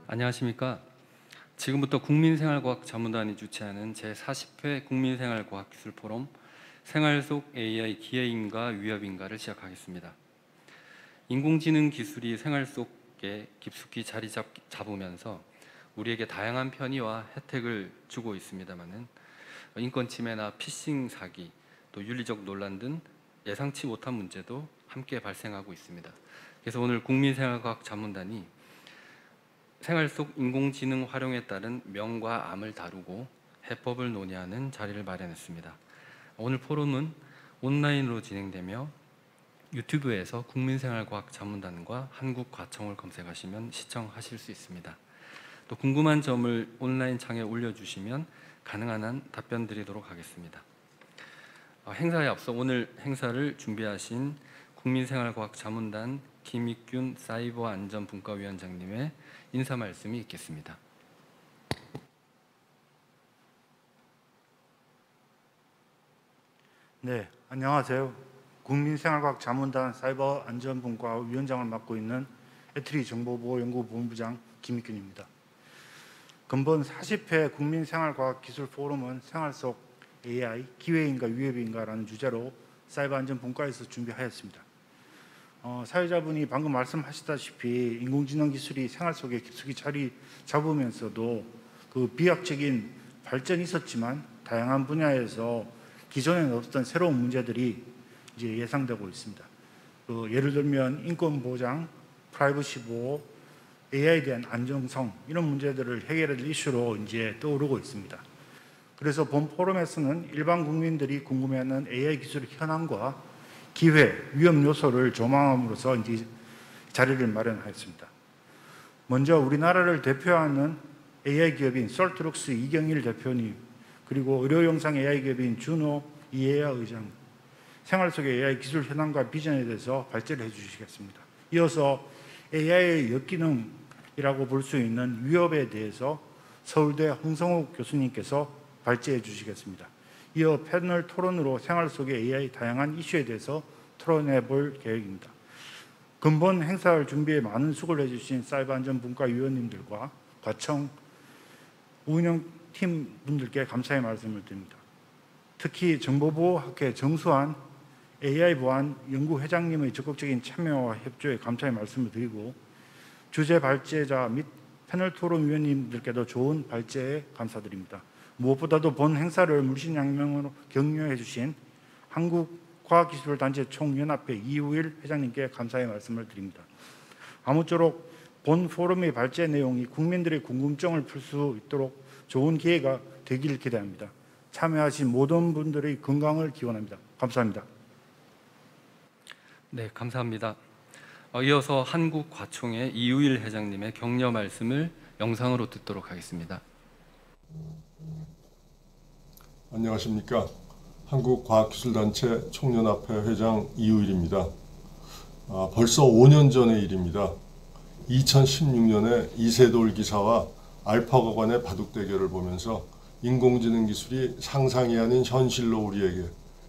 안녕하십니까. 지금부터 국민생활과학자문단이 주최하는 제40회 국민생활과학기술 포럼 생활 속 AI 기회인가 위협인가를 시작하겠습니다. 인공지능 기술이 생활 속에 깊숙이 자리 잡으면서 우리에게 다양한 편의와 혜택을 주고 있습니다만은 인권 침해나 피싱 사기, 또 윤리적 논란 등 예상치 못한 문제도 함께 발생하고 있습니다. 그래서 오늘 국민생활과학자문단이 생활 속 인공지능 활용에 따른 명과 암을 다루고 해법을 논의하는 자리를 마련했습니다. 오늘 포럼은 온라인으로 진행되며 유튜브에서 국민생활과학자문단과 한국과청을 검색하시면 시청하실 수 있습니다. 또 궁금한 점을 온라인 창에 올려주시면 가능한 한 답변 드리도록 하겠습니다. 행사에 앞서 오늘 행사를 준비하신 국민생활과학자문단 김익균 사이버안전분과위원장님의 인사 말씀이 있겠습니다. 네, 안녕하세요. 국민생활과학자문단 사이버안전분과 위원장을 맡고 있는 애트리 정보보호연구본부장 김익균입니다. 근본 40회 국민생활과학기술 포럼은 생활 속 AI, 기회인가 위협인가라는 주제로 사이버안전분과에서 준비하였습니다. 사회자분이 방금 말씀하셨다시피 인공지능 기술이 생활 속에 깊숙이 자리 잡으면서도 그 비약적인 발전이 있었지만 다양한 분야에서 기존에는 없었던 새로운 문제들이 이제 예상되고 있습니다. 예를 들면 인권 보장, 프라이버시 보호, AI에 대한 안정성 이런 문제들을 해결할 이슈로 이제 떠오르고 있습니다. 그래서 본 포럼에서는 일반 국민들이 궁금해하는 AI 기술의 현황과 기회, 위험 요소를 조망함으로써 이제 자리를 마련하였습니다. 먼저 우리나라를 대표하는 AI 기업인 솔트룩스 이경일 대표님, 그리고 의료 영상 AI 기업인 준호 이혜아 의장, 생활 속의 AI 기술 현황과 비전에 대해서 발제를 해주시겠습니다. 이어서 AI의 역기능이라고 볼 수 있는 위협에 대해서 서울대 홍성욱 교수님께서 발제해 주시겠습니다. 이어 패널 토론으로 생활 속의 AI 다양한 이슈에 대해서 토론해 볼 계획입니다. 근본 행사를 준비에 많은 수고를 해주신 사이버안전분과위원님들과 과청 운영팀 분들께 감사의 말씀을 드립니다. 특히 정보보호학회 정수환 AI 보안 연구회장님의 적극적인 참여와 협조에 감사의 말씀을 드리고 주제 발제자 및 패널 토론 위원님들께도 좋은 발제에 감사드립니다. 무엇보다도 본 행사를 물신양면으로 격려해 주신 한국과학기술단체 총연합회 이우일 회장님께 감사의 말씀을 드립니다. 아무쪼록 본 포럼의 발제 내용이 국민들의 궁금증을 풀 수 있도록 좋은 기회가 되기를 기대합니다. 참여하신 모든 분들의 건강을 기원합니다. 감사합니다. 네, 감사합니다. 이어서 한국과총의 이우일 회장님의 격려 말씀을 영상으로 듣도록 하겠습니다. 안녕하십니까. 한국과학기술단체 총연합회 회장 이우일입니다. 벌써 5년 전의 일입니다. 2016년에 이세돌 기사와 알파고 간의 바둑 대결을 보면서 인공지능 기술이 상상이 아닌 현실로 우리에게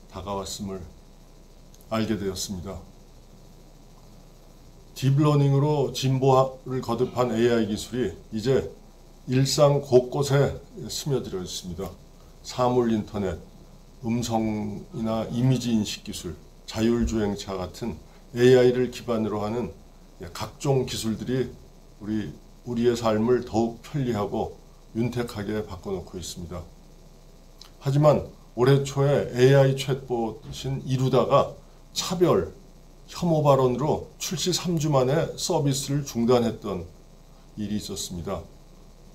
다가왔음을 알게 되었습니다. 딥러닝으로 진보를 거듭한 AI 기술이 이제 일상 곳곳에 스며들어 있습니다. 사물 인터넷, 음성이나 이미지 인식 기술, 자율주행차 같은 AI를 기반으로 하는 각종 기술들이 우리의 삶을 더욱 편리하고 윤택하게 바꿔놓고 있습니다. 하지만 올해 초에 AI 챗봇인 이루다가 차별, 혐오 발언으로 출시 3주 만에 서비스를 중단했던 일이 있었습니다.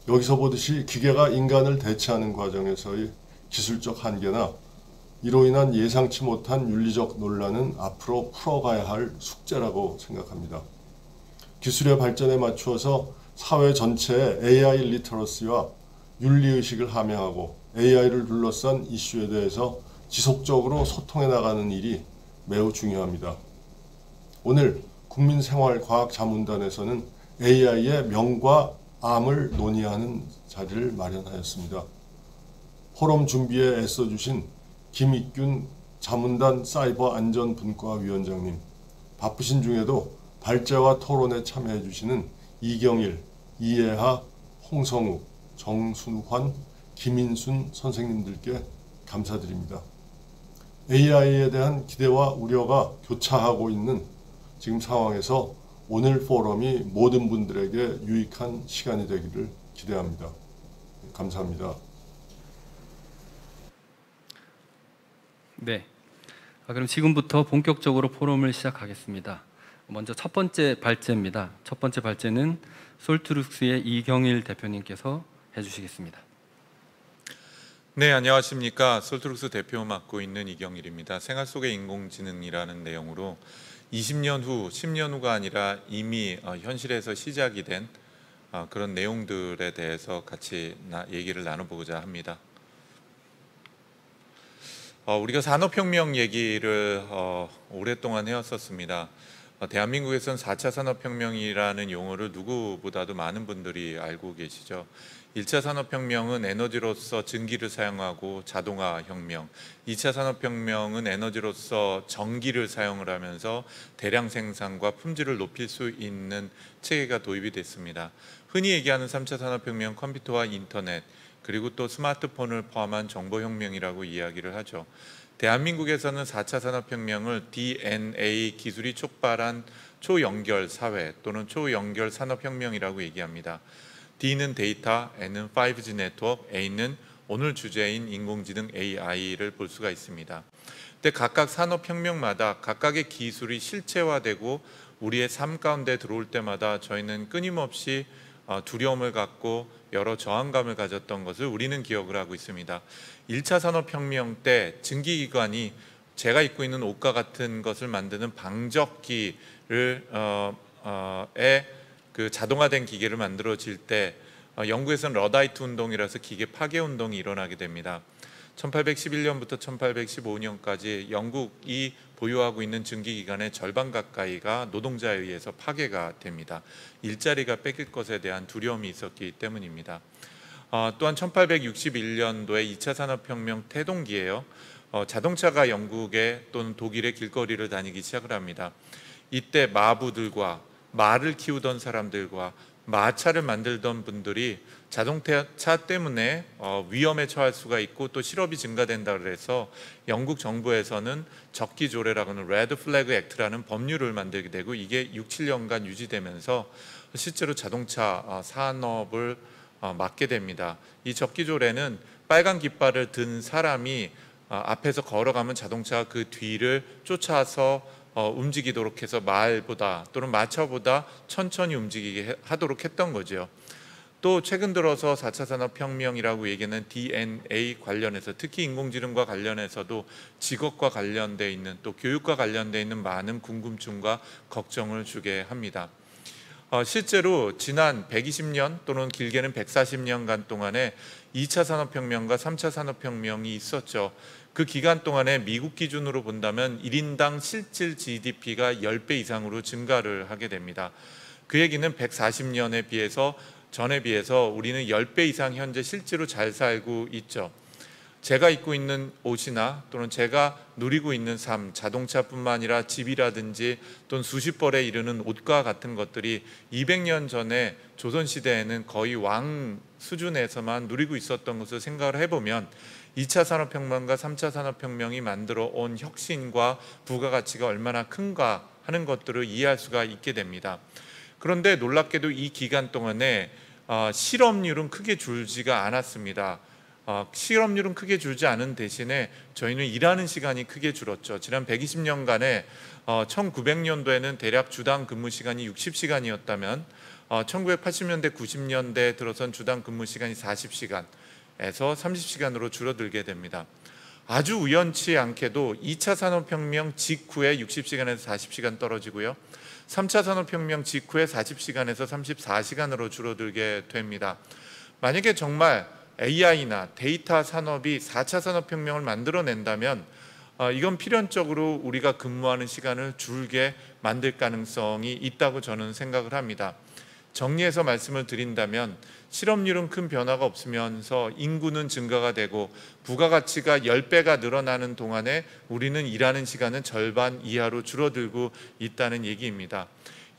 여기서 보듯이 기계가 인간을 대체하는 과정에서의 기술적 한계나 이로 인한 예상치 못한 윤리적 논란은 앞으로 풀어가야 할 숙제라고 생각합니다. 기술의 발전에 맞추어서 사회 전체의 AI 리터러시와 윤리의식을 함양하고 AI를 둘러싼 이슈에 대해서 지속적으로 소통해 나가는 일이 매우 중요합니다. 오늘 국민생활과학자문단에서는 AI의 명과 암을 논의하는 자리를 마련하였습니다. 포럼 준비에 애써주신 김익균 자문단 사이버안전분과위원장님, 바쁘신 중에도 발제와 토론에 참여해 주시는 이경일 이해하, 홍성우, 정순환, 김인순 선생님들께 감사드립니다. AI에 대한 기대와 우려가 교차하고 있는 지금 상황에서 오늘 포럼이 모든 분들에게 유익한 시간이 되기를 기대합니다. 감사합니다. 네. 그럼 지금부터 본격적으로 포럼을 시작하겠습니다. 먼저 첫 번째 발제입니다. 첫 번째 발제는 솔트룩스의 이경일 대표님께서 해주시겠습니다. 네, 안녕하십니까. 솔트룩스 대표 맡고 있는 이경일입니다. 생활 속의 인공지능이라는 내용으로 20년 후, 10년 후가 아니라 이미 현실에서 시작이 된 그런 내용들에 대해서 같이 얘기를 나눠보고자 합니다. 우리가 산업혁명 얘기를 오랫동안 해왔었습니다. 대한민국에서는 4차 산업혁명이라는 용어를 누구보다도 많은 분들이 알고 계시죠. 1차 산업혁명은 에너지로서 전기를 사용하고 자동화 혁명, 2차 산업혁명은 에너지로서 전기를 사용을 하면서 대량 생산과 품질을 높일 수 있는 체계가 도입이 됐습니다. 흔히 얘기하는 3차 산업혁명, 컴퓨터와 인터넷, 그리고 또 스마트폰을 포함한 정보혁명이라고 이야기를 하죠. 대한민국에서는 4차 산업혁명을 DNA 기술이 촉발한 초연결 사회 또는 초연결 산업혁명이라고 얘기합니다. D는 데이터, N은 5G 네트워크, A는 오늘 주제인 인공지능 AI를 볼 수가 있습니다. 근데 각각 산업혁명마다 각각의 기술이 실체화되고 우리의 삶 가운데 들어올 때마다 저희는 끊임없이 두려움을 갖고 여러 저항감을 가졌던 것을 우리는 기억을 하고 있습니다. 1차 산업혁명 때 증기기관이 제가 입고 있는 옷과 같은 것을 만드는 방적기를 그 자동화된 기계를 만들어질 때 영국에서는 러다이트 운동이라서 기계 파괴 운동이 일어나게 됩니다. 1811년부터 1815년까지 영국이 보유하고 있는 증기기관의 절반 가까이가 노동자에 의해서 파괴가 됩니다. 일자리가 뺏길 것에 대한 두려움이 있었기 때문입니다. 또한 1861년도에 2차 산업혁명 태동기예요. 자동차가 영국의 또는 독일의 길거리를 다니기 시작을 합니다. 이때 마부들과 말을 키우던 사람들과 마차를 만들던 분들이 자동차 때문에 위험에 처할 수가 있고 또 실업이 증가된다 그래서 영국 정부에서는 적기조례라고 하는 레드 플래그 액트라는 법률을 만들게 되고 이게 6, 7년간 유지되면서 실제로 자동차 산업을 막게 됩니다. 이 적기조례는 빨간 깃발을 든 사람이 앞에서 걸어가면 자동차가 그 뒤를 쫓아서 움직이도록 해서 말보다 또는 마차보다 천천히 움직이게 하도록 했던 거죠. 또 최근 들어서 4차 산업혁명이라고 얘기하는 DNA 관련해서 특히 인공지능과 관련해서도 직업과 관련되어 있는 또 교육과 관련되어 있는 많은 궁금증과 걱정을 주게 합니다. 실제로 지난 120년 또는 길게는 140년간 동안에 2차 산업혁명과 3차 산업혁명이 있었죠. 그 기간 동안에 미국 기준으로 본다면 1인당 실질 GDP가 10배 이상으로 증가를 하게 됩니다. 그 얘기는 140년에 비해서 전에 비해서 우리는 10배 이상 현재 실제로 잘 살고 있죠. 제가 입고 있는 옷이나 또는 제가 누리고 있는 삶, 자동차뿐만 아니라 집이라든지 또는 수십 벌에 이르는 옷과 같은 것들이 200년 전에 조선시대에는 거의 왕 수준에서만 누리고 있었던 것을 생각을 해보면 2차 산업혁명과 3차 산업혁명이 만들어 온 혁신과 부가가치가 얼마나 큰가 하는 것들을 이해할 수가 있게 됩니다. 그런데 놀랍게도 이 기간 동안에 실업률은 크게 줄지가 않았습니다. 실업률은 크게 줄지 않은 대신에 저희는 일하는 시간이 크게 줄었죠. 지난 120년간에 1900년도에는 대략 주당 근무 시간이 60시간이었다면 1980년대 90년대 들어선 주당 근무 시간이 40시간에서 30시간으로 줄어들게 됩니다. 아주 우연치 않게도 2차 산업혁명 직후에 60시간에서 40시간 떨어지고요. 3차 산업혁명 직후에 40시간에서 34시간으로 줄어들게 됩니다. 만약에 정말 AI나 데이터 산업이 4차 산업혁명을 만들어낸다면 이건 필연적으로 우리가 근무하는 시간을 줄게 만들 가능성이 있다고 저는 생각을 합니다. 정리해서 말씀을 드린다면 실업률은 큰 변화가 없으면서 인구는 증가가 되고 부가가치가 10배가 늘어나는 동안에 우리는 일하는 시간은 절반 이하로 줄어들고 있다는 얘기입니다.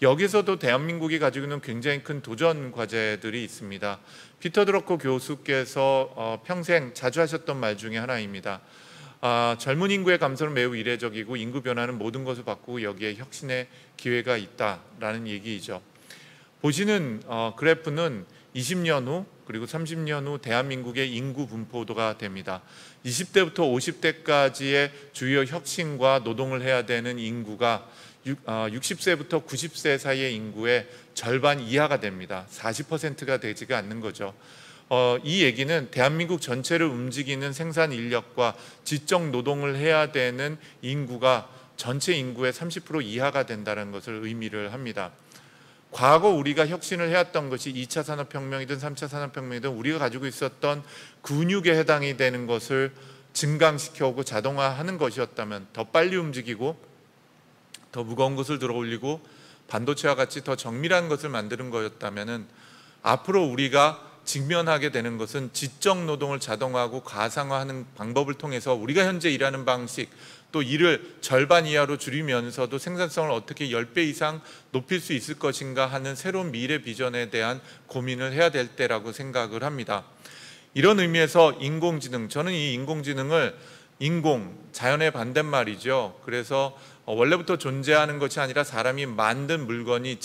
여기서도 대한민국이 가지고 있는 굉장히 큰 도전 과제들이 있습니다. 피터 드러커 교수께서 평생 자주 하셨던 말 중에 하나입니다. 젊은 인구의 감소는 매우 이례적이고 인구 변화는 모든 것을 바꾸고 여기에 혁신의 기회가 있다라는 얘기이죠. 보시는 그래프는 20년 후 그리고 30년 후 대한민국의 인구 분포도가 됩니다. 20대부터 50대까지의 주요 혁신과 노동을 해야 되는 인구가 60세부터 90세 사이의 인구의 절반 이하가 됩니다. 40%가 되지가 않는 거죠. 이 얘기는 대한민국 전체를 움직이는 생산 인력과 지적 노동을 해야 되는 인구가 전체 인구의 30% 이하가 된다는 것을 의미를 합니다. 과거 우리가 혁신을 해왔던 것이 2차 산업혁명이든 3차 산업혁명이든 우리가 가지고 있었던 근육에 해당이 되는 것을 증강시켜오고 자동화하는 것이었다면, 더 빨리 움직이고 더 무거운 것을 들어 올리고 반도체와 같이 더 정밀한 것을 만드는 거였다면, 앞으로 우리가 직면하게 되는 것은 지적 노동을 자동화하고 가상화하는 방법을 통해서 우리가 현재 일하는 방식, 또 일을 절반 이하로 줄이면서도 생산성을 어떻게 10배 이상 높일 수 있을 것인가 하는 새로운 미래 비전에 대한 고민을 해야 될 때라고 생각을 합니다. 이런 의미에서 인공지능, 저는 이 인공지능을 자연의 반대말이죠. 그래서 원래부터 존재하는 것이 아니라 사람이 만든 물건이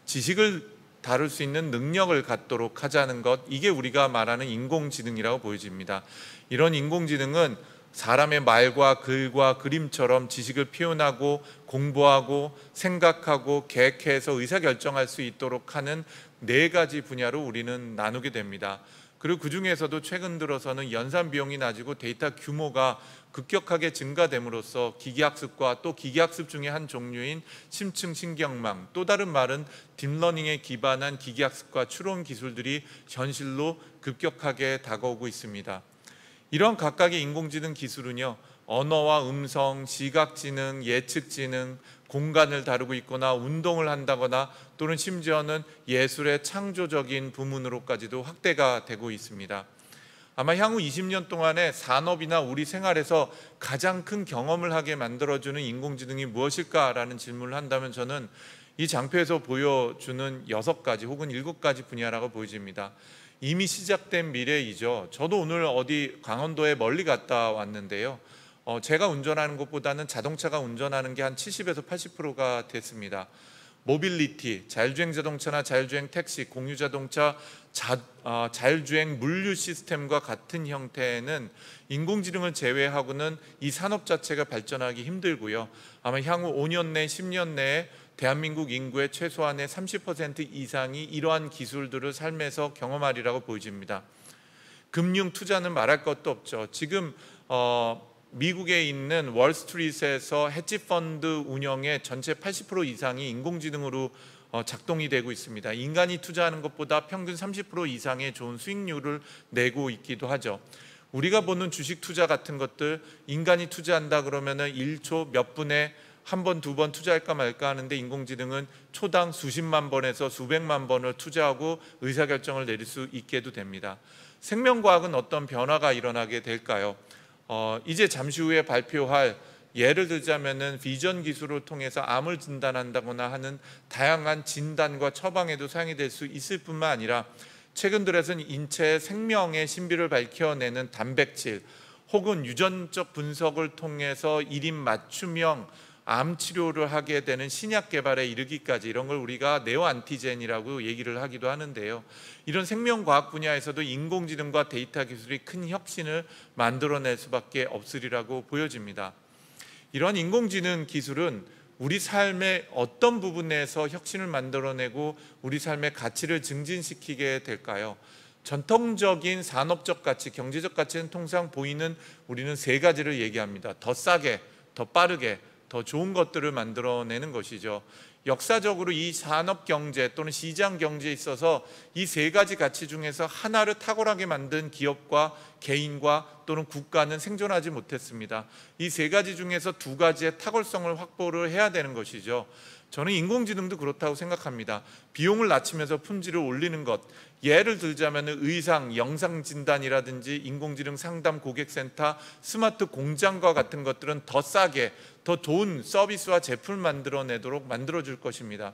지식을 다룰 수 있는 능력을 갖도록 하자는 것, 이게 우리가 말하는 인공지능이라고 보여집니다. 이런 인공지능은 사람의 말과 글과 그림처럼 지식을 표현하고 공부하고 생각하고 계획해서 의사결정할 수 있도록 하는 4가지 분야로 우리는 나누게 됩니다. 그리고 그 중에서도 최근 들어서는 연산 비용이 낮고 데이터 규모가 급격하게 증가됨으로써 기계학습과 또 기계학습 중에 한 종류인 심층 신경망, 또 다른 말은 딥러닝에 기반한 기계학습과 추론 기술들이 현실로 급격하게 다가오고 있습니다. 이런 각각의 인공지능 기술은요, 언어와 음성, 시각지능, 예측지능, 공간을 다루고 있거나 운동을 한다거나 또는 심지어는 예술의 창조적인 부문으로까지도 확대가 되고 있습니다. 아마 향후 20년 동안에 산업이나 우리 생활에서 가장 큰 경험을 하게 만들어주는 인공지능이 무엇일까라는 질문을 한다면 저는 이 장표에서 보여주는 6가지 혹은 7가지 분야라고 보여집니다. 이미 시작된 미래이죠. 저도 오늘 어디 강원도에 멀리 갔다 왔는데요. 제가 운전하는 것보다는 자동차가 운전하는 게 한 70에서 80%가 됐습니다. 모빌리티, 자율주행 자동차나 자율주행 택시, 공유자동차, 자율주행 물류 시스템과 같은 형태는 인공지능을 제외하고는 이 산업 자체가 발전하기 힘들고요. 아마 향후 5년 내, 10년 내에 대한민국 인구의 최소한의 30% 이상이 이러한 기술들을 삶에서 경험하리라고 보여집니다. 금융 투자는 말할 것도 없죠. 지금 미국에 있는 월스트리트에서 헤지펀드 운영의 전체 80% 이상이 인공지능으로 작동이 되고 있습니다. 인간이 투자하는 것보다 평균 30% 이상의 좋은 수익률을 내고 있기도 하죠. 우리가 보는 주식 투자 같은 것들, 인간이 투자한다 그러면은 1초 몇 분에 한 번, 2번 투자할까 말까 하는데 인공지능은 초당 수십만 번에서 수백만 번을 투자하고 의사결정을 내릴 수 있게도 됩니다. 생명과학은 어떤 변화가 일어나게 될까요? 이제 잠시 후에 발표할, 예를 들자면은 비전 기술을 통해서 암을 진단한다거나 하는 다양한 진단과 처방에도 사용이 될 수 있을 뿐만 아니라 최근 들어서는 인체의 생명의 신비를 밝혀내는 단백질 혹은 유전적 분석을 통해서 1인 맞춤형 암 치료를 하게 되는 신약 개발에 이르기까지, 이런 걸 우리가 네오 안티젠이라고 얘기를 하기도 하는데요. 이런 생명과학 분야에서도 인공지능과 데이터 기술이 큰 혁신을 만들어낼 수밖에 없으리라고 보여집니다. 이런 인공지능 기술은 우리 삶의 어떤 부분에서 혁신을 만들어내고 우리 삶의 가치를 증진시키게 될까요? 전통적인 산업적 가치, 경제적 가치는 통상 보이는 우리는 3가지를 얘기합니다. 더 싸게, 더 빠르게, 더 좋은 것들을 만들어내는 것이죠. 역사적으로 이 산업 경제 또는 시장 경제에 있어서 이 3가지 가치 중에서 하나를 탁월하게 만든 기업과 개인과 또 또는 국가는 생존하지 못했습니다. 이 세 가지 중에서 두 가지의 탁월성을 확보를 해야 되는 것이죠. 저는 인공지능도 그렇다고 생각합니다. 비용을 낮추면서 품질을 올리는 것, 예를 들자면 의상, 영상 진단이라든지 인공지능 상담 고객센터, 스마트 공장과 같은 것들은 더 싸게, 더 좋은 서비스와 제품을 만들어내도록 만들어줄 것입니다.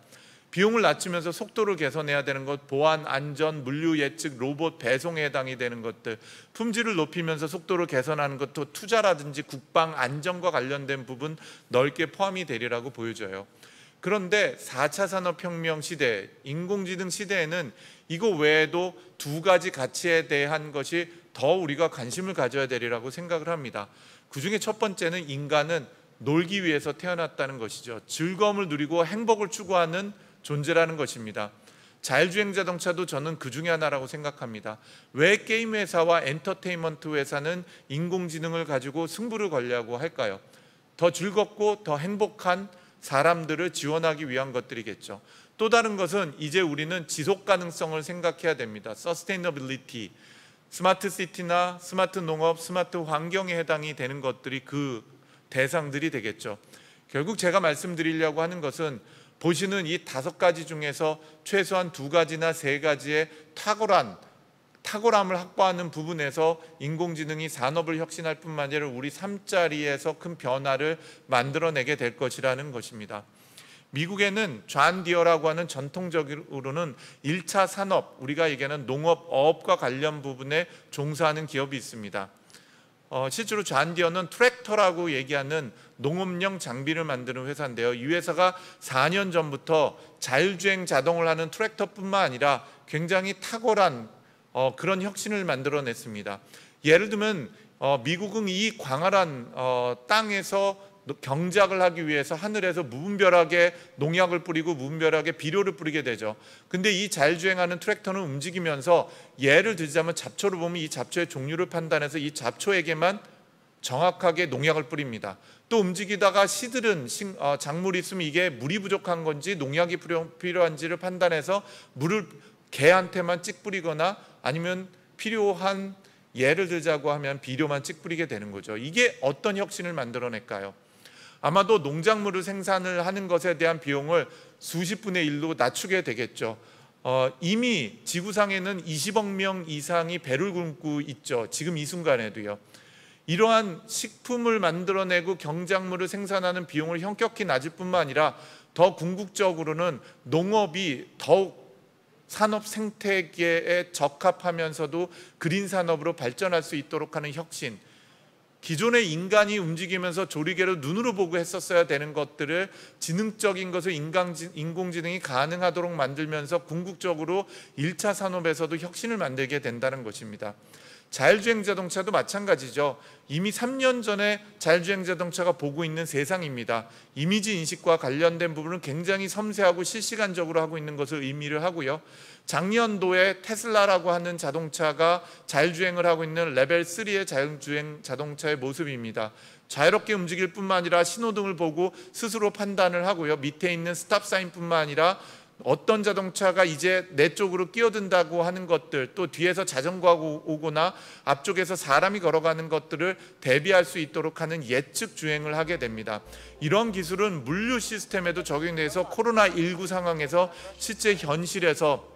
비용을 낮추면서 속도를 개선해야 되는 것, 보안, 안전, 물류 예측, 로봇 배송에 해당이 되는 것들, 품질을 높이면서 속도를 개선하는 것도 투자라든지 국방, 안전과 관련된 부분 넓게 포함이 되리라고 보여져요. 그런데 4차 산업혁명 시대, 인공지능 시대에는 이거 외에도 두 가지 가치에 대한 것이 더 우리가 관심을 가져야 되리라고 생각을 합니다. 그중에 첫 번째는 인간은 놀기 위해서 태어났다는 것이죠. 즐거움을 누리고 행복을 추구하는 존재라는 것입니다. 자율주행 자동차도 저는 그 중에 하나라고 생각합니다. 왜 게임 회사와 엔터테인먼트 회사는 인공지능을 가지고 승부를 걸려고 할까요? 더 즐겁고 더 행복한 사람들을 지원하기 위한 것들이겠죠. 또 다른 것은 이제 우리는 지속 가능성을 생각해야 됩니다. 서스테이너빌리티, 스마트 시티나 스마트 농업, 스마트 환경에 해당이 되는 것들이 그 대상들이 되겠죠. 결국 제가 말씀드리려고 하는 것은 보시는 이 5가지 중에서 최소한 2가지나 3가지의 탁월함을 확보하는 부분에서 인공지능이 산업을 혁신할 뿐만 아니라 우리 삶자리에서 큰 변화를 만들어내게 될 것이라는 것입니다. 미국에는 존 디어라고 하는 전통적으로는 1차 산업, 우리가 얘기하는 농업, 어업과 관련 부분에 종사하는 기업이 있습니다. 실제로 존 디어는 트랙터라고 얘기하는 농업용 장비를 만드는 회사인데요. 이 회사가 4년 전부터 자율주행 자동을 하는 트랙터뿐만 아니라 굉장히 탁월한 그런 혁신을 만들어냈습니다. 예를 들면 미국은 이 광활한 땅에서 경작을 하기 위해서 하늘에서 무분별하게 농약을 뿌리고 무분별하게 비료를 뿌리게 되죠. 근데 이 자율주행하는 트랙터는 움직이면서 예를 들자면 잡초를 보면 이 잡초의 종류를 판단해서 이 잡초에게만 정확하게 농약을 뿌립니다. 또 움직이다가 시들은 작물이 있으면 이게 물이 부족한 건지 농약이 필요한지를 판단해서 물을 개한테만 찍 뿌리거나 아니면 필요한 예를 들자고 하면 비료만 찍 뿌리게 되는 거죠. 이게 어떤 혁신을 만들어낼까요? 아마도 농작물을 생산을 하는 것에 대한 비용을 수십 분의 1로 낮추게 되겠죠. 이미 지구상에는 20억 명 이상이 배를 굶고 있죠. 지금 이 순간에도요. 이러한 식품을 만들어내고 경작물을 생산하는 비용을 현격히 낮을 뿐만 아니라 더 궁극적으로는 농업이 더욱 산업 생태계에 적합하면서도 그린 산업으로 발전할 수 있도록 하는 혁신, 기존의 인간이 움직이면서 조리개로 눈으로 보고 했었어야 되는 것들을 지능적인 것을 인공지능이 가능하도록 만들면서 궁극적으로 1차 산업에서도 혁신을 만들게 된다는 것입니다. 자율주행 자동차도 마찬가지죠. 이미 3년 전에 자율주행 자동차가 보고 있는 세상입니다. 이미지 인식과 관련된 부분은 굉장히 섬세하고 실시간적으로 하고 있는 것을 의미를 하고요. 작년도에 테슬라라고 하는 자동차가 자율주행을 하고 있는 레벨 3의 자율주행 자동차의 모습입니다. 자유롭게 움직일 뿐만 아니라 신호등을 보고 스스로 판단을 하고요. 밑에 있는 스탑 사인뿐만 아니라 어떤 자동차가 이제 내 쪽으로 끼어든다고 하는 것들, 또 뒤에서 자전거가 오거나 앞쪽에서 사람이 걸어가는 것들을 대비할 수 있도록 하는 예측 주행을 하게 됩니다. 이런 기술은 물류 시스템에도 적용돼서 코로나19 상황에서 실제 현실에서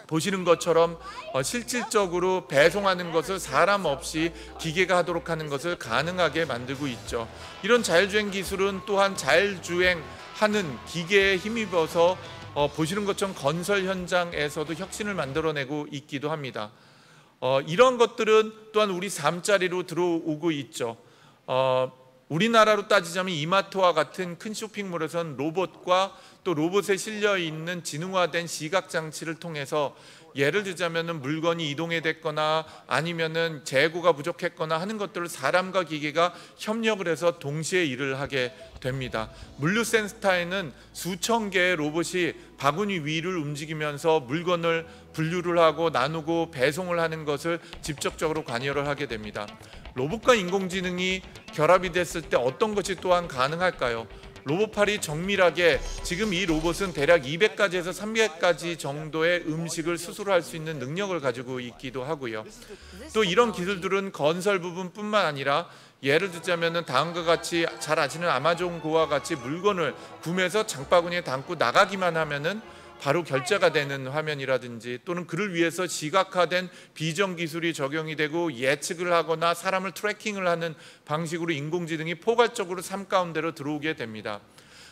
보시는 것처럼 실질적으로 배송하는 것을 사람 없이 기계가 하도록 하는 것을 가능하게 만들고 있죠. 이런 자율주행 기술은 또한 자율주행하는 기계에 힘입어서 보시는 것처럼 건설 현장에서도 혁신을 만들어내고 있기도 합니다. 이런 것들은 또한 우리 삶자리로 들어오고 있죠. 우리나라로 따지자면 이마트와 같은 큰 쇼핑몰에서는 로봇과 또 로봇에 실려 있는 지능화된 시각장치를 통해서 예를 들자면 물건이 이동이 됐거나 아니면은 재고가 부족했거나 하는 것들을 사람과 기계가 협력을 해서 동시에 일을 하게 됩니다. 물류센터에는 수천 개의 로봇이 바구니 위를 움직이면서 물건을 분류를 하고 나누고 배송을 하는 것을 직접적으로 관여를 하게 됩니다. 로봇과 인공지능이 결합이 됐을 때 어떤 것이 또한 가능할까요? 로봇팔이 정밀하게 지금 이 로봇은 대략 200가지에서 300가지 정도의 음식을 스스로 할 수 있는 능력을 가지고 있기도 하고요. 또 이런 기술들은 건설 부분뿐만 아니라 예를 들자면은 다음과 같이 잘 아시는 아마존고와 같이 물건을 구매해서 장바구니에 담고 나가기만 하면은 바로 결제가 되는 화면이라든지 또는 그를 위해서 시각화된 비전 기술이 적용이 되고 예측을 하거나 사람을 트래킹을 하는 방식으로 인공지능이 포괄적으로 삶 가운데로 들어오게 됩니다.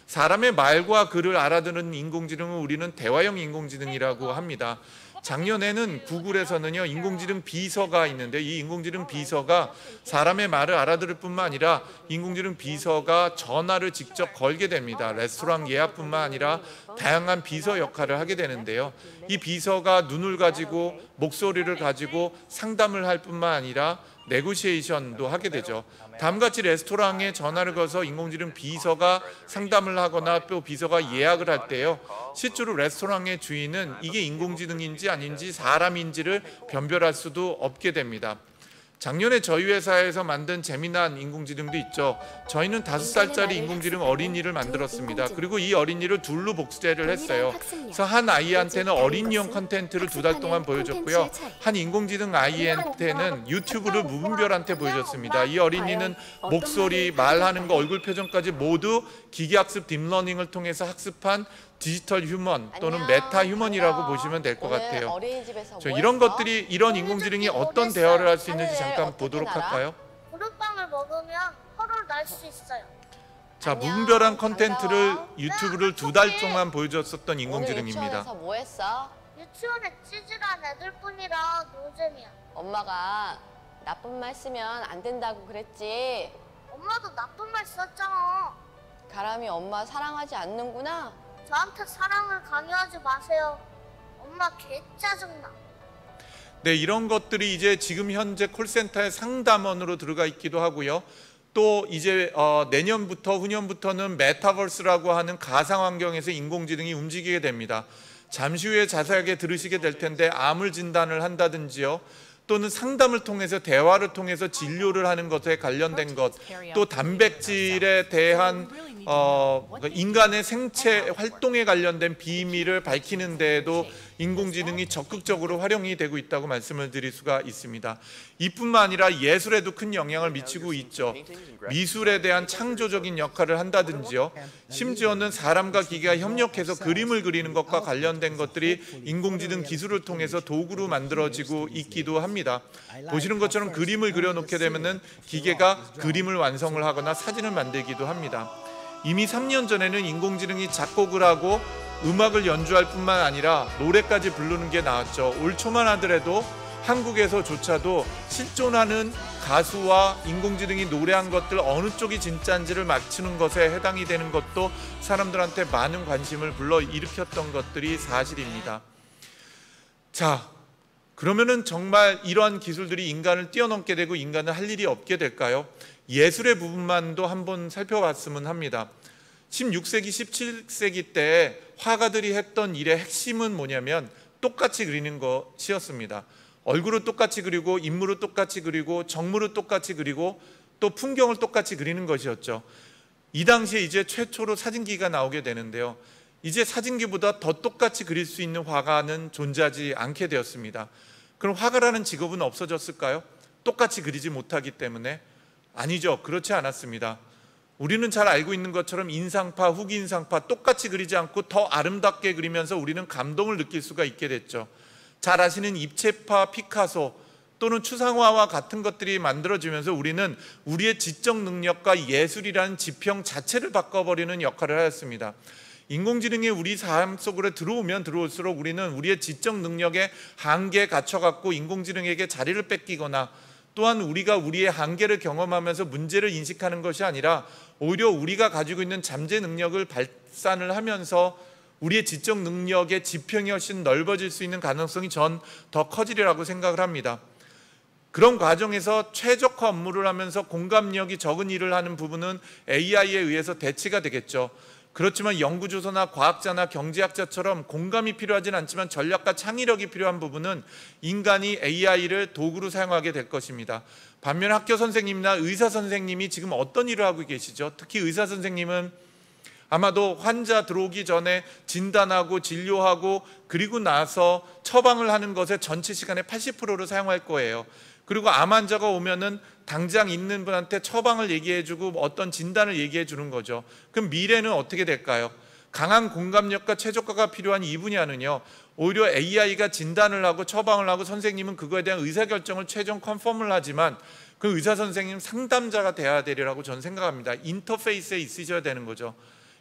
사람의 말과 글을 알아듣는 인공지능은 우리는 대화형 인공지능이라고 합니다. 작년에는 구글에서는요 인공지능 비서가 있는데 이 인공지능 비서가 사람의 말을 알아들을 뿐만 아니라 인공지능 비서가 전화를 직접 걸게 됩니다. 레스토랑 예약뿐만 아니라 다양한 비서 역할을 하게 되는데요. 이 비서가 눈을 가지고 목소리를 가지고 상담을 할 뿐만 아니라 네고시에이션도 하게 되죠. 다음같이 레스토랑에 전화를 걸어서 인공지능 비서가 상담을 하거나 또 비서가 예약을 할 때요. 실제로 레스토랑의 주인은 이게 인공지능인지 아닌지 사람인지를 변별할 수도 없게 됩니다. 작년에 저희 회사에서 만든 재미난 인공지능도 있죠. 저희는 5살짜리 인공지능 어린이를 만들었습니다. 그리고 이 어린이를 둘로 복제를 했어요. 그래서 한 아이한테는 어린이용 컨텐츠를 2달 동안 보여줬고요. 한 인공지능 아이한테는 유튜브를 무분별한테 보여줬습니다. 이 어린이는 목소리, 말하는 거, 얼굴 표정까지 모두 기계학습 딥러닝을 통해서 학습한 디지털 휴먼 또는 메타 휴먼이라고 보시면 될 것 같아요. 이런 것들이 이런 인공지능이 어떤 대화를 할 수 있는지 잠깐 보도록 할까요? 보름빵을 먹으면 혀를 날 수 있어요. 자, 무분별한 컨텐츠를 유튜브를 2달 동안 보여줬었던 인공지능입니다. 유치원에서 뭐 했어? 유치원에 찌질한 애들뿐이라 노잼이야. 엄마가 나쁜 말 쓰면 안 된다고 그랬지. 엄마도 나쁜 말 썼잖아. 가람이 엄마 사랑하지 않는구나. 저한테 사랑을 강요하지 마세요. 엄마 개 짜증나. 네, 이런 것들이 이제 지금 현재 콜센터의 상담원으로 들어가 있기도 하고요. 또 이제 내년부터 후년부터는 메타버스라고 하는 가상 환경에서 인공지능이 움직이게 됩니다. 잠시 후에 자세하게 들으시게 될 텐데 암을 진단을 한다든지요. 또는 상담을 통해서 대화를 통해서 진료를 하는 것에 관련된 것, 또 단백질에 대한 인간의 생체 활동에 관련된 비밀을 밝히는 데에도 인공지능이 적극적으로 활용이 되고 있다고 말씀을 드릴 수가 있습니다. 이뿐만 아니라 예술에도 큰 영향을 미치고 있죠. 미술에 대한 창조적인 역할을 한다든지요. 심지어는 사람과 기계가 협력해서 그림을 그리는 것과 관련된 것들이 인공지능 기술을 통해서 도구로 만들어지고 있기도 합니다. 보시는 것처럼 그림을 그려놓게 되면은 기계가 그림을 완성을 하거나 사진을 만들기도 합니다. 이미 3년 전에는 인공지능이 작곡을 하고 음악을 연주할 뿐만 아니라 노래까지 부르는 게 나왔죠. 올 초만 하더라도 한국에서조차도 실존하는 가수와 인공지능이 노래한 것들 어느 쪽이 진짜인지를 맞추는 것에 해당이 되는 것도 사람들한테 많은 관심을 불러일으켰던 것들이 사실입니다. 자, 그러면은 정말 이러한 기술들이 인간을 뛰어넘게 되고 인간은 할 일이 없게 될까요? 예술의 부분만도 한번 살펴봤으면 합니다. 16세기, 17세기 때 화가들이 했던 일의 핵심은 뭐냐면 똑같이 그리는 것이었습니다. 얼굴을 똑같이 그리고 인물을 똑같이 그리고 정물을 똑같이 그리고 또 풍경을 똑같이 그리는 것이었죠. 이 당시에 이제 최초로 사진기가 나오게 되는데요. 이제 사진기보다 더 똑같이 그릴 수 있는 화가는 존재하지 않게 되었습니다. 그럼 화가라는 직업은 없어졌을까요? 똑같이 그리지 못하기 때문에? 아니죠. 그렇지 않았습니다. 우리는 잘 알고 있는 것처럼 인상파, 후기인상파 똑같이 그리지 않고 더 아름답게 그리면서 우리는 감동을 느낄 수가 있게 됐죠. 잘 아시는 입체파, 피카소 또는 추상화와 같은 것들이 만들어지면서 우리는 우리의 지적 능력과 예술이라는 지평 자체를 바꿔버리는 역할을 하였습니다. 인공지능이 우리 삶 속으로 들어오면 들어올수록 우리는 우리의 지적 능력의 한계에 갇혀갖고 인공지능에게 자리를 뺏기거나 또한 우리가 우리의 한계를 경험하면서 문제를 인식하는 것이 아니라 오히려 우리가 가지고 있는 잠재 능력을 발산을 하면서 우리의 지적 능력의 지평이 훨씬 넓어질 수 있는 가능성이 전 더 커지리라고 생각을 합니다. 그런 과정에서 최적화 업무를 하면서 공감력이 적은 일을 하는 부분은 AI에 의해서 대체가 되겠죠. 그렇지만 연구조사나 과학자나 경제학자처럼 공감이 필요하진 않지만 전략과 창의력이 필요한 부분은 인간이 AI를 도구로 사용하게 될 것입니다. 반면 학교 선생님이나 의사 선생님이 지금 어떤 일을 하고 계시죠? 특히 의사 선생님은 아마도 환자 들어오기 전에 진단하고 진료하고 그리고 나서 처방을 하는 것의 전체 시간의 80%를 사용할 거예요. 그리고 암 환자가 오면은 당장 있는 분한테 처방을 얘기해주고 어떤 진단을 얘기해 주는 거죠. 그럼 미래는 어떻게 될까요? 강한 공감력과 최저가가 필요한 이 분야는요, 오히려 AI가 진단을 하고 처방을 하고 선생님은 그거에 대한 의사결정을 최종 컨펌을 하지만 그 의사 선생님 상담자가 돼야 되리라고 저는 생각합니다. 인터페이스에 있으셔야 되는 거죠.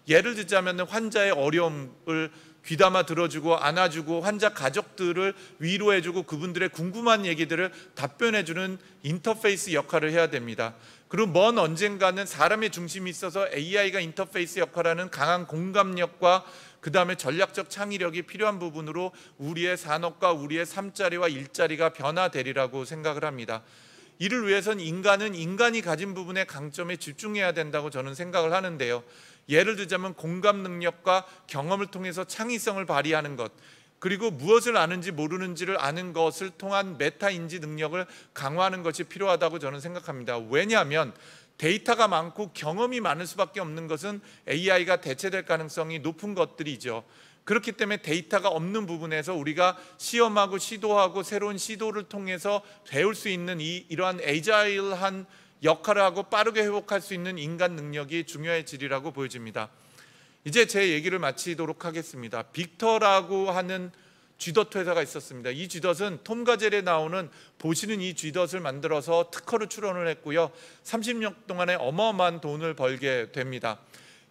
예를 들자면 환자의 어려움을 귀담아 들어주고 안아주고 환자 가족들을 위로해주고 그분들의 궁금한 얘기들을 답변해주는 인터페이스 역할을 해야 됩니다. 그리고 먼 언젠가는 사람의 중심이 있어서 AI가 인터페이스 역할하는 강한 공감력과 그 다음에 전략적 창의력이 필요한 부분으로 우리의 산업과 우리의 삶자리와 일자리가 변화되리라고 생각을 합니다. 이를 위해선 인간은 인간이 가진 부분의 강점에 집중해야 된다고 저는 생각을 하는데요. 예를 들자면 공감 능력과 경험을 통해서 창의성을 발휘하는 것, 그리고 무엇을 아는지 모르는지를 아는 것을 통한 메타인지 능력을 강화하는 것이 필요하다고 저는 생각합니다. 왜냐하면 데이터가 많고 경험이 많을 수밖에 없는 것은 AI가 대체될 가능성이 높은 것들이죠. 그렇기 때문에 데이터가 없는 부분에서 우리가 시험하고 시도하고 새로운 시도를 통해서 배울 수 있는 이러한 에이자일한 역할을 하고 빠르게 회복할 수 있는 인간 능력이 중요해지리라고 보여집니다. 이제 제 얘기를 마치도록 하겠습니다. 빅터라고 하는 쥐덫 회사가 있었습니다. 이 쥐덫은 톰 가젤에 나오는 보시는 이 쥐덫을 만들어서 특허를 출원을 했고요. 30년 동안에 어마어마한 돈을 벌게 됩니다.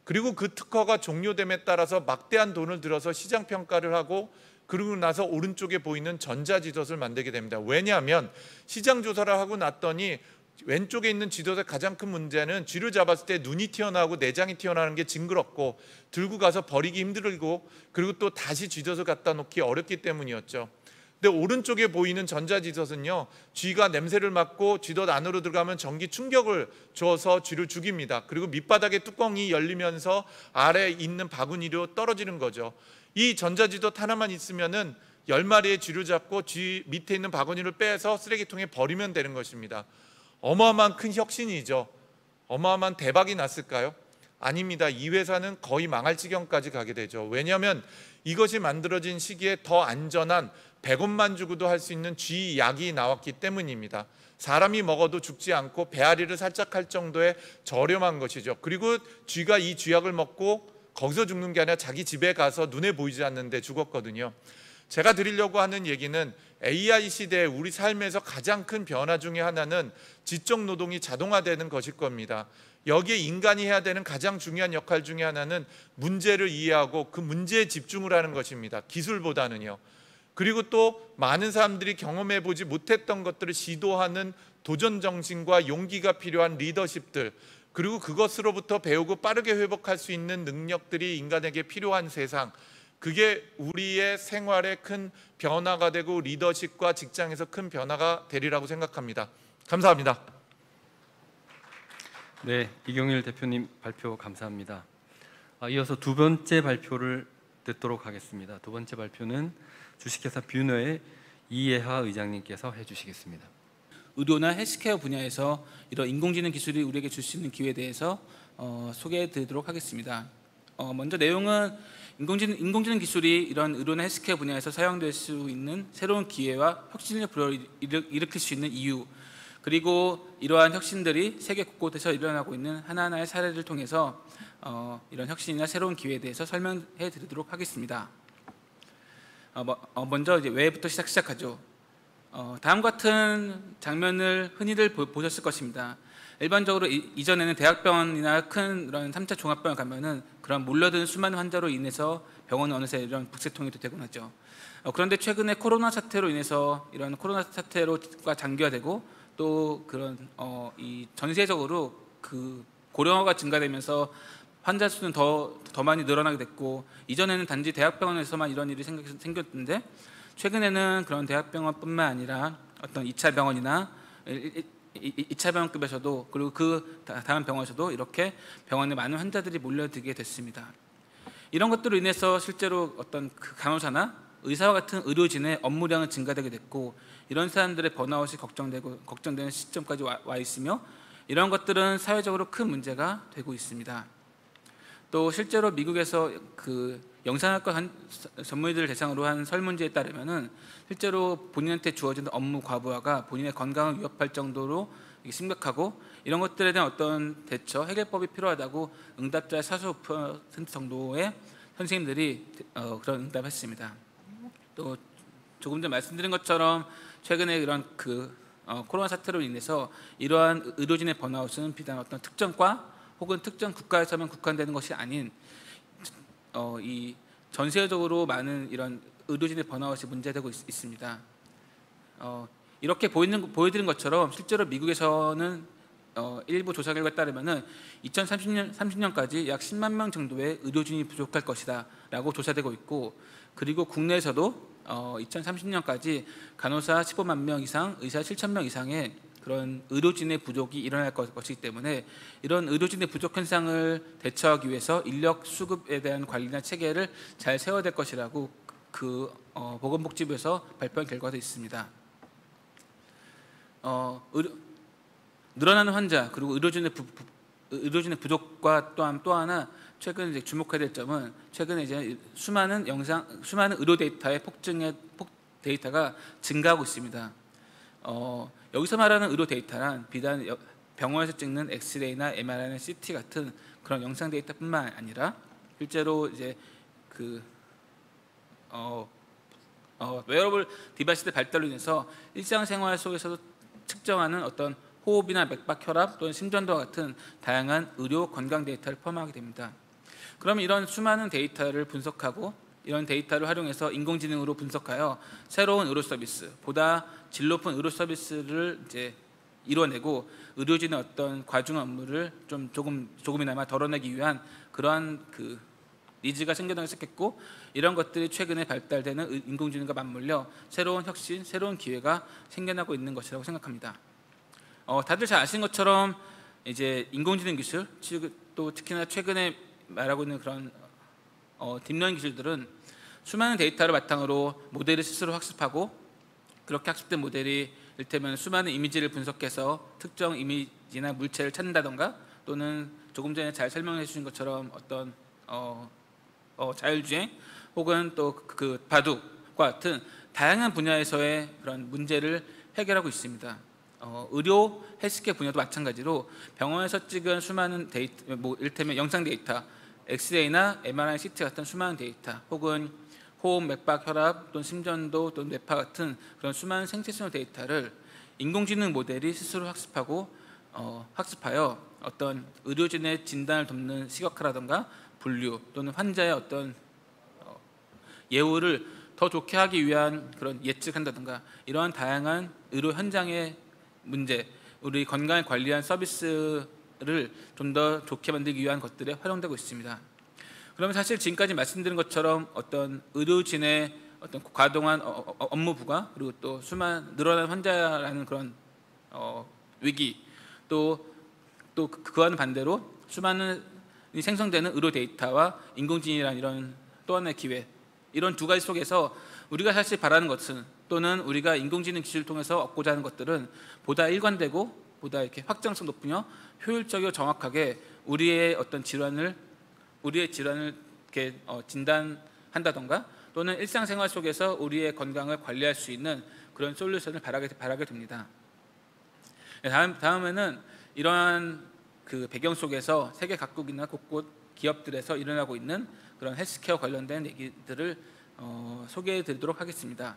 그리고 그 특허가 종료됨에 따라서 막대한 돈을 들여서 시장 평가를 하고 그러고 나서 오른쪽에 보이는 전자쥐덫을 만들게 됩니다. 왜냐하면 시장 조사를 하고 났더니 왼쪽에 있는 쥐덫의 가장 큰 문제는 쥐를 잡았을 때 눈이 튀어나오고 내장이 튀어나오는 게 징그럽고 들고 가서 버리기 힘들고 그리고 또 다시 쥐덫을 갖다 놓기 어렵기 때문이었죠. 근데 오른쪽에 보이는 전자쥐덫은요, 쥐가 냄새를 맡고 쥐덫 안으로 들어가면 전기 충격을 줘서 쥐를 죽입니다. 그리고 밑바닥에 뚜껑이 열리면서 아래에 있는 바구니로 떨어지는 거죠. 이 전자쥐덫 하나만 있으면은 10마리의 쥐를 잡고 쥐 밑에 있는 바구니를 빼서 쓰레기통에 버리면 되는 것입니다. 어마어마한 큰 혁신이죠. 어마어마한 대박이 났을까요? 아닙니다. 이 회사는 거의 망할 지경까지 가게 되죠. 왜냐하면 이것이 만들어진 시기에 더 안전한 100원만 주고도 할 수 있는 쥐약이 나왔기 때문입니다. 사람이 먹어도 죽지 않고 배앓이를 살짝 할 정도의 저렴한 것이죠. 그리고 쥐가 이 쥐약을 먹고 거기서 죽는 게 아니라 자기 집에 가서 눈에 보이지 않는데 죽었거든요. 제가 드리려고 하는 얘기는 AI 시대에 우리 삶에서 가장 큰 변화 중에 하나는 지적 노동이 자동화되는 것일 겁니다. 여기에 인간이 해야 되는 가장 중요한 역할 중에 하나는 문제를 이해하고 그 문제에 집중을 하는 것입니다. 기술보다는요. 그리고 또 많은 사람들이 경험해 보지 못했던 것들을 시도하는 도전 정신과 용기가 필요한 리더십들, 그리고 그것으로부터 배우고 빠르게 회복할 수 있는 능력들이 인간에게 필요한 세상, 그게 우리의 생활에 큰 변화가 되고 리더십과 직장에서 큰 변화가 되리라고 생각합니다. 감사합니다. 네, 이경일 대표님 발표 감사합니다. 이어서 두 번째 발표를 듣도록 하겠습니다. 두 번째 발표는 주식회사 뷰너의 이예하 의장님께서 해주시겠습니다. 의료나 헬스케어 분야에서 이런 인공지능 기술이 우리에게 줄 수 있는 기회에 대해서 소개해 드리도록 하겠습니다. 먼저 내용은 인공지능 기술이 이런 의료나 헬스케어 분야에서 사용될 수 있는 새로운 기회와 혁신을 불러일으킬 수 있는 이유, 그리고 이러한 혁신들이 세계 곳곳에서 일어나고 있는 하나하나의 사례를 통해서 이런 혁신이나 새로운 기회에 대해서 설명해 드리도록 하겠습니다. 먼저 이제 왜부터 시작하죠. 다음 같은 장면을 흔히들 보셨을 것입니다. 일반적으로 이전에는 대학병원이나 큰 이런 3차 종합병원 가면은 그런 몰려드는 수많은 환자로 인해서 병원은 어느새 이런 북새통이 되곤 하죠. 그런데 최근에 코로나 사태로 인해서 이런 코로나 사태로가 장기화되고 또 그런 이 전세적으로 그 고령화가 증가되면서 환자 수는 더 많이 늘어나게 됐고, 이전에는 단지 대학병원에서만 이런 일이 생겼는데 최근에는 그런 대학병원뿐만 아니라 어떤 2차 병원이나 2차 병원급에서도, 그리고 그 다음 병원에서도 이렇게 병원에 많은 환자들이 몰려들게 됐습니다. 이런 것들로 인해서 실제로 어떤 그 간호사나 의사와 같은 의료진의 업무량은 증가되게 됐고, 이런 사람들의 번아웃이 걱정되는 시점까지 와 있으며, 이런 것들은 사회적으로 큰 문제가 되고 있습니다. 또 실제로 미국에서 영상학과 전문의들을 대상으로 한 설문지에 따르면은 실제로 본인한테 주어진 업무 과부하가 본인의 건강을 위협할 정도로 심각하고 이런 것들에 대한 어떤 대처 해결법이 필요하다고 응답자의 45% 정도의 선생님들이 그런 응답했습니다. 또 조금 전 말씀드린 것처럼 최근에 이런 코로나 사태로 인해서 이러한 의료진의 번아웃은 비단 어떤 특정 과 혹은 특정 국가에서만 국한되는 것이 아닌 이 전 세계적으로 많은 이런 의료진의 번아웃이 문제되고 있습니다. 이렇게 보여드린 것처럼 실제로 미국에서는 일부 조사 결과에 따르면은 2030년까지 약 10만 명 정도의 의료진이 부족할 것이다라고 조사되고 있고, 그리고 국내에서도 2030년까지 간호사 15만 명 이상, 의사 7천 명 이상의 그런 의료진의 부족이 일어날 것이기 때문에 이런 의료진의 부족 현상을 대처하기 위해서 인력 수급에 대한 관리나 체계를 잘 세워야 될 것이라고 보건복지부에서 발표한 결과도 있습니다. 늘어나는 환자 그리고 의료진의 부족과 또 하나 최근 이제 주목해야 될 점은 최근에 이제 수많은 의료 데이터의 데이터가 증가하고 있습니다. 여기서 말하는 의료 데이터란 비단 병원에서 찍는 엑스레이나 MRI나 CT 같은 그런 영상 데이터뿐만 아니라 실제로 이제 웨어러블 디바이스의 발달로 인해서 일상생활 속에서도 측정하는 어떤 호흡이나 맥박, 혈압 또는 심전도와 같은 다양한 의료 건강 데이터를 포함하게 됩니다. 그러면 이런 수많은 데이터를 분석하고 이런 데이터를 활용해서 인공지능으로 분석하여 새로운 의료 서비스, 보다 질 높은 의료 서비스를 이제 이뤄내고 의료진의 어떤 과중 업무를 조금이나마 덜어내기 위한 그러한 니즈가 생겨나기 시작했고, 이런 것들이 최근에 발달되는 인공지능과 맞물려 새로운 혁신, 새로운 기회가 생겨나고 있는 것이라고 생각합니다. 다들 잘 아시는 것처럼 이제 인공지능 기술, 또 특히나 최근에 말하고 있는 그런 딥러닝 기술들은 수많은 데이터를 바탕으로 모델을 스스로 학습하고, 그렇게 학습된 모델이 이를테면 수많은 이미지를 분석해서 특정 이미지나 물체를 찾는다던가, 또는 조금 전에 잘 설명해 주신 것처럼 어떤 자율주행 혹은 또 바둑과 같은 다양한 분야에서의 그런 문제를 해결하고 있습니다. 의료 헬스케어 분야도 마찬가지로 병원에서 찍은 수많은 데이터, 이를테면 영상 데이터, 엑스레이나 MRI, CT 같은 수많은 데이터, 혹은 호흡, 맥박, 혈압, 또는 심전도, 또는 뇌파 같은 그런 수많은 생체 신호 데이터를 인공지능 모델이 스스로 학습하여 어떤 의료진의 진단을 돕는 시각화라든가 분류, 또는 환자의 어떤 예후를 더 좋게 하기 위한 그런 예측한다든가, 이러한 다양한 의료 현장의 문제, 우리 건강을 관리한 서비스를 좀 더 좋게 만들기 위한 것들에 활용되고 있습니다. 그러면 사실 지금까지 말씀드린 것처럼 어떤 의료진의 어떤 과도한 업무 부과, 그리고 또 늘어난 환자라는 그런 위기, 또 그와는 반대로 수많은 생성되는 의료 데이터와 인공지능이라는 이런 또 하나의 기회, 이런 두 가지 속에서 우리가 사실 바라는 것은, 또는 우리가 인공지능 기술을 통해서 얻고자 하는 것들은 보다 일관되고 보다 이렇게 확장성 높으며 효율적이고 정확하게 우리의 질환을 이렇게 진단한다던가, 또는 일상생활 속에서 우리의 건강을 관리할 수 있는 그런 솔루션을 바라게 됩니다. 다음에는 이러한 배경 속에서 세계 각국이나 곳곳 기업들에서 일어나고 있는 그런 헬스케어 관련된 얘기들을 소개해 드리도록 하겠습니다.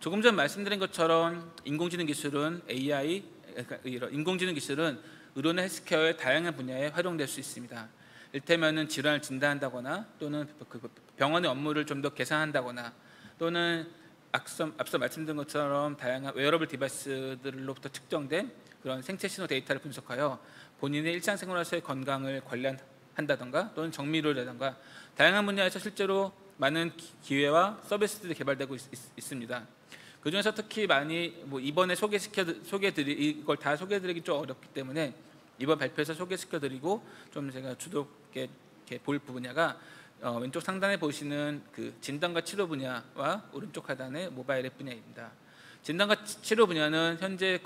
조금 전 말씀드린 것처럼 인공지능 기술은 인공지능 기술은 의료나 헬스케어의 다양한 분야에 활용될 수 있습니다. 이를테면 질환을 진단한다거나, 또는 병원의 업무를 좀 더 개선한다거나, 또는 앞서 말씀드린 것처럼 다양한 웨어러블 디바이스들로부터 측정된 그런 생체 신호 데이터를 분석하여 본인의 일상생활에서의 건강을 관리한다던가, 또는 정밀의료라던가 다양한 분야에서 실제로 많은 기회와 서비스들이 개발되고 있습니다. 그중에서 특히 많이 이번에 이걸 다 소개해드리기 좀 어렵기 때문에 이번 발표에서 소개시켜드리고 좀 제가 주도 이렇게 볼 분야가 왼쪽 상단에 보시는 진단과 치료 분야와 오른쪽 하단의 모바일 앱 분야입니다. 진단과 치료 분야는 현재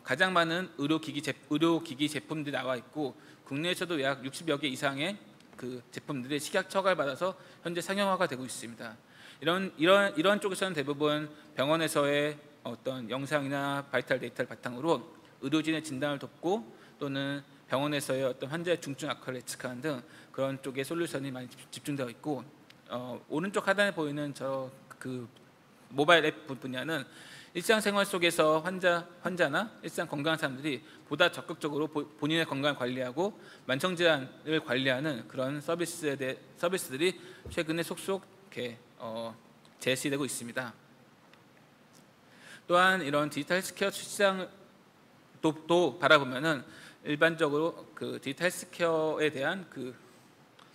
가장 많은 의료기기 제품들이 나와 있고, 국내에서도 약 60여 개 이상의 그 제품들이 식약 처벌받아서 현재 상용화가 되고 있습니다. 이런 쪽에서는 대부분 병원에서의 어떤 영상이나 바이탈 데이터를 바탕으로 의료진의 진단을 돕고 또는 병원에서의 어떤 환자의 중증 악화를 예측하는 등 그런 쪽의 솔루션이 많이 집중되어 있고, 오른쪽 하단에 보이는 저 그 모바일 앱 분야는 일상생활 속에서 환자나 일상 건강한 사람들이 보다 적극적으로 본인의 건강을 관리하고 만성 질환을 관리하는 그런 서비스들이 최근에 속속 이렇게 제시되고 있습니다. 또한 이런 디지털 헬스케어 시장도 바라보면은 일반적으로 그 디지털 헬스케어에 대한 그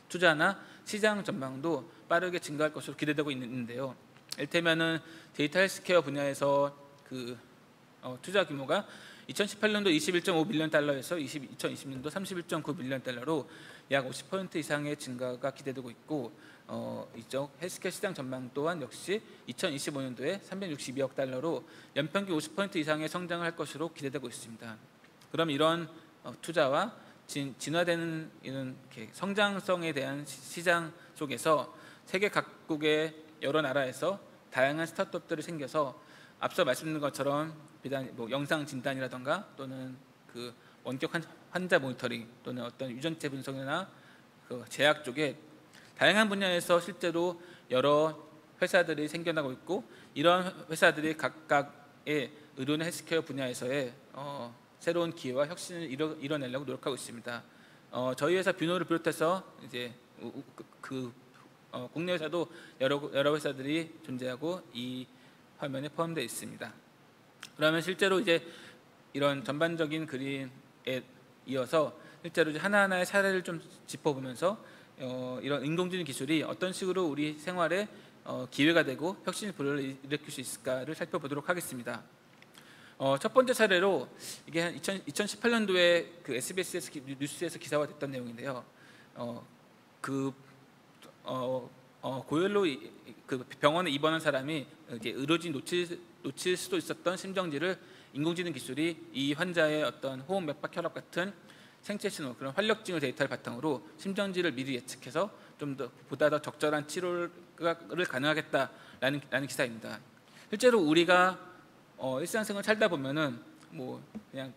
투자나 시장 전망도 빠르게 증가할 것으로 기대되고 있는데요. 이를테면은 디지털 헬스케어 분야에서 그 투자 규모가 2018년도 21.5 빌리언 달러에서 2020년도 31.9 빌리언 달러로 약 50% 이상의 증가가 기대되고 있고, 이쪽 헬스케어 시장 전망 또한 역시 2025년도에 362억 달러로 연평균 50% 이상의 성장을 할 것으로 기대되고 있습니다. 그럼 이런 투자와 진화되는 이런 성장성에 대한 시장 속에서 세계 각국의 여러 나라에서 다양한 스타트업들이 생겨서 앞서 말씀드린 것처럼 비단 뭐 영상 진단이라던가 또는 그 원격 환자 모니터링 또는 어떤 유전체 분석이나 그 제약 쪽에 다양한 분야에서 실제로 여러 회사들이 생겨나고 있고, 이런 회사들이 각각의 의료나 헬스케어 분야에서의 새로운 기회와 혁신을 이뤄내려고 노력하고 있습니다. 저희 회사 뷰노를 비롯해서 이제 국내 회사도 여러 회사들이 존재하고 이 화면에 포함되어 있습니다. 그러면 실제로 이제 이런 전반적인 그림에 이어서 실제로 이제 하나하나의 사례를 좀 짚어보면서 이런 인공지능 기술이 어떤 식으로 우리 생활에 기회가 되고 혁신의 불을 일으킬 수 있을까를 살펴보도록 하겠습니다. 첫 번째 사례로 이게 한 2018년도에 그 SBS 뉴스에서 기사화됐던 내용인데요. 고열로 그 병원에 입원한 사람이 이제 의료진 놓칠 수도 있었던 심정지를 인공지능 기술이 이 환자의 어떤 호흡, 맥박, 혈압 같은 생체 신호, 그런 활력증을 데이터를 바탕으로 심정지를 미리 예측해서 좀 더 보다 더 적절한 치료를 가능하겠다라는 기사입니다. 실제로 우리가 일상생활 살다 보면은 뭐 그냥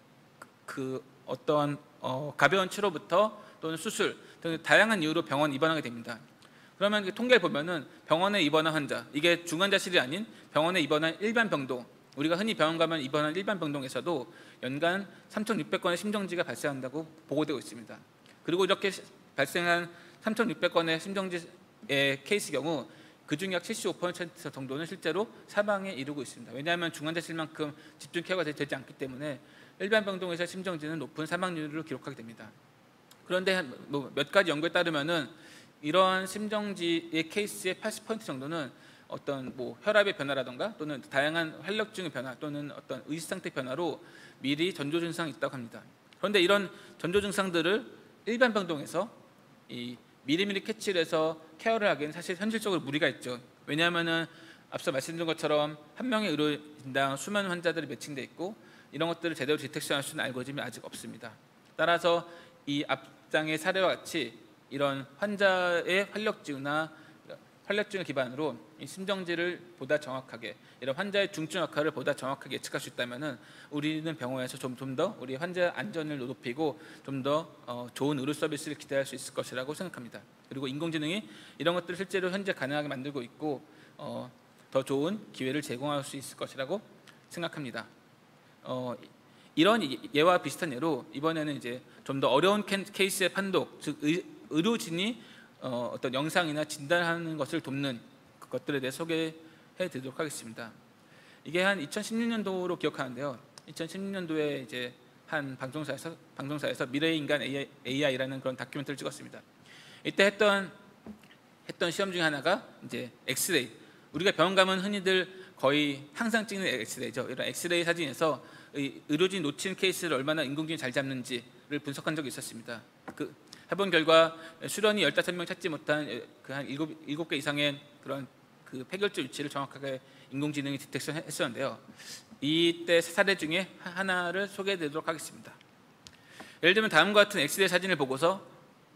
그 어떤 가벼운 치료부터 또는 수술 등 다양한 이유로 병원 입원하게 됩니다. 그러면 통계를 보면은 병원에 입원한 환자, 이게 중환자실이 아닌 병원에 입원한 일반 병동, 우리가 흔히 병원 가면 입원한 일반 병동에서도 연간 3,600건의 심정지가 발생한다고 보고되고 있습니다. 그리고 이렇게 발생한 3,600건의 심정지의 케이스 경우 그중 약 75% 정도는 실제로 사망에 이르고 있습니다. 왜냐하면 중환자실만큼 집중 케어가 되지 않기 때문에 일반 병동에서 심정지는 높은 사망률을 기록하게 됩니다. 그런데 뭐 몇 가지 연구에 따르면은 이러한 심정지의 케이스의 80% 정도는 어떤 뭐 혈압의 변화라던가 또는 다양한 활력증의 변화 또는 어떤 의식상태 변화로 미리 전조 증상이 있다고 합니다. 그런데 이런 전조 증상들을 일반 병동에서 이 미리미리 캐치를 해서 케어를 하기에는 사실 현실적으로 무리가 있죠. 왜냐하면은 앞서 말씀드린 것처럼 한 명의 의료인당 수많은 환자들이 매칭돼 있고 이런 것들을 제대로 디텍션할 수 있는 알고리즘이 아직 없습니다. 따라서 이 앞장의 사례와 같이 이런 환자의 활력증을 기반으로 이 심정지를 보다 정확하게, 이런 환자의 중증 악화를 보다 정확하게 예측할 수 있다면은 우리는 병원에서 좀 더 우리 환자 안전을 높이고 좀 더 좋은 의료 서비스를 기대할 수 있을 것이라고 생각합니다. 그리고 인공지능이 이런 것들을 실제로 현재 가능하게 만들고 있고 더 좋은 기회를 제공할 수 있을 것이라고 생각합니다. 이런 예와 비슷한 예로 이번에는 이제 좀 더 어려운 케이스의 판독, 즉 의료진이 어떤 영상이나 진단하는 것을 돕는 것들에 대해 소개해 드리도록 하겠습니다. 이게 한 2016년도로 기억하는데요. 2016년도에 이제 한 방송사에서 미래의 인간 AI라는 그런 다큐멘터리를 찍었습니다. 이때 했던 시험 중에 하나가 이제 엑스레이. 우리가 병원 가면 흔히들 거의 항상 찍는 엑스레이죠. 이런 엑스레이 사진에서 의료진 놓친 케이스를 얼마나 인공지능이 잘 잡는지를 분석한 적이 있었습니다. 해본 결과 수련이 15명 찾지 못한 그 한 7개 이상의 그런 그 폐결주 위치를 정확하게 인공지능이 디텍션 했었는데요. 이때 사례 중에 하나를 소개해 드리도록 하겠습니다. 예를 들면 다음과 같은 엑스레이 사진을 보고서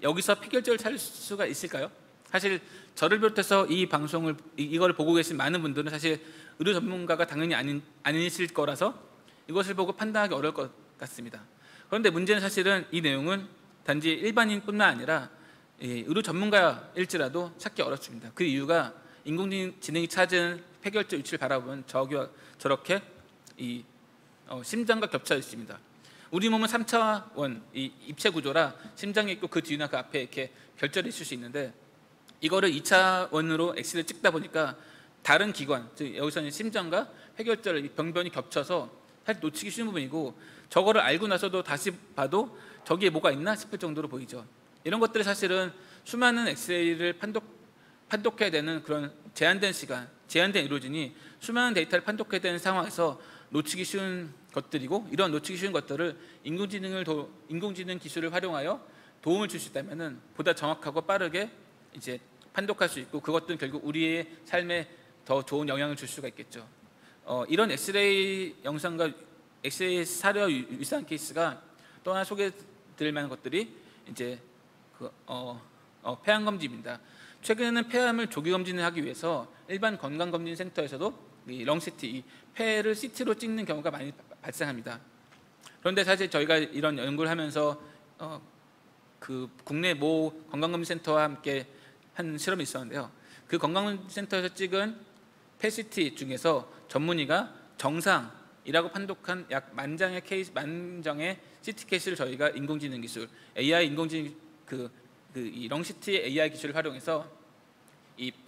여기서 폐결절을 찾을 수가 있을까요? 사실 저를 비롯해서 이 방송을 이걸 보고 계신 많은 분들은 사실 의료 전문가가 당연히 아니실 거라서 이것을 보고 판단하기 어려울 것 같습니다. 그런데 문제는 사실은 이 내용은 단지 일반인뿐만 아니라 의료 전문가일지라도 찾기 어렵습니다. 그 이유가 인공지능이 찾은 폐결절 위치를 바라보면 저기와 저렇게 심장과 겹쳐 있습니다. 우리 몸은 3차원 입체 구조라 심장이 있고 그 뒤나 그 앞에 이렇게 결절이 있을 수 있는데 이거를 2차원으로 엑스레이를 찍다 보니까 다른 기관, 즉 여기서는 심장과 폐결절 병변이 겹쳐서 사실 놓치기 쉬운 부분이고 저거를 알고 나서도 다시 봐도 저기에 뭐가 있나 싶을 정도로 보이죠. 이런 것들이 사실은 수많은 엑스레이를 판독해야 되는 그런 제한된 시간, 제한된 의료진이 수많은 데이터를 판독해야 되는 상황에서 놓치기 쉬운 것들이고 이런 놓치기 쉬운 것들을 인공지능 기술을 활용하여 도움을 줄 수 있다면은 보다 정확하고 빠르게 이제 판독할 수 있고 그것들은 결국 우리의 삶에 더 좋은 영향을 줄 수가 있겠죠. 이런 엑스레이 영상과 엑스레이 사례와 유사한 케이스가 또 하나 소개드릴 만한 것들이 이제 폐암 검진입니다. 최근에는 폐암을 조기 검진을 하기 위해서 일반 건강검진센터에서도 이 렁CT, 이 폐를 CT로 찍는 경우가 많이 발생합니다. 그런데 사실 저희가 이런 연구를 하면서 그 국내 모 건강검진센터와 함께 한 실험이 있었는데요. 그 건강검진센터에서 찍은 폐 CT 중에서 전문의가 정상이라고 판독한 약 만장의 CT 케이스를 저희가 인공지능 기술, AI 인공지능 이 렁CT AI 기술을 활용해서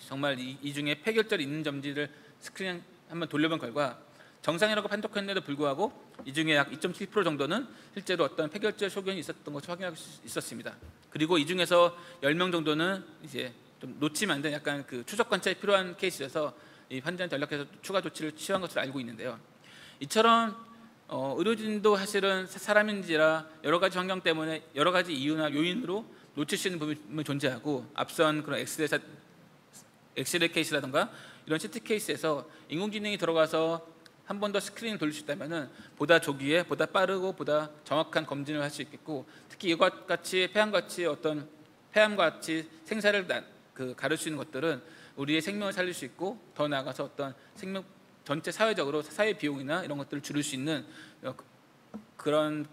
정말 이 중에 폐결절이 있는 점지를 스크린 한번 돌려본 결과 정상이라고 판독했는데도 불구하고 이 중에 약 2.7% 정도는 실제로 어떤 폐결절 소견이 있었던 것을 확인할 수 있었습니다. 그리고 이 중에서 10명 정도는 이제 좀 놓치면 안 되는 약간 그 추적 관찰이 필요한 케이스여서 이 환자한테 연락해서 추가 조치를 취한 것으로 알고 있는데요. 이처럼 의료진도 사실은 사람인지라 여러 가지 환경 때문에 여러 가지 이유나 요인으로 놓칠 수 있는 부분이 존재하고 앞선 그런 엑스레이 케이스라든가 이런 CT 케이스에서 인공지능이 들어가서 한 번 더 스크린을 돌릴 수 있다면은 보다 조기에 보다 빠르고 보다 정확한 검진을 할 수 있겠고 특히 이와 같이 폐암과 같이 생사를 가를 수 있는 것들은 우리의 생명을 살릴 수 있고 더 나아가서 어떤 생명 전체 사회적으로 사회 비용이나 이런 것들을 줄일 수 있는 그런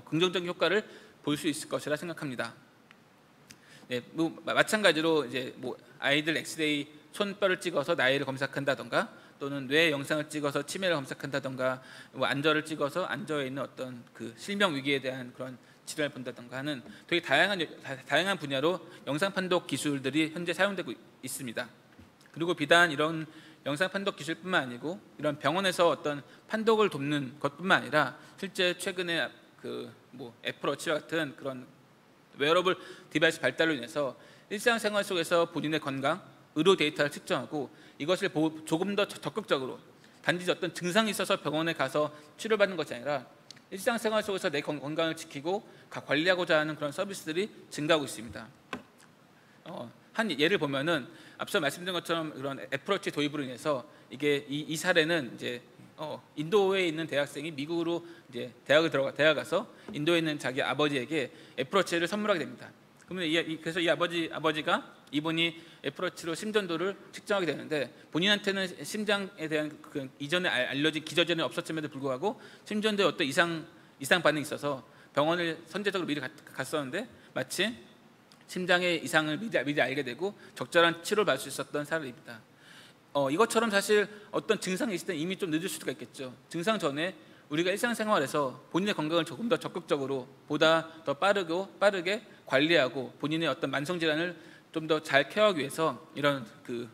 긍정적인 효과를 볼 수 있을 것이라 생각합니다. 네, 마찬가지로 이제 아이들 엑스레이 손뼈를 찍어서 나이를 검사한다던가 또는 뇌 영상을 찍어서 치매를 검사한다던가 안저를 찍어서 안저에 있는 어떤 그 실명 위기에 대한 그런 치료를 본다던가 하는 되게 다양한 분야로 영상 판독 기술들이 현재 사용되고 있습니다. 그리고 비단 이런 영상 판독 기술뿐만 아니고 이런 병원에서 어떤 판독을 돕는 것뿐만 아니라 실제 최근에 애플워치와 같은 그런 웨어러블 디바이스 발달로 인해서 일상생활 속에서 본인의 건강, 의료 데이터를 측정하고 이것을 조금 더 적극적으로 단지 어떤 증상이 있어서 병원에 가서 치료받는 것이 아니라 일상생활 속에서 내 건강을 지키고 관리하고자 하는 그런 서비스들이 증가하고 있습니다. 한 예를 보면은 앞서 말씀드린 것처럼 그런 애플워치 도입으로 인해서 이게 이 사례는 이제 인도에 있는 대학생이 미국으로 이제 대학을 가서 인도에 있는 자기 아버지에게 애플워치를 선물하게 됩니다. 그러면 그래서 이 아버지가 이분이 애플워치로 심전도를 측정하게 되는데 본인한테는 심장에 대한 그 이전에 알려진 기저전이 없었음에도 불구하고 심전도에 어떤 이상 반응이 있어서 병원을 선제적으로 미리 갔었는데 마침 심장의 이상을 미리 알게 되고 적절한 치료를 받을 수 있었던 사례입니다. 이것처럼 사실 어떤 증상이 있을 때 이미 좀 늦을 수가 있겠죠. 증상 전에 우리가 일상생활에서 본인의 건강을 조금 더 적극적으로 보다 더 빠르게 관리하고 본인의 어떤 만성 질환을 좀 더 잘 케어하기 위해서 이런 그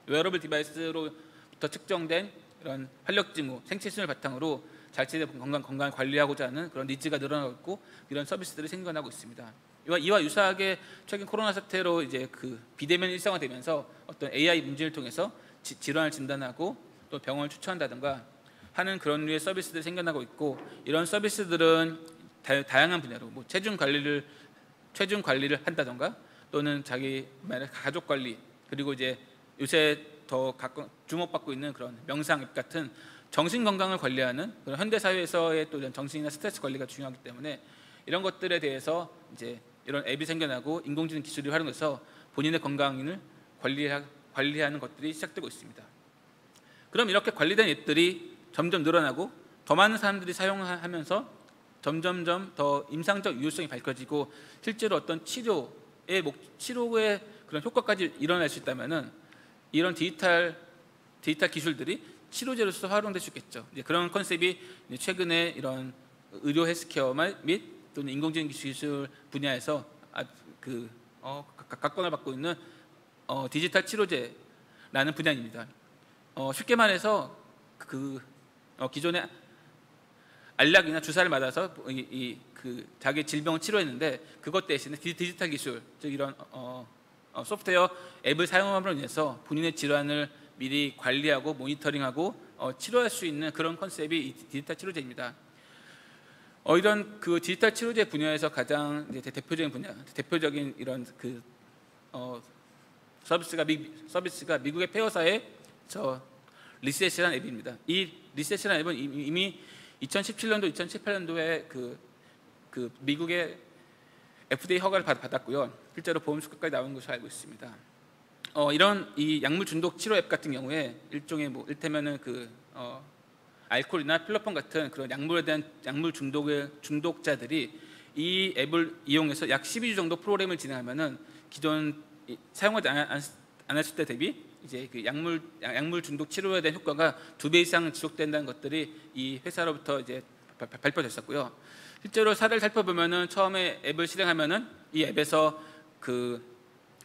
웨어러블 디바이스로부터 측정된 이런 활력 징후, 생체 신호를 바탕으로 자신의 건강을 관리하고자 하는 그런 니즈가 늘어나고 있고 이런 서비스들이 생겨나고 있습니다. 이와 유사하게 최근 코로나 사태로 이제 그 비대면 일상화되면서 어떤 AI 문제를 통해서 질환을 진단하고 또 병원을 추천한다든가 하는 그런 류의 서비스들이 생겨나고 있고 이런 서비스들은 다양한 분야로 체중 관리를 한다든가 또는 자기 가족 관리 그리고 이제 요새 더 주목받고 있는 그런 명상 앱 같은 정신 건강을 관리하는 그런 현대 사회에서의 또 이런 정신이나 스트레스 관리가 중요하기 때문에 이런 것들에 대해서 이제 이런 앱이 생겨나고 인공지능 기술이 활용돼서 본인의 건강을 관리하는 것들이 시작되고 있습니다. 그럼 이렇게 관리된 앱들이 점점 늘어나고 더 많은 사람들이 사용하면서 점점점 더 임상적 유효성이 밝혀지고 실제로 어떤 치료의 그런 효과까지 일어날 수 있다면은 이런 디지털 기술들이 치료제로서 활용될 수 있겠죠. 이제 그런 컨셉이 최근에 이런 의료 헬스케어 및 또는 인공지능 기술 분야에서 각광을 받고 있는 디지털 치료제라는 분야입니다. 쉽게 말해서 기존의 알약이나 주사를 맞아서 자기 질병을 치료했는데 그것 대신에 디지털 기술, 즉 이런 소프트웨어 앱을 사용함으로 인해서 본인의 질환을 미리 관리하고 모니터링하고 치료할 수 있는 그런 컨셉이 이 디지털 치료제입니다. 이런 디지털 치료제 분야에서 가장 이제 대표적인 이런 서비스가 미국의 폐허사의 리셋이라는 앱입니다. 이 리셋이라는 앱은 이미 2017년도, 2018년도에 미국의 FDA 허가를 받았고요. 실제로 보험 수가까지 나온 것으로 알고 있습니다. 이런 이 약물 중독 치료 앱 같은 경우에 일종의 일테면은 알코올이나 필로폰 같은 그런 약물에 대한 약물 중독자들이 이 앱을 이용해서 약 12주 정도 프로그램을 진행하면은 기존 사용하지 않았을 때 대비 이제 약물 중독 치료에 대한 효과가 2배 이상 지속된다는 것들이 이 회사로부터 이제 발표됐었고요. 실제로 사례를 살펴보면은 처음에 앱을 실행하면은 이 앱에서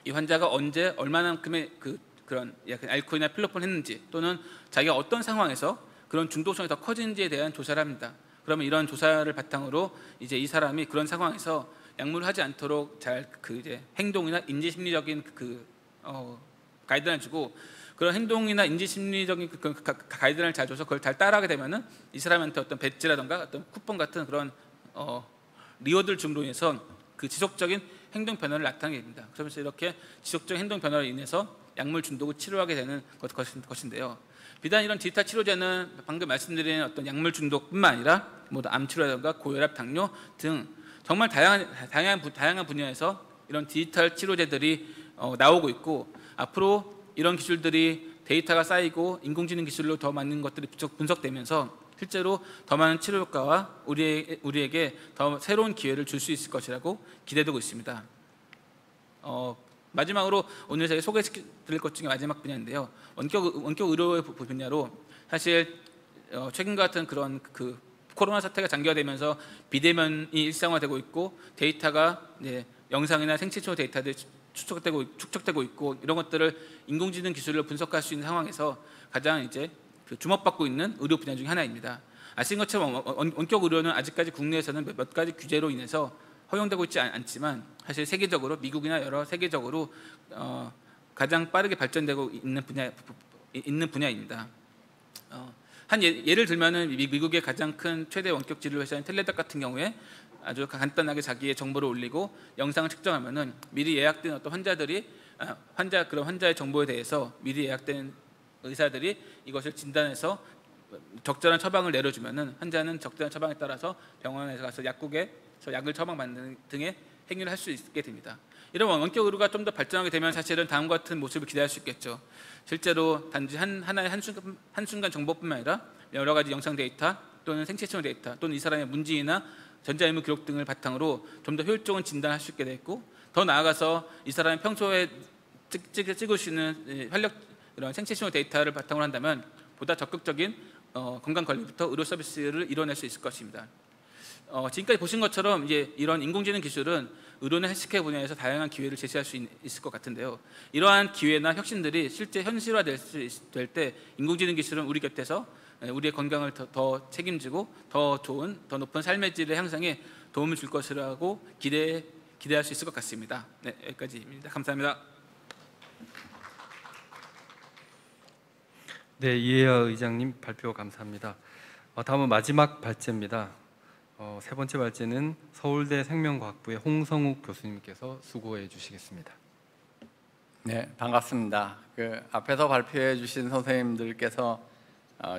이 환자가 언제 얼마만큼의 그런 알코올이나 필로폰을 했는지 또는 자기가 어떤 상황에서 그런 중독성이 더 커지는지에 대한 조사를 합니다. 그러면 이런 조사를 바탕으로 이제 이 사람이 그런 상황에서 약물을 하지 않도록 잘 이제 행동이나 인지 심리적인 가이드라인을 주고 그런 행동이나 인지 심리적인 가이드라인을 잘 줘서 그걸 잘 따라하게 되면은 이 사람한테 어떤 배지라든가 어떤 쿠폰 같은 그런 리워드를 줌으로 인해서 지속적인 행동 변화를 나타내게 됩니다. 그러면서 이렇게 지속적인 행동 변화로 인해서 약물 중독을 치료하게 되는 것인데요. 비단 이런 디지털 치료제는 방금 말씀드린 어떤 약물 중독뿐만 아니라 암 치료라든가 고혈압, 당뇨 등 정말 다양한 분야에서 이런 디지털 치료제들이 나오고 있고 앞으로 이런 기술들이 데이터가 쌓이고 인공지능 기술로 더 많은 것들이 분석되면서 실제로 더 많은 치료 효과와 우리에게 더 새로운 기회를 줄 수 있을 것이라고 기대되고 있습니다. 마지막으로 오늘 제가 소개해드릴 것 중에 마지막 분야인데요. 원격 의료 분야로 사실 최근과 같은 그런 코로나 사태가 장기화되면서 비대면이 일상화되고 있고 데이터가 이제 영상이나 생체치료 데이터들이 축적되고 있고 이런 것들을 인공지능 기술로 분석할 수 있는 상황에서 가장 이제 주목받고 있는 의료 분야 중에 하나입니다. 아시는 것처럼 원격 의료는 아직까지 국내에서는 몇 가지 규제로 인해서 허용되고 있지 않지만 사실 세계적으로 미국이나 여러 세계적으로 가장 빠르게 발전되고 있는 분야입니다. 한 예를 들면은 미국의 가장 큰 최대 원격 진료 회사인 텔레닥 같은 경우에 아주 간단하게 자기의 정보를 올리고 영상을 측정하면은 미리 예약된 어떤 그런 환자의 정보에 대해서 미리 예약된 의사들이 이것을 진단해서 적절한 처방을 내려주면은 환자는 적절한 처방에 따라서 병원에 가서 약국에서 약을 처방받는 등의 행위를 할 수 있게 됩니다. 이런 원격 의료가 좀 더 발전하게 되면 사실은 다음과 같은 모습을 기대할 수 있겠죠. 실제로 단지 하나의 한순간 정보뿐만 아니라 여러 가지 영상 데이터 또는 생체치료 데이터 또는 이 사람의 문진이나 전자의무 기록 등을 바탕으로 좀 더 효율적인 진단을 할 수 있게 됐고 더 나아가서 이 사람이 평소에 찍을 수 있는 이런 생체치료 데이터를 바탕으로 한다면 보다 적극적인 건강 관리부터 의료 서비스를 이뤄낼 수 있을 것입니다. 지금까지 보신 것처럼 이제 이런 인공지능 기술은 의료나 헬스케어 분야에서 다양한 기회를 제시할 수 있을 것 같은데요. 이러한 기회나 혁신들이 실제 현실화될 때 인공지능 기술은 우리 곁에서 우리의 건강을 더 책임지고 더 좋은, 더 높은 삶의 질의 향상에 도움을 줄 것이라고 기대할 수 있을 것 같습니다. 네, 여기까지입니다. 감사합니다. 네, 이해하 의장님 발표 감사합니다. 다음은 마지막 발제입니다. 세 번째 발제는 서울대 생명과학부의 홍성욱 교수님께서 수고해 주시겠습니다. 네, 반갑습니다. 앞에서 발표해 주신 선생님들께서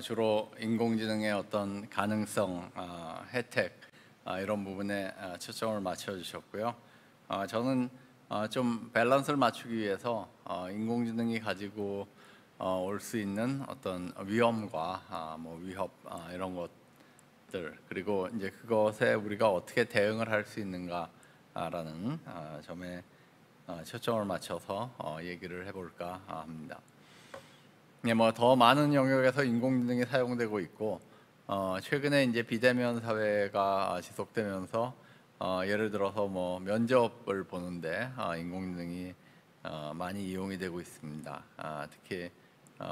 주로 인공지능의 어떤 가능성, 혜택 이런 부분에 초점을 맞춰 주셨고요. 저는 좀 밸런스를 맞추기 위해서 인공지능이 가지고 올 수 있는 어떤 위험과 뭐 위협 이런 것들, 그리고 이제 그것에 우리가 어떻게 대응을 할 수 있는가라는 점에 초점을 맞춰서 얘기를 해볼까 합니다. 뭐 더 많은 영역에서 인공지능이 사용되고 있고, 최근에 이제 비대면 사회가 지속되면서 예를 들어서 뭐 면접을 보는데 인공지능이 많이 이용이 되고 있습니다. 특히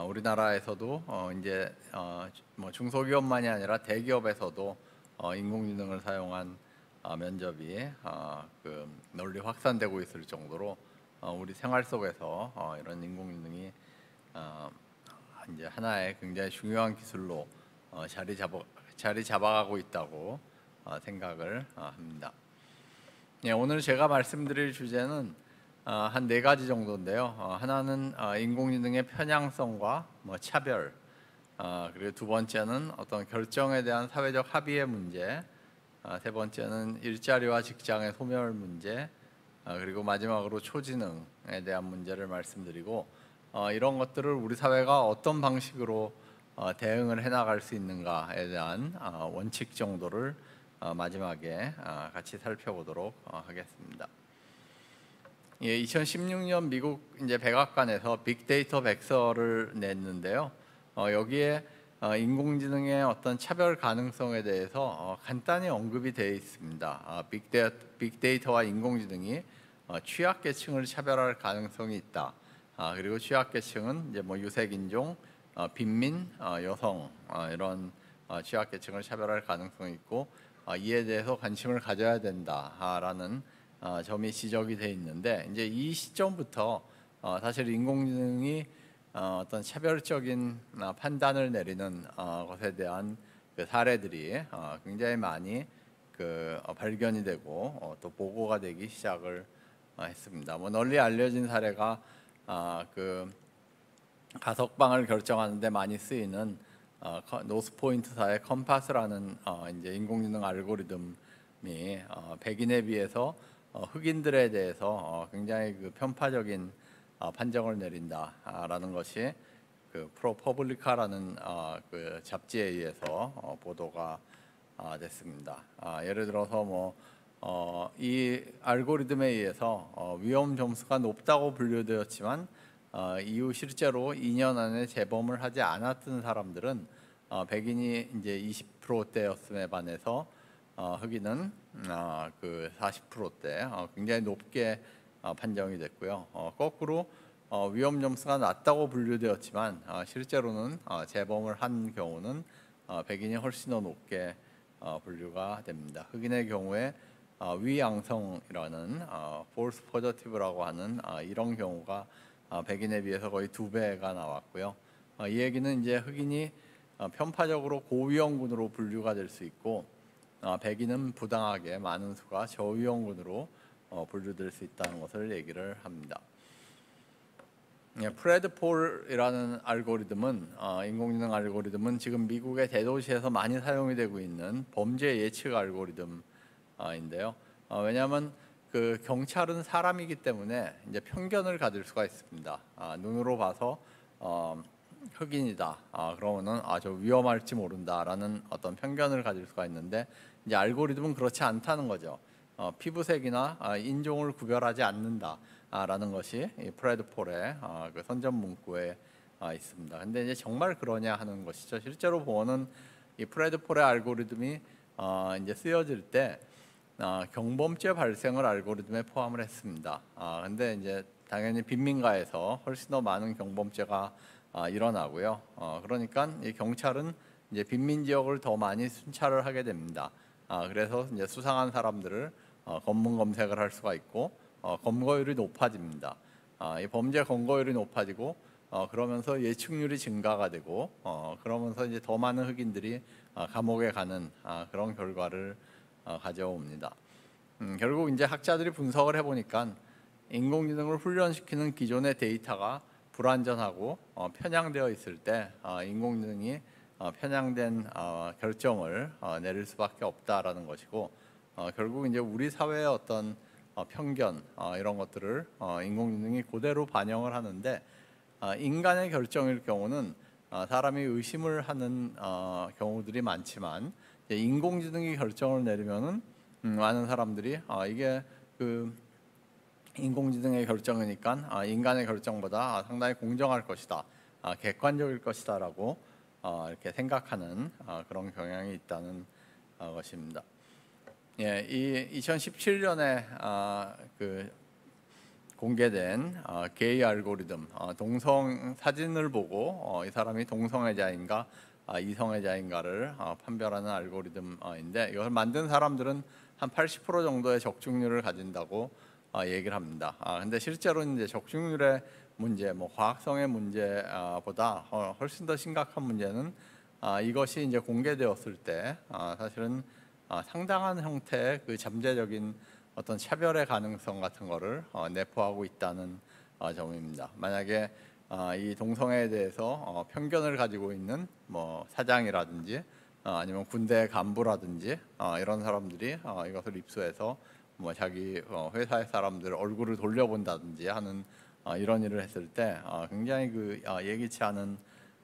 우리나라에서도 이제 뭐 중소기업만이 아니라 대기업에서도 인공지능을 사용한 면접이 그 널리 확산되고 있을 정도로 우리 생활 속에서 이런 인공지능이 이제 하나의 굉장히 중요한 기술로 자리 잡아가고 있다고 생각을 합니다. 예, 오늘 제가 말씀드릴 주제는 한 4가지 정도인데요. 하나는 인공지능의 편향성과 뭐 차별, 그리고 두 번째는 어떤 결정에 대한 사회적 합의의 문제, 세 번째는 일자리와 직장의 소멸 문제, 그리고 마지막으로 초지능에 대한 문제를 말씀드리고, 이런 것들을 우리 사회가 어떤 방식으로 대응을 해나갈 수 있는가에 대한 원칙 정도를 마지막에 같이 살펴보도록 하겠습니다. 예, 2016년 미국 이제 백악관에서 빅데이터 백서를 냈는데요. 여기에 인공지능의 어떤 차별 가능성에 대해서 간단히 언급이 되어 있습니다. 빅데이터와 인공지능이 취약계층을 차별할 가능성이 있다. 그리고 취약계층은 이제 뭐 유색인종, 빈민, 여성 이런 취약계층을 차별할 가능성이 있고, 이에 대해서 관심을 가져야 된다라는 점이 지적이 돼 있는데, 이제 이 시점부터 사실 인공지능이 어떤 차별적인 판단을 내리는 것에 대한 그 사례들이 굉장히 많이 발견이 되고 또 보고가 되기 시작을 했습니다. 뭐 널리 알려진 사례가 그 가석방을 결정하는데 많이 쓰이는 노스포인트사의 컴파스라는 이제 인공지능 알고리즘이 백인에 비해서 흑인들에 대해서 굉장히 그 편파적인 판정을 내린다라는 것이 그 프로퍼블리카라는 그 잡지에 의해서 보도가 됐습니다. 예를 들어서 뭐 이 알고리즘에 의해서 위험 점수가 높다고 분류되었지만 이후 실제로 2년 안에 재범을 하지 않았던 사람들은 백인이 이제 20%대였음에 반해서 흑인은 그 40%대 굉장히 높게 판정이 됐고요. 거꾸로 위험 점수가 낮다고 분류되었지만 실제로는 재범을 한 경우는 백인이 훨씬 더 높게 분류가 됩니다. 흑인의 경우에 위양성이라는 false positive라고 하는 이런 경우가 백인에 비해서 거의 2배가 나왔고요. 이 얘기는 이제 흑인이 편파적으로 고위험군으로 분류가 될 수 있고, 백인은 부당하게 많은 수가 저위험군으로 분류될 수 있다는 것을 얘기를 합니다. 프레드폴이라는 알고리즘은 인공지능 알고리즘은 지금 미국의 대도시에서 많이 사용이 되고 있는 범죄 예측 알고리즘인데요. 왜냐하면 그 경찰은 사람이기 때문에 이제 편견을 가질 수가 있습니다. 눈으로 봐서 흑인이다. 그러면은 저 위험할지 모른다라는 어떤 편견을 가질 수가 있는데, 이제 알고리즘은 그렇지 않다는 거죠. 피부색이나 인종을 구별하지 않는다라는 것이 이 프레드폴의 그 선전 문구에 있습니다. 근데 이제 정말 그러냐 하는 것이죠. 실제로 보면은 이 프레드폴의 알고리즘이 이제 쓰여질 때 경범죄 발생을 알고리즘에 포함을 했습니다. 근데 이제 당연히 빈민가에서 훨씬 더 많은 경범죄가 일어나고요. 그러니까 이 경찰은 이제 빈민 지역을 더 많이 순찰을 하게 됩니다. 그래서 이제 수상한 사람들을 검문 검색을 할 수가 있고 검거율이 높아집니다. 이 범죄 검거율이 높아지고 그러면서 예측률이 증가가 되고 그러면서 이제 더 많은 흑인들이 감옥에 가는 그런 결과를 가져옵니다. 결국 이제 학자들이 분석을 해보니까 인공지능을 훈련시키는 기존의 데이터가 불완전하고 편향되어 있을 때 인공지능이 편향된 결정을 내릴 수밖에 없다라는 것이고, 결국 이제 우리 사회의 어떤 편견 이런 것들을 인공지능이 그대로 반영을 하는데 인간의 결정일 경우는 사람이 의심을 하는 경우들이 많지만 이제 인공지능이 결정을 내리면은 많은 사람들이 이게 그 인공지능의 결정이니까 인간의 결정보다 상당히 공정할 것이다, 객관적일 것이다라고 이렇게 생각하는 그런 경향이 있다는 것입니다. 예, 이 2017년에 그 공개된 게이 알고리즘, 동성 사진을 보고 이 사람이 동성애자인가 이성애자인가를 판별하는 알고리즘인데 이걸 만든 사람들은 한 80% 정도의 적중률을 가진다고 얘기를 합니다. 근데 실제로는 이제 적중률의 문제, 뭐 과학성의 문제보다 훨씬 더 심각한 문제는 이것이 이제 공개되었을 때 사실은 상당한 형태의 그 잠재적인 어떤 차별의 가능성 같은 거를 내포하고 있다는 점입니다. 만약에 이 동성애에 대해서 편견을 가지고 있는 뭐 사장이라든지 아니면 군대 간부라든지 이런 사람들이 이것을 입수해서 뭐 자기 회사의 사람들 얼굴을 돌려본다든지 하는 이런 일을 했을 때 굉장히 그 예기치 않은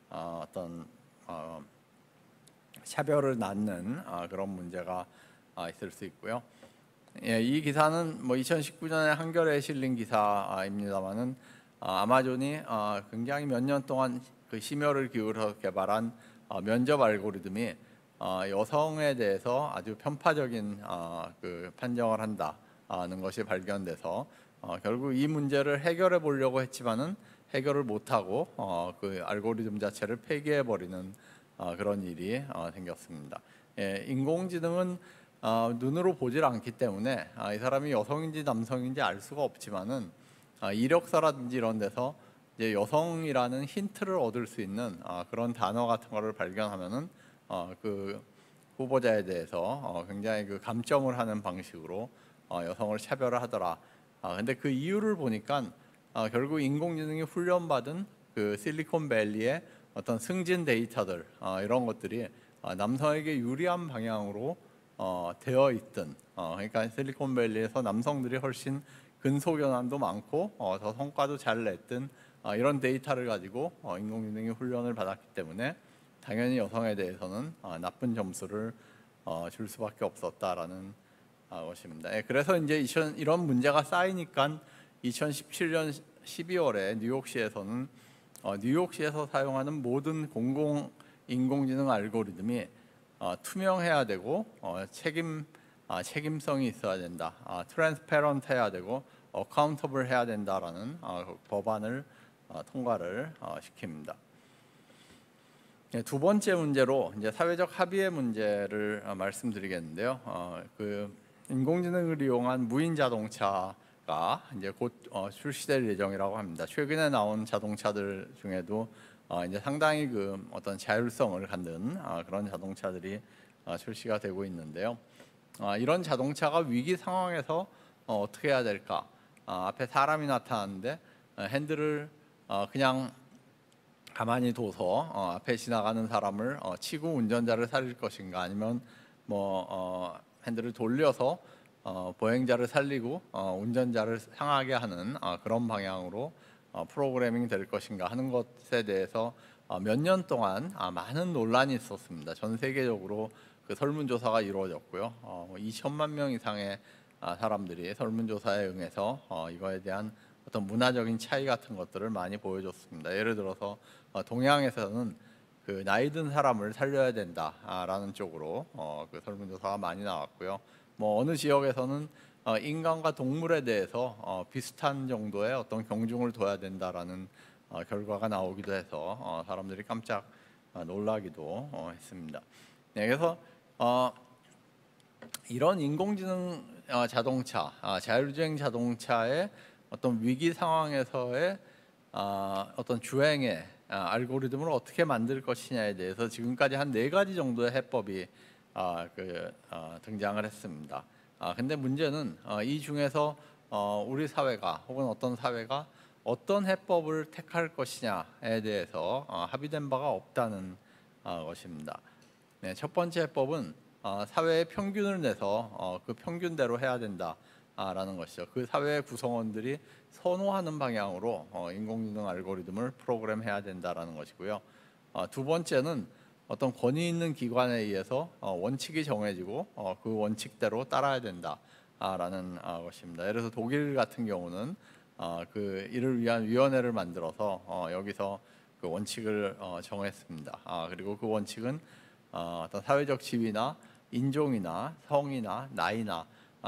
어떤 차별을 낳는 그런 문제가 있을 수 있고요. 예, 이 기사는 뭐 2019년에 한겨레에 실린 기사입니다만은 아마존이 굉장히 몇 년 동안 그 심혈을 기울여 개발한 면접 알고리즘이 여성에 대해서 아주 편파적인 그 판정을 한다는 것이 발견돼서 결국 이 문제를 해결해 보려고 했지만은 해결을 못하고 그 알고리즘 자체를 폐기해 버리는 그런 일이 생겼습니다. 예, 인공지능은 눈으로 보질 않기 때문에 이 사람이 여성인지 남성인지 알 수가 없지만은 이력서라든지 이런 데서 이제 여성이라는 힌트를 얻을 수 있는 그런 단어 같은 거를 발견하면은 그 후보자에 대해서 굉장히 그 감점을 하는 방식으로 여성을 차별을 하더라. 근데 그 이유를 보니까 결국 인공지능이 훈련받은 그 실리콘밸리의 어떤 승진 데이터들 이런 것들이 남성에게 유리한 방향으로 되어 있든 그러니까 실리콘밸리에서 남성들이 훨씬 근소견함도 많고 더 성과도 잘 냈든 이런 데이터를 가지고 인공지능이 훈련을 받았기 때문에 당연히 여성에 대해서는 나쁜 점수를 줄 수밖에 없었다라는 것입니다. 예, 그래서 이제 이런 문제가 쌓이니까 2017년 12월에 뉴욕시에서는 뉴욕시에서 사용하는 모든 공공 인공지능 알고리즘이 투명해야 되고 책임성이 있어야 된다, 트랜스페런트 해야 되고 어카운터블 해야 된다라는 법안을 통과를 시킵니다. 두 번째 문제로 이제 사회적 합의의 문제를 말씀드리겠는데요. 그 인공지능을 이용한 무인 자동차가 이제 곧 출시될 예정이라고 합니다. 최근에 나온 자동차들 중에도 이제 상당히 그 어떤 자율성을 갖는 그런 자동차들이 출시가 되고 있는데요. 이런 자동차가 위기 상황에서 어떻게 해야 될까? 앞에 사람이 나타나는데 핸들을 그냥 가만히 둬서 앞에 지나가는 사람을 치고 운전자를 살릴 것인가, 아니면 뭐 핸들을 돌려서 보행자를 살리고 운전자를 상하게 하는 그런 방향으로 프로그래밍 될 것인가 하는 것에 대해서 몇 년 동안 많은 논란이 있었습니다. 전 세계적으로 그 설문조사가 이루어졌고요. 2천만 명 이상의 사람들이 설문조사에 응해서 이거에 대한 어떤 문화적인 차이 같은 것들을 많이 보여줬습니다. 예를 들어서 동양에서는 그 나이 든 사람을 살려야 된다라는 쪽으로 그 설문조사가 많이 나왔고요. 뭐 어느 지역에서는 인간과 동물에 대해서 비슷한 정도의 어떤 경중을 둬야 된다라는 결과가 나오기도 해서 사람들이 깜짝 놀라기도 했습니다. 네, 그래서 이런 인공지능 자동차, 자율주행 자동차의 어떤 위기 상황에서의 어떤 주행의 알고리즘을 어떻게 만들 것이냐에 대해서 지금까지 한 4가지 정도의 해법이 등장을 했습니다. 근데 문제는 이 중에서 우리 사회가 혹은 어떤 사회가 어떤 해법을 택할 것이냐에 대해서 합의된 바가 없다는 것입니다. 네, 첫 번째 해법은 사회의 평균을 내서 그 평균대로 해야 된다. 라는 것이죠. 그 사회의 구성원들이 선호하는 방향으로 인공지능 알고리즘을 프로그램해야 된다라는 것이고요. 두 번째는 어떤 권위 있는 기관에 의해서 원칙이 정해지고 그 원칙대로 따라야 된다라는 것입니다. 예를 들어서 독일 같은 경우는 이를 위한 위원회를 만들어서 여기서 그 원칙을 정했습니다. 그리고 그 원칙은 어떤 사회적 지위나 인종이나 성이나 나이나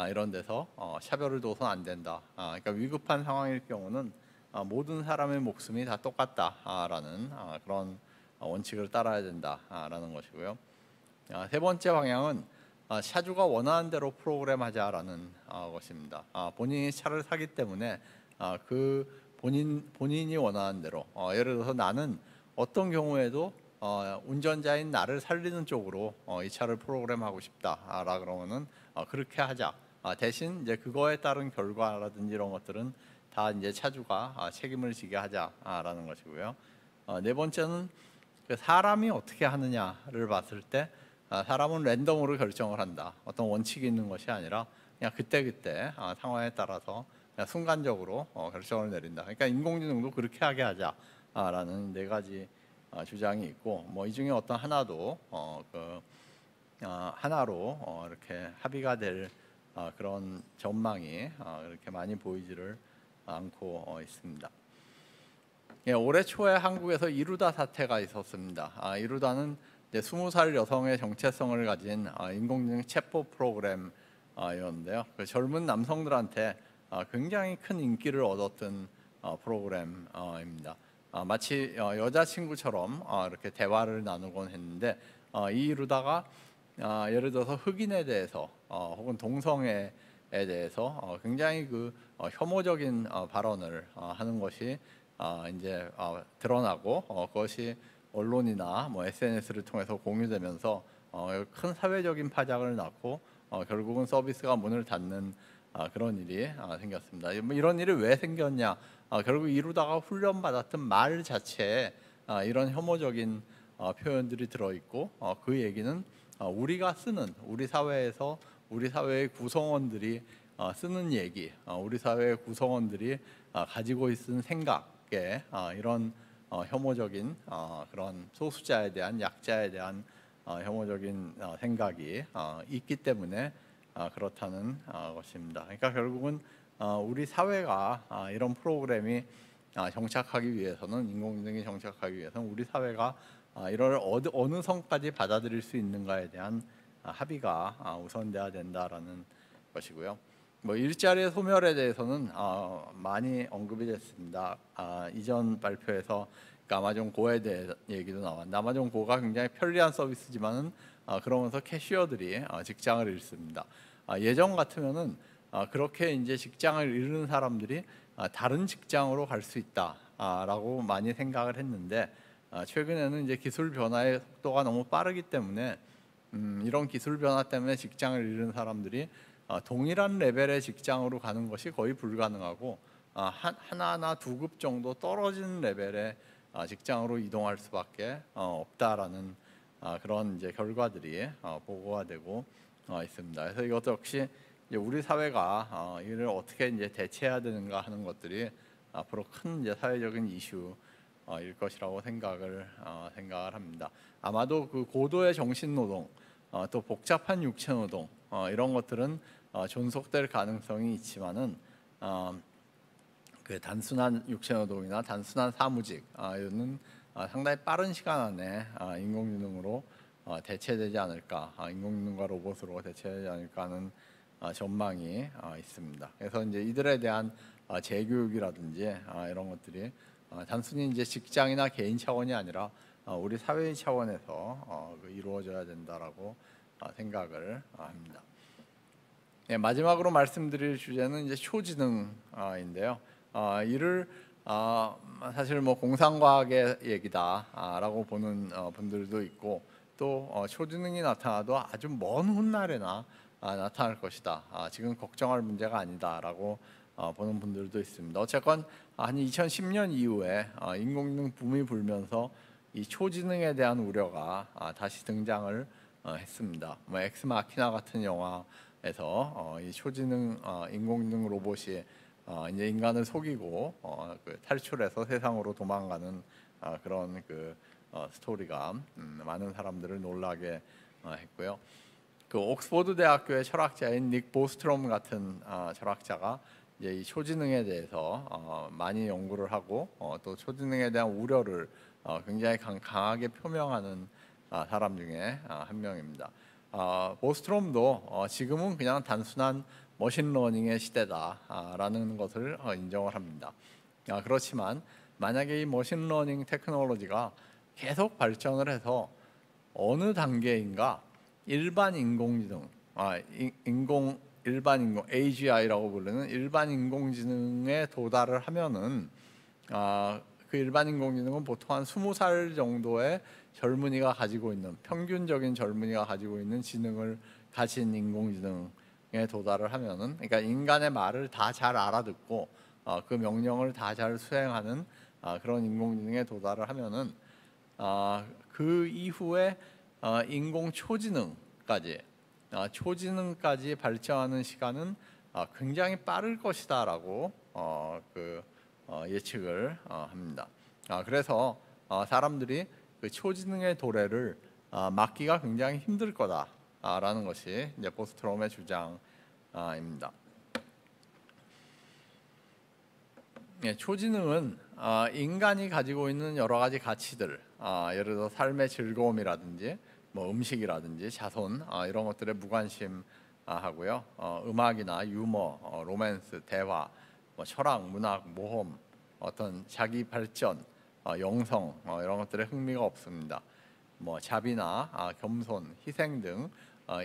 이런 데서 차별을 둬서는 안 된다. 그러니까 위급한 상황일 경우는 모든 사람의 목숨이 다 똑같다라는 그런 원칙을 따라야 된다라는 것이고요. 세 번째 방향은 차주가 원하는 대로 프로그램하자라는 것입니다. 본인이 차를 사기 때문에 그 본인이 원하는 대로 예를 들어서 나는 어떤 경우에도 운전자인 나를 살리는 쪽으로 이 차를 프로그램하고 싶다라 그러면은 그렇게 하자. 대신 이제 그거에 따른 결과라든지 이런 것들은 다 이제 차주가 책임을 지게 하자라는 것이고요. 네 번째는 그 사람이 어떻게 하느냐를 봤을 때 사람은 랜덤으로 결정을 한다. 어떤 원칙이 있는 것이 아니라 그냥 그때 상황에 따라서 그냥 순간적으로 결정을 내린다. 그러니까 인공지능도 그렇게 하게 하자라는 네 가지 주장이 있고 이 중에 어떤 하나도 하나로 이렇게 합의가 될 그런 전망이 그렇게 많이 보이지를 않고 있습니다. 올해 초에 한국에서 이루다 사태가 있었습니다. 이루다는 20살 여성의 정체성을 가진 인공지능 챗봇 프로그램이었는데요. 그 젊은 남성들한테 굉장히 큰 인기를 얻었던 프로그램입니다. 마치 여자친구처럼 이렇게 대화를 나누곤 했는데 이 이루다가 예를 들어서 흑인에 대해서 혹은 동성애에 대해서 굉장히 그 혐오적인 발언을 하는 것이 이제 드러나고 그것이 언론이나 SNS를 통해서 공유되면서 큰 사회적인 파장을 낳고 결국은 서비스가 문을 닫는 그런 일이 생겼습니다. 이런 일이 왜 생겼냐? 결국 이루다가 훈련받았던 말 자체에 이런 혐오적인 표현들이 들어있고 그 얘기는 우리가 쓰는 우리 사회에서 우리 사회의 구성원들이 쓰는 얘기, 우리 사회의 구성원들이 가지고 있는 생각에 이런 혐오적인 그런 소수자에 대한 약자에 대한 혐오적인 생각이 있기 때문에 그렇다는 것입니다. 그러니까 결국은 우리 사회가 이런 프로그램이 정착하기 위해서는 인공지능이 정착하기 위해서는 우리 사회가 이걸 어느 선까지 받아들일 수 있는가에 대한 합의가 우선돼야 된다라는 것이고요. 일자리의 소멸에 대해서는 많이 언급이 됐습니다. 이전 발표에서 아마존 고에 대해 얘기도 나왔는데 아마존 고가 굉장히 편리한 서비스지만은 그러면서 캐시어들이 직장을 잃습니다. 예전 같으면은 그렇게 이제 직장을 잃는 사람들이 다른 직장으로 갈 수 있다라고 많이 생각을 했는데 최근에는 이제 기술 변화의 속도가 너무 빠르기 때문에 이런 기술 변화 때문에 직장을 잃은 사람들이 동일한 레벨의 직장으로 가는 것이 거의 불가능하고 하나나 두 급 정도 떨어진 레벨의 직장으로 이동할 수밖에 없다라는 그런 이제 결과들이 보고가 되고 있습니다. 그래서 이것 역시 이제 우리 사회가 이를 어떻게 이제 대체해야 되는가 하는 것들이 앞으로 큰 이제 사회적인 이슈일 것이라고 생각을 합니다. 아마도 그 고도의 정신 노동, 또 복잡한 육체 노동 이런 것들은 존속될 가능성이 있지만은 그 단순한 육체 노동이나 단순한 사무직 이는 상당히 빠른 시간 안에 인공지능으로 대체되지 않을까, 인공지능과 로봇으로 대체되지 않을까 하는 전망이 있습니다. 그래서 이제 이들에 대한 재교육이라든지 이런 것들이 단순히 이제 직장이나 개인 차원이 아니라 우리 사회 차원에서 이루어져야 된다라고 생각을 합니다. 네, 마지막으로 말씀드릴 주제는 이제 초지능인데요. 이를 사실 공상과학의 얘기다라고 보는 분들도 있고 또 초지능이 나타나도 아주 먼 훗날에나 나타날 것이다. 지금 걱정할 문제가 아니다라고 보는 분들도 있습니다. 어쨌건 한 2010년 이후에 인공지능 붐이 불면서 이 초지능에 대한 우려가 다시 등장을 했습니다. 엑스마키나 같은 영화 이 초지능 인공지능 로봇이 이제 인간을 속이고 그 탈출해서 세상으로 도망가는 그런 그 스토리가 많은 사람들을 놀라게 했고요. 그 옥스퍼드 대학교의 철학자인 닉 보스트롬 같은 철학자가 이제 이 초지능에 대해서 많이 연구를 하고 또 초지능에 대한 우려를 굉장히 강하게 표명하는 사람 중에 한 명입니다. 보스트롬도 지금은 그냥 단순한 머신러닝의 시대다라는 것을 인정을 합니다. 그렇지만 만약에 이 머신러닝 테크놀로지가 계속 발전을 해서 어느 단계인가 일반 인공지능, 일반 인공 AGI라고 부르는 일반 인공지능에 도달을 하면은 그 일반 인공지능은 보통 한 20살 정도의 젊은이가 가지고 있는 평균적인 젊은이가 가지고 있는 지능을 가진 인공지능에 도달을 하면은, 그러니까 인간의 말을 다 잘 알아듣고 그 명령을 다 잘 수행하는 그런 인공지능에 도달을 하면은 그 이후에 인공 초지능까지 발전하는 시간은 굉장히 빠를 것이다라고 예측을 합니다. 그래서 사람들이 그 초지능의 도래를 막기가 굉장히 힘들 거다라는 것이 이제 보스트롬의 주장입니다. 초지능은 인간이 가지고 있는 여러 가지 가치들, 예를 들어 삶의 즐거움이라든지 뭐 음식이라든지 자손 이런 것들에 무관심하고요. 음악이나 유머, 로맨스, 대화, 뭐 철학, 문학, 모험, 어떤 자기 발전, 영성 이런 것들에 흥미가 없습니다. 뭐 자비나 겸손, 희생 등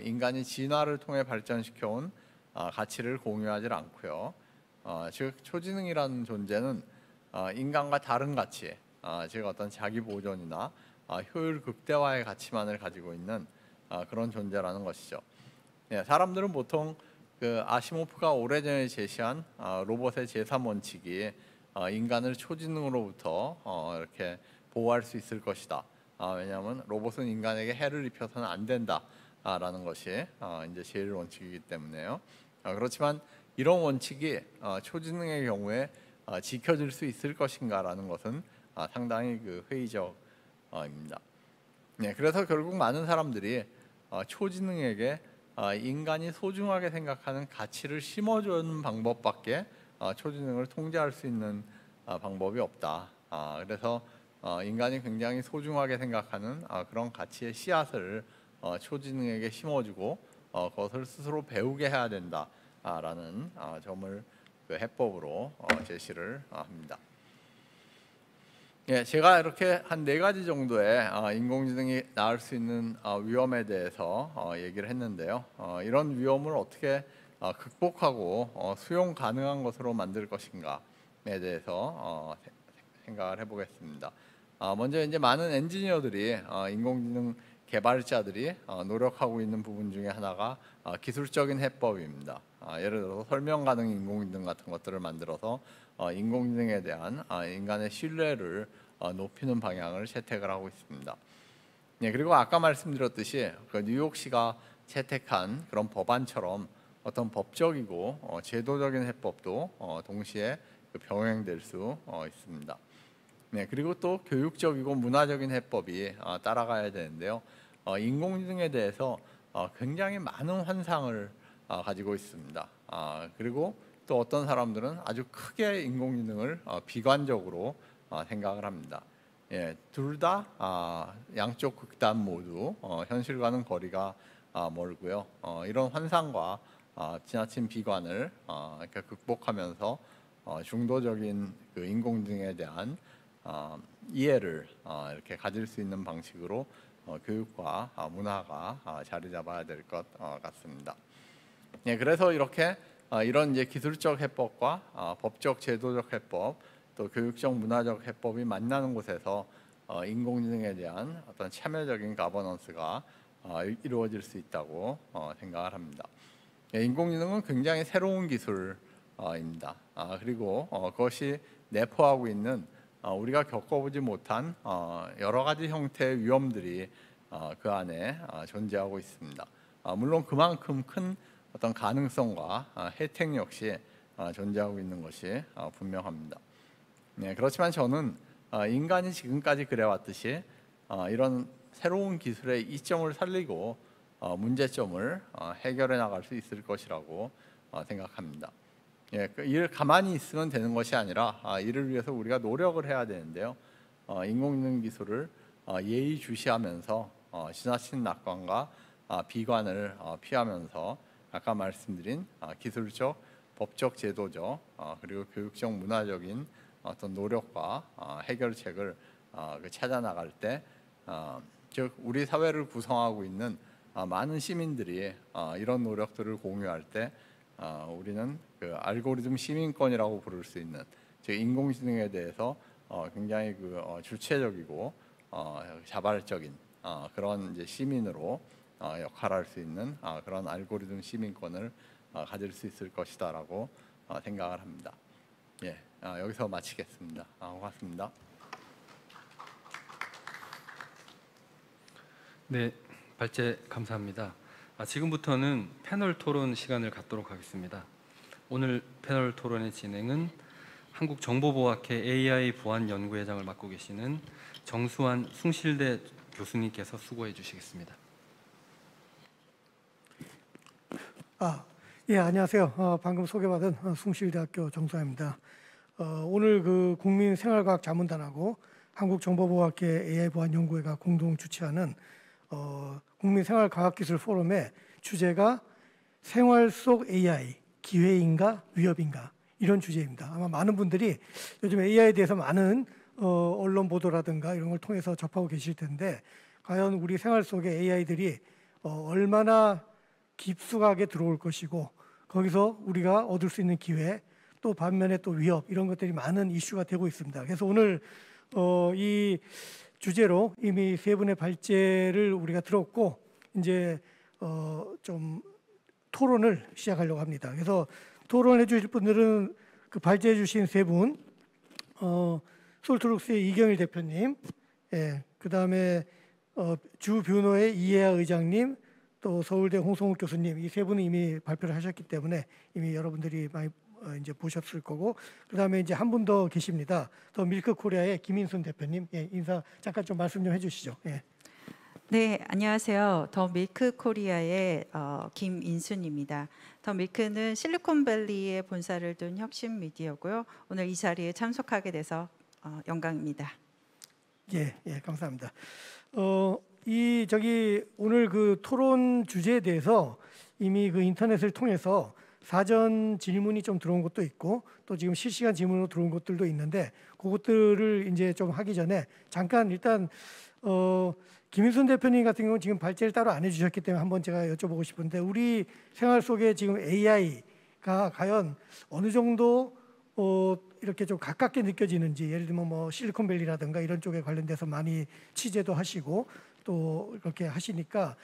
인간이 진화를 통해 발전시켜온 가치를 공유하지 않고요. 즉 초지능이라는 존재는 인간과 다른 가치, 즉 어떤 자기 보존이나 효율 극대화의 가치만을 가지고 있는 그런 존재라는 것이죠. 사람들은 보통 그 아시모프가 오래전에 제시한 로봇의 제3원칙이 인간을 초지능으로부터 이렇게 보호할 수 있을 것이다. 왜냐하면 로봇은 인간에게 해를 입혀서는 안 된다라는 것이 이제 제일 원칙이기 때문에요. 그렇지만 이런 원칙이 초지능의 경우에 지켜질 수 있을 것인가라는 것은 상당히 그 회의적입니다. 그래서 결국 많은 사람들이 초지능에게 인간이 소중하게 생각하는 가치를 심어주는 방법밖에 초지능을 통제할 수 있는 방법이 없다. 그래서 인간이 굉장히 소중하게 생각하는 그런 가치의 씨앗을 초지능에게 심어주고 그것을 스스로 배우게 해야 된다라는 점을 그 해법으로 제시를 합니다. 제가 이렇게 한 4가지 정도의 인공지능이 낳을 수 있는 위험에 대해서 얘기를 했는데요. 이런 위험을 어떻게 극복하고 수용 가능한 것으로 만들 것인가에 대해서 생각을 해보겠습니다. 먼저 이제 많은 엔지니어들이 인공지능 개발자들이 노력하고 있는 부분 중에 하나가 기술적인 해법입니다. 예를 들어서 설명 가능 인공지능 같은 것들을 만들어서 인공지능에 대한 인간의 신뢰를 높이는 방향을 채택을 하고 있습니다. 그리고 아까 말씀드렸듯이 그 뉴욕시가 채택한 그런 법안처럼 어떤 법적이고 제도적인 해법도 동시에 병행될 수 있습니다. 그리고 또 교육적이고 문화적인 해법이 따라가야 되는데요. 인공지능에 대해서 굉장히 많은 환상을 가지고 있습니다. 그리고 또 어떤 사람들은 아주 크게 인공지능을 비관적으로 생각을 합니다. 둘 다 양쪽 극단 모두 현실과는 거리가 멀고요. 이런 환상과 지나친 비관을 이렇게 극복하면서 중도적인 그 인공지능에 대한 이해를 이렇게 가질 수 있는 방식으로 교육과 문화가 자리 잡아야 될 것 같습니다. 그래서 이렇게 이런 이제 기술적 해법과 법적 제도적 해법 또 교육적 문화적 해법이 만나는 곳에서 인공지능에 대한 어떤 참여적인 가버넌스가 이루어질 수 있다고 생각을 합니다. 인공지능은 굉장히 새로운 기술입니다. 그리고 그것이 내포하고 있는 우리가 겪어보지 못한 여러 가지 형태의 위험들이 그 안에 존재하고 있습니다. 물론 그만큼 큰 어떤 가능성과 혜택 역시 존재하고 있는 것이 분명합니다. 네, 그렇지만 저는 인간이 지금까지 그래왔듯이 이런 새로운 기술의 이점을 살리고 문제점을 해결해 나갈 수 있을 것이라고 생각합니다. 예, 이를 가만히 있으면 되는 것이 아니라 이를 위해서 우리가 노력을 해야 되는데요. 인공지능 기술을 예의주시하면서 지나친 낙관과 비관을 피하면서 아까 말씀드린 기술적, 법적, 제도적 그리고 교육적, 문화적인 어떤 노력과 해결책을 찾아 나갈 때, 즉 우리 사회를 구성하고 있는 많은 시민들이 이런 노력들을 공유할 때 우리는 그 알고리즘 시민권이라고 부를 수 있는, 즉 인공지능에 대해서 굉장히 주체적이고 자발적인 그런 이제 시민으로 역할할 수 있는 그런 알고리즘 시민권을 가질 수 있을 것이다라고 생각을 합니다. 예, 여기서 마치겠습니다. 고맙습니다. 네, 발제 감사합니다. 지금부터는 패널 토론 시간을 갖도록 하겠습니다. 오늘 패널 토론의 진행은 한국정보보호학회 AI 보안연구회장을 맡고 계시는 정수환 숭실대 교수님께서 수고해 주시겠습니다. 예, 안녕하세요. 방금 소개받은 숭실대학교 정수환입니다. 오늘 그 국민생활과학 자문단하고 한국정보보호학회 AI 보안연구회가 공동 주최하는 국민생활과학기술 포럼의 주제가 생활 속 AI, 기회인가 위협인가, 이런 주제입니다. 아마 많은 분들이 요즘 AI에 대해서 많은 언론 보도라든가 이런 걸 통해서 접하고 계실 텐데, 과연 우리 생활 속에 AI들이 얼마나 깊숙하게 들어올 것이고, 거기서 우리가 얻을 수 있는 기회, 또 반면에 또 위협, 이런 것들이 많은 이슈가 되고 있습니다. 그래서 오늘 이 주제로 이미 세 분의 발제를 우리가 들었고, 이제 좀 토론을 시작하려고 합니다. 그래서 토론해 주실 분들은 그 발제해 주신 세 분, 솔트룩스의 이경일 대표님, 예, 그 다음에 주뷰노의 이해하 의장님, 또 서울대 홍성욱 교수님, 이 세 분은 이미 발표를 하셨기 때문에 이미 여러분들이 많이 이제 보셨을 거고, 그 다음에 이제 한 분 더 계십니다. 더 밀크코리아의 김인순 대표님, 예, 인사 잠깐 좀 말씀 좀 해주시죠. 예. 네, 안녕하세요. 더 밀크코리아의 김인순입니다. 더 밀크는 실리콘밸리에 본사를 둔 혁신 미디어고요. 오늘 이 자리에 참석하게 돼서 영광입니다. 예, 예, 감사합니다. 오늘 그 토론 주제에 대해서 이미 그 인터넷을 통해서 사전 질문이 좀 들어온 것도 있고, 또 지금 실시간 질문으로 들어온 것들도 있는데, 그것들을 이제 좀 하기 전에 잠깐 일단 김인순 대표님 같은 경우는 지금 발제를 따로 안 해주셨기 때문에 한번 제가 여쭤보고 싶은데, 우리 생활 속에 지금 AI가 과연 어느 정도 이렇게 좀 가깝게 느껴지는지, 예를 들면 뭐 실리콘밸리라든가 이런 쪽에 관련돼서 많이 취재도 하시고 또 그렇게 하시니까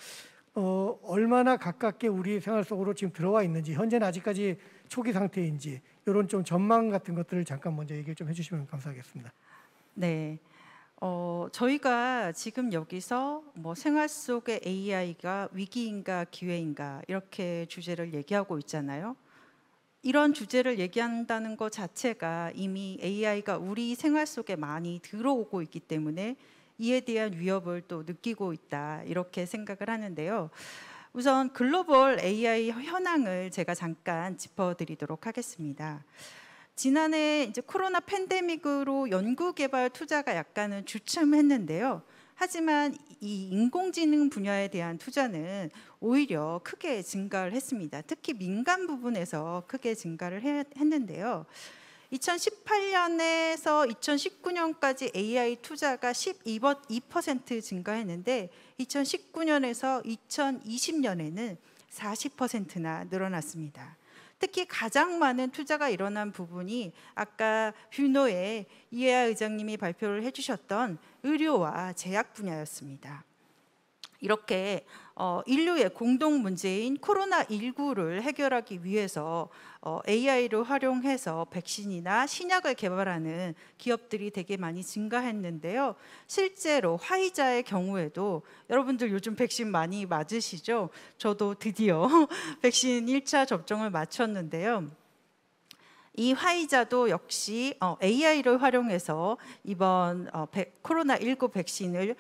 얼마나 가깝게 우리 생활 속으로 지금 들어와 있는지, 현재는 아직까지 초기 상태인지, 이런 좀 전망 같은 것들을 잠깐 먼저 얘기를 좀 해주시면 감사하겠습니다. 네, 저희가 지금 여기서 뭐 생활 속의 AI가 위기인가 기회인가 이렇게 주제를 얘기하고 있잖아요. 이런 주제를 얘기한다는 것 자체가 이미 AI가 우리 생활 속에 많이 들어오고 있기 때문에 이에 대한 위협을 또 느끼고 있다, 이렇게 생각을 하는데요. 우선 글로벌 AI 현황을 제가 잠깐 짚어드리도록 하겠습니다. 지난해 이제 코로나 팬데믹으로 연구개발 투자가 약간은 주춤했는데요. 하지만 이 인공지능 분야에 대한 투자는 오히려 크게 증가를 했습니다. 특히 민간 부분에서 크게 증가를 했는데요. 2018년에서 2019년까지 AI 투자가 12% 증가했는데 2019년에서 2020년에는 40%나 늘어났습니다. 특히 가장 많은 투자가 일어난 부분이 아까 뷰노의 이해하 의장님이 발표를 해주셨던 의료와 제약 분야였습니다. 이렇게 인류의 공동 문제인 코로나19를 해결하기 위해서 AI를 활용해서 백신이나 신약을 개발하는 기업들이 되게 많이 증가했는데요. 실제로 화이자의 경우에도 여러분들 요즘 백신 많이 맞으시죠? 저도 드디어 백신 1차 접종을 마쳤는데요. 이 화이자도 역시 AI를 활용해서 이번 코로나19 백신을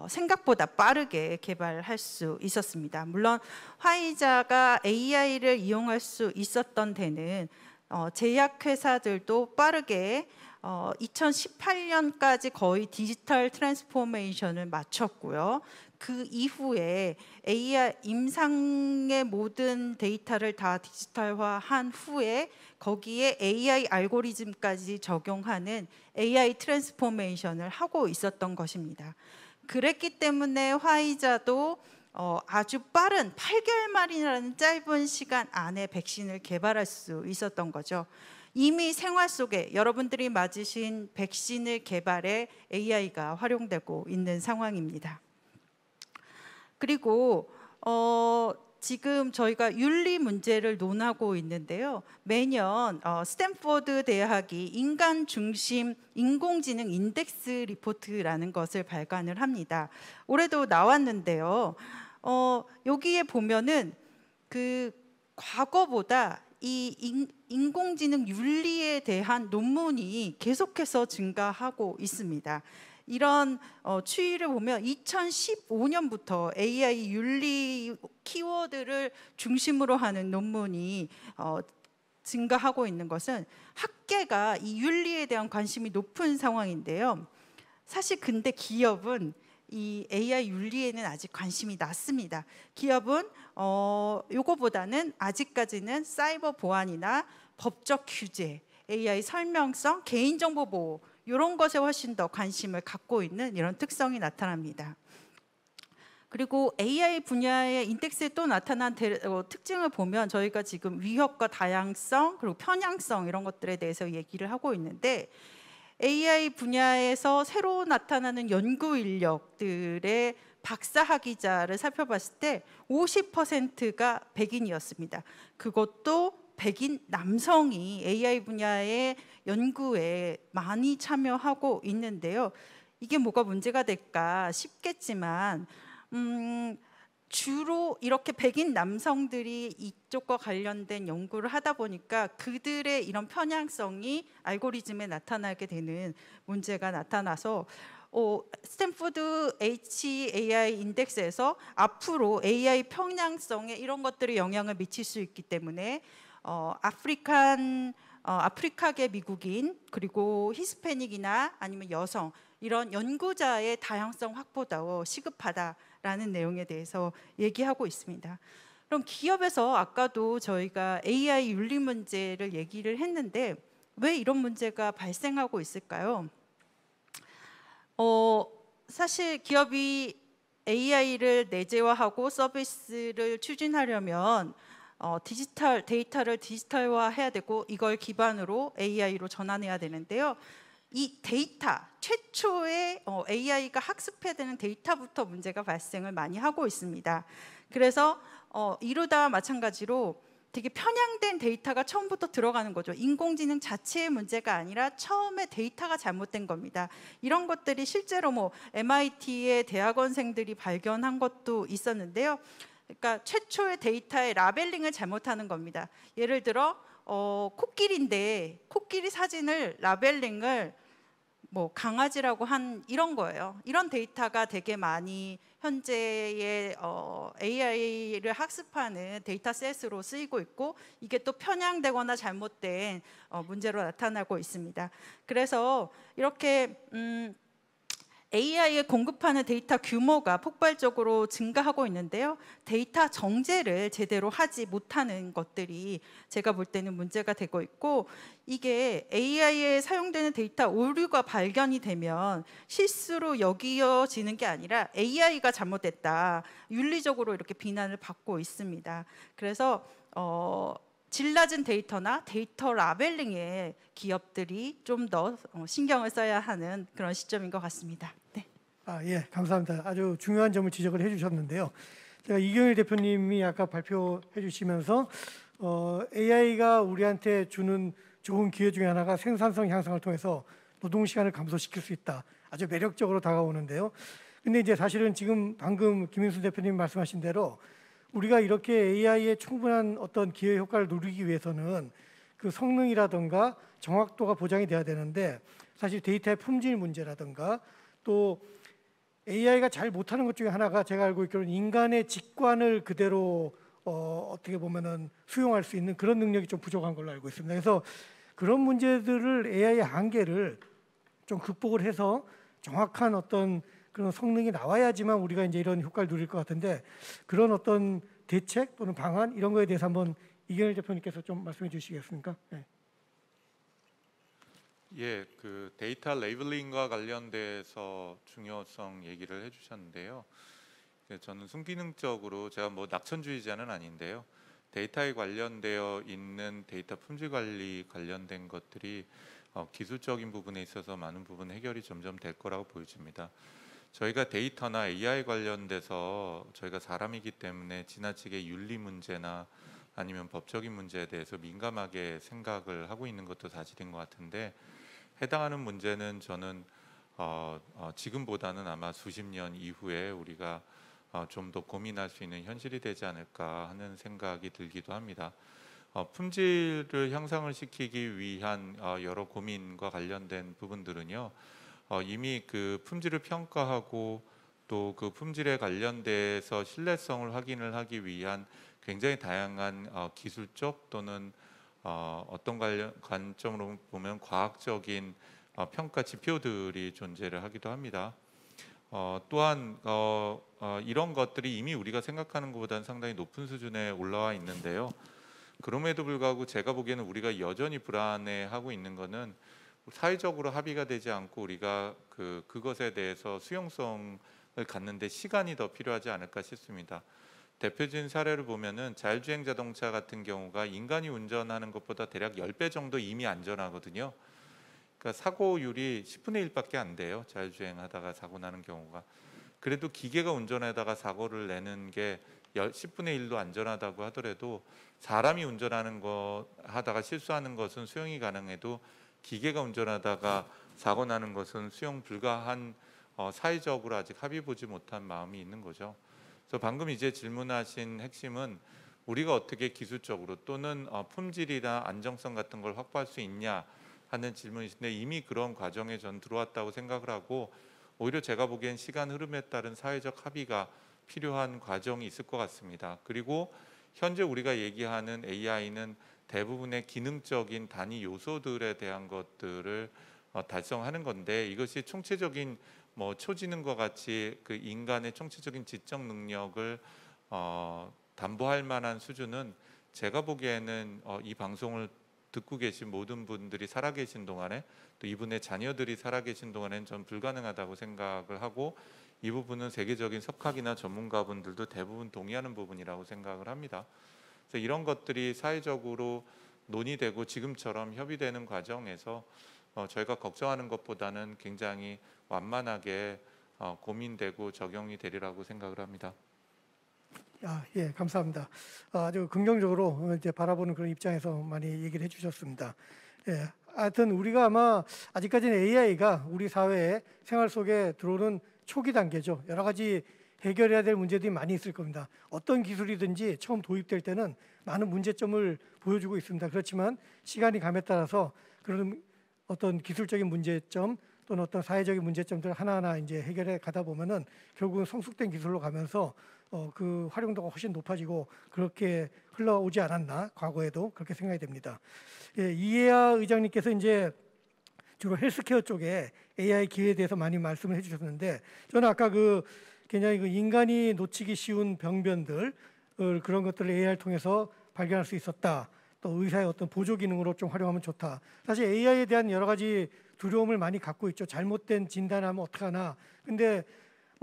생각보다 빠르게 개발할 수 있었습니다. 물론 화이자가 AI를 이용할 수 있었던 데는 제약회사들도 빠르게 2018년까지 거의 디지털 트랜스포메이션을 마쳤고요. 그 이후에 AI 임상의 모든 데이터를 다 디지털화한 후에 거기에 AI 알고리즘까지 적용하는 AI 트랜스포메이션을 하고 있었던 것입니다. 그랬기 때문에 화이자도 아주 빠른 8개월 만이라는 짧은 시간 안에 백신을 개발할 수 있었던 거죠. 이미 생활 속에 여러분들이 맞으신 백신을 개발에 AI가 활용되고 있는 상황입니다. 그리고 지금 저희가 윤리 문제를 논하고 있는데요. 매년 스탠포드 대학이 인간 중심 인공지능 인덱스 리포트라는 것을 발간을 합니다. 올해도 나왔는데요. 여기에 보면은 그 과거보다 이 인공지능 윤리에 대한 논문이 계속해서 증가하고 있습니다. 이런 추이를 보면 2015년부터 AI 윤리 키워드를 중심으로 하는 논문이 증가하고 있는 것은 학계가 이 윤리에 대한 관심이 높은 상황인데요. 사실 근데 기업은 이 AI 윤리에는 아직 관심이 낮습니다. 기업은 요거보다는 아직까지는 사이버 보안이나 법적 규제, AI 설명성, 개인정보 보호 이런 것에 훨씬 더 관심을 갖고 있는 이런 특성이 나타납니다. 그리고 AI 분야의 인덱스에 또 나타난 특징을 보면 저희가 지금 위협과 다양성 그리고 편향성 이런 것들에 대해서 얘기를 하고 있는데 AI 분야에서 새로 나타나는 연구 인력들의 박사학위자를 살펴봤을 때 50%가 백인이었습니다. 그것도 백인 남성이 AI 분야의 연구에 많이 참여하고 있는데요. 이게 뭐가 문제가 될까 싶겠지만 주로 이렇게 백인 남성들이 이쪽과 관련된 연구를 하다 보니까 그들의 이런 편향성이 알고리즘에 나타나게 되는 문제가 나타나서 스탠포드 HAI 인덱스에서 앞으로 AI 편향성에 이런 것들이 영향을 미칠 수 있기 때문에 아프리카계 미국인 그리고 히스패닉이나 아니면 여성 이런 연구자의 다양성 확보도 시급하다라는 내용에 대해서 얘기하고 있습니다. 그럼 기업에서 아까도 저희가 AI 윤리 문제를 얘기를 했는데 왜 이런 문제가 발생하고 있을까요? 사실 기업이 AI를 내재화하고 서비스를 추진하려면 데이터를 디지털화해야 되고 이걸 기반으로 AI로 전환해야 되는데요. 이 데이터, 최초의 AI가 학습해야 되는 데이터부터 문제가 발생을 많이 하고 있습니다. 그래서 이루다와 마찬가지로 되게 편향된 데이터가 처음부터 들어가는 거죠. 인공지능 자체의 문제가 아니라 처음에 데이터가 잘못된 겁니다. 이런 것들이 실제로 MIT의 대학원생들이 발견한 것도 있었는데요. 그러니까 최초의 데이터의 라벨링을 잘못하는 겁니다. 예를 들어 코끼리인데 코끼리 사진을 라벨링을 강아지라고 한 이런 거예요. 이런 데이터가 되게 많이 현재의 AI를 학습하는 데이터셋으로 쓰이고 있고 이게 또 편향되거나 잘못된 문제로 나타나고 있습니다. 그래서 이렇게 AI에 공급하는 데이터 규모가 폭발적으로 증가하고 있는데요. 데이터 정제를 제대로 하지 못하는 것들이 제가 볼 때는 문제가 되고 있고 이게 AI에 사용되는 데이터 오류가 발견이 되면 실수로 여겨지는 게 아니라 AI가 잘못됐다. 윤리적으로 이렇게 비난을 받고 있습니다. 그래서 질 낮은 데이터나 데이터 라벨링에 기업들이 좀 더 신경을 써야 하는 그런 시점인 것 같습니다. 네. 예, 감사합니다. 아주 중요한 점을 지적을 해주셨는데요. 제가 이경일 대표님이 아까 발표해 주시면서 AI가 우리한테 주는 좋은 기회 중에 하나가 생산성 향상을 통해서 노동 시간을 감소시킬 수 있다. 아주 매력적으로 다가오는데요. 근데 이제 사실은 지금 방금 김인순 대표님 말씀하신 대로 우리가 이렇게 AI의 충분한 어떤 기회 효과를 누리기 위해서는 그 성능이라든가 정확도가 보장이 돼야 되는데 사실 데이터의 품질 문제라든가 또 AI가 잘 못하는 것 중에 하나가 제가 알고 있기로는 인간의 직관을 그대로 어떻게 보면은 수용할 수 있는 그런 능력이 좀 부족한 걸로 알고 있습니다. 그래서 그런 문제들을 AI의 한계를 좀 극복을 해서 정확한 어떤 그런 성능이 나와야지만 우리가 이제 이런 효과를 누릴 것 같은데 그런 어떤 대책 또는 방안 이런 거에 대해서 한번 이경일 대표님께서 좀 말씀해 주시겠습니까? 네. 예, 그 데이터 레이블링과 관련돼서 중요성 얘기를 해주셨는데요. 저는 순기능적으로 제가 뭐 낙천주의자는 아닌데요. 데이터에 관련되어 있는 데이터 품질 관리 관련된 것들이 기술적인 부분에 있어서 많은 부분 해결이 점점 될 거라고 보여집니다. 저희가 데이터나 AI 관련돼서 저희가 사람이기 때문에 지나치게 윤리 문제나 아니면 법적인 문제에 대해서 민감하게 생각을 하고 있는 것도 사실인 것 같은데 해당하는 문제는 저는 지금보다는 아마 수십 년 이후에 우리가 좀 더 고민할 수 있는 현실이 되지 않을까 하는 생각이 들기도 합니다. 품질을 향상을 시키기 위한 여러 고민과 관련된 부분들은요. 이미 그 품질을 평가하고 또 그 품질에 관련돼서 신뢰성을 확인을 하기 위한 굉장히 다양한 기술적 또는 어떤 관점으로 보면 과학적인 평가 지표들이 존재를 하기도 합니다. 또한 이런 것들이 이미 우리가 생각하는 것보다는 상당히 높은 수준에 올라와 있는데요. 그럼에도 불구하고 제가 보기에는 우리가 여전히 불안해하고 있는 것은 사회적으로 합의가 되지 않고 우리가 그것에 대해서 수용성을 갖는데 시간이 더 필요하지 않을까 싶습니다. 대표적인 사례를 보면은 자율주행 자동차 같은 경우가 인간이 운전하는 것보다 대략 10배 정도 이미 안전하거든요. 그러니까 사고율이 10분의 1밖에 안 돼요. 자율주행하다가 사고 나는 경우가. 그래도 기계가 운전하다가 사고를 내는 게 10분의 1도 안전하다고 하더라도 사람이 운전하는 거 하다가 실수하는 것은 수용이 가능해도 기계가 운전하다가 사고 나는 것은 수용 불가한 사회적으로 아직 합의 보지 못한 마음이 있는 거죠. 그래서 방금 이제 질문하신 핵심은 우리가 어떻게 기술적으로 또는 품질이나 안정성 같은 걸 확보할 수 있냐 하는 질문이신데 이미 그런 과정에 전 들어왔다고 생각을 하고 오히려 제가 보기엔 시간 흐름에 따른 사회적 합의가 필요한 과정이 있을 것 같습니다. 그리고 현재 우리가 얘기하는 AI는 대부분의 기능적인 단위 요소들에 대한 것들을 달성하는 건데 이것이 총체적인 초지능과 같이 그 인간의 총체적인 지적 능력을 담보할 만한 수준은 제가 보기에는 이 방송을 듣고 계신 모든 분들이 살아계신 동안에 또 이분의 자녀들이 살아계신 동안에는 전 불가능하다고 생각을 하고 이 부분은 세계적인 석학이나 전문가분들도 대부분 동의하는 부분이라고 생각을 합니다. 그래서 이런 것들이 사회적으로 논의되고 지금처럼 협의되는 과정에서 저희가 걱정하는 것보다는 굉장히 완만하게 고민되고 적용이 되리라고 생각을 합니다. 예, 감사합니다. 아주 긍정적으로 이제 바라보는 그런 입장에서 많이 얘기를 해주셨습니다. 예, 하여튼 우리가 아마 아직까지는 AI가 우리 사회의 생활 속에 들어오는 초기 단계죠. 여러 가지 해결해야 될 문제들이 많이 있을 겁니다. 어떤 기술이든지 처음 도입될 때는 많은 문제점을 보여주고 있습니다. 그렇지만 시간이 감에 따라서 그런 어떤 기술적인 문제점 또는 어떤 사회적인 문제점들 하나하나 이제 해결해 가다 보면은 결국은 성숙된 기술로 가면서 그 활용도가 훨씬 높아지고 그렇게 흘러오지 않았나 과거에도 그렇게 생각이 됩니다. 예, 이해아 의장님께서 이제 주로 헬스케어 쪽에 AI 기회에 대해서 많이 말씀을 해주셨는데 저는 아까 굉장히 인간이 놓치기 쉬운 병변들 그런 것들을 AI를 통해서 발견할 수 있었다. 또 의사의 어떤 보조 기능으로 좀 활용하면 좋다. 사실 AI에 대한 여러 가지 두려움을 많이 갖고 있죠. 잘못된 진단하면 어떡하나. 근데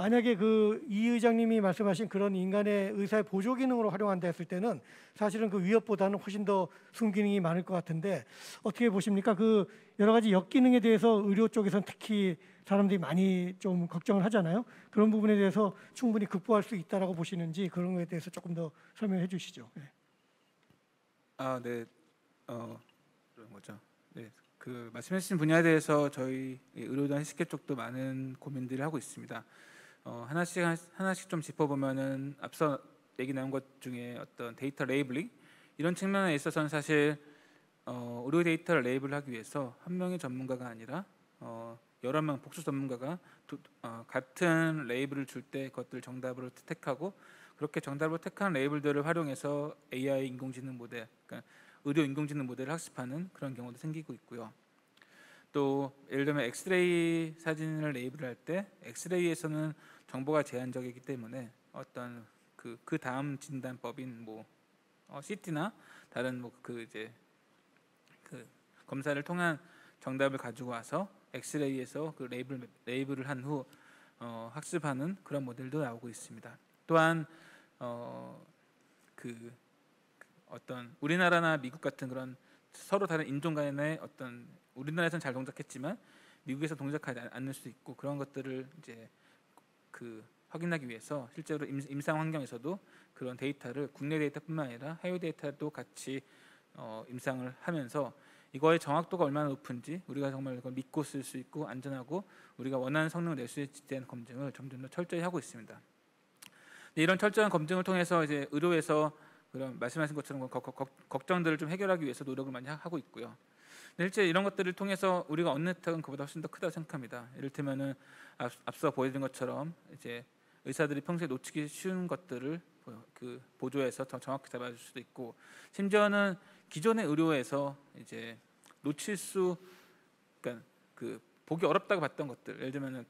만약에 그 이 의장님이 말씀하신 그런 인간의 의사의 보조 기능으로 활용한다 했을 때는 사실은 그 위협보다는 훨씬 더 순기능이 많을 것 같은데 어떻게 보십니까? 그 여러 가지 역기능에 대해서 의료 쪽에서는 특히 사람들이 많이 좀 걱정을 하잖아요. 그런 부분에 대해서 충분히 극복할 수 있다라고 보시는지 그런 거에 대해서 조금 더 설명해 주시죠. 네. 네. 그런 거죠. 네. 그 말씀해 주신 분야에 대해서 저희 의료단 헬스케어 쪽도 많은 고민들을 하고 있습니다. 하나씩 좀 짚어보면은 앞서 얘기 나온 것 중에 어떤 데이터 레이블링 이런 측면에 있어서는 사실 의료 데이터를 레이블하기 위해서 한 명의 전문가가 아니라 여러 명 복수 전문가가 같은 레이블을 줄 때 그것들 정답으로 택하고 그렇게 정답으로 택한 레이블들을 활용해서 AI 인공지능 모델, 그러니까 의료 인공지능 모델을 학습하는 그런 경우도 생기고 있고요. 또 예를 들면 엑스레이 사진을 레이블할 때 엑스레이에서는 정보가 제한적이기 때문에 어떤 그 다음 진단법인 뭐 CT나 다른 뭐 그 검사를 통한 정답을 가지고 와서 엑스레이에서 그 레이블을 한 후 학습하는 그런 모델도 나오고 있습니다. 또한 어떤 우리나라나 미국 같은 그런 서로 다른 인종 간의 어떤 우리나라에서는 잘 동작했지만 미국에서 동작하지 않을 수도 있고 그런 것들을 이제 확인하기 위해서 실제로 임상 환경에서도 그런 데이터를 국내 데이터뿐만 아니라 해외 데이터도 같이 임상을 하면서 이거의 정확도가 얼마나 높은지 우리가 정말 이걸 믿고 쓸 수 있고 안전하고 우리가 원하는 성능을 낼 수 있에 대한 검증을 점점 더 철저히 하고 있습니다. 이런 철저한 검증을 통해서 이제 의료에서 그런 말씀하신 것처럼 걱정들을 좀 해결하기 위해서 노력을 많이 하고 있고요. 실제 이런 것들을 통해서 우리가 얻는 혜택은 그보다 훨씬 더 크다고 생각합니다. 이를테면은 앞서 보여드린 것처럼 이제 의사들이 평소에 놓치기 쉬운 것들을 보조해서 더 정확히 잡아줄 수도 있고 심지어는 기존의 의료에서 이제 그러니까 보기 어렵다고 봤던 것들, 예를 들면은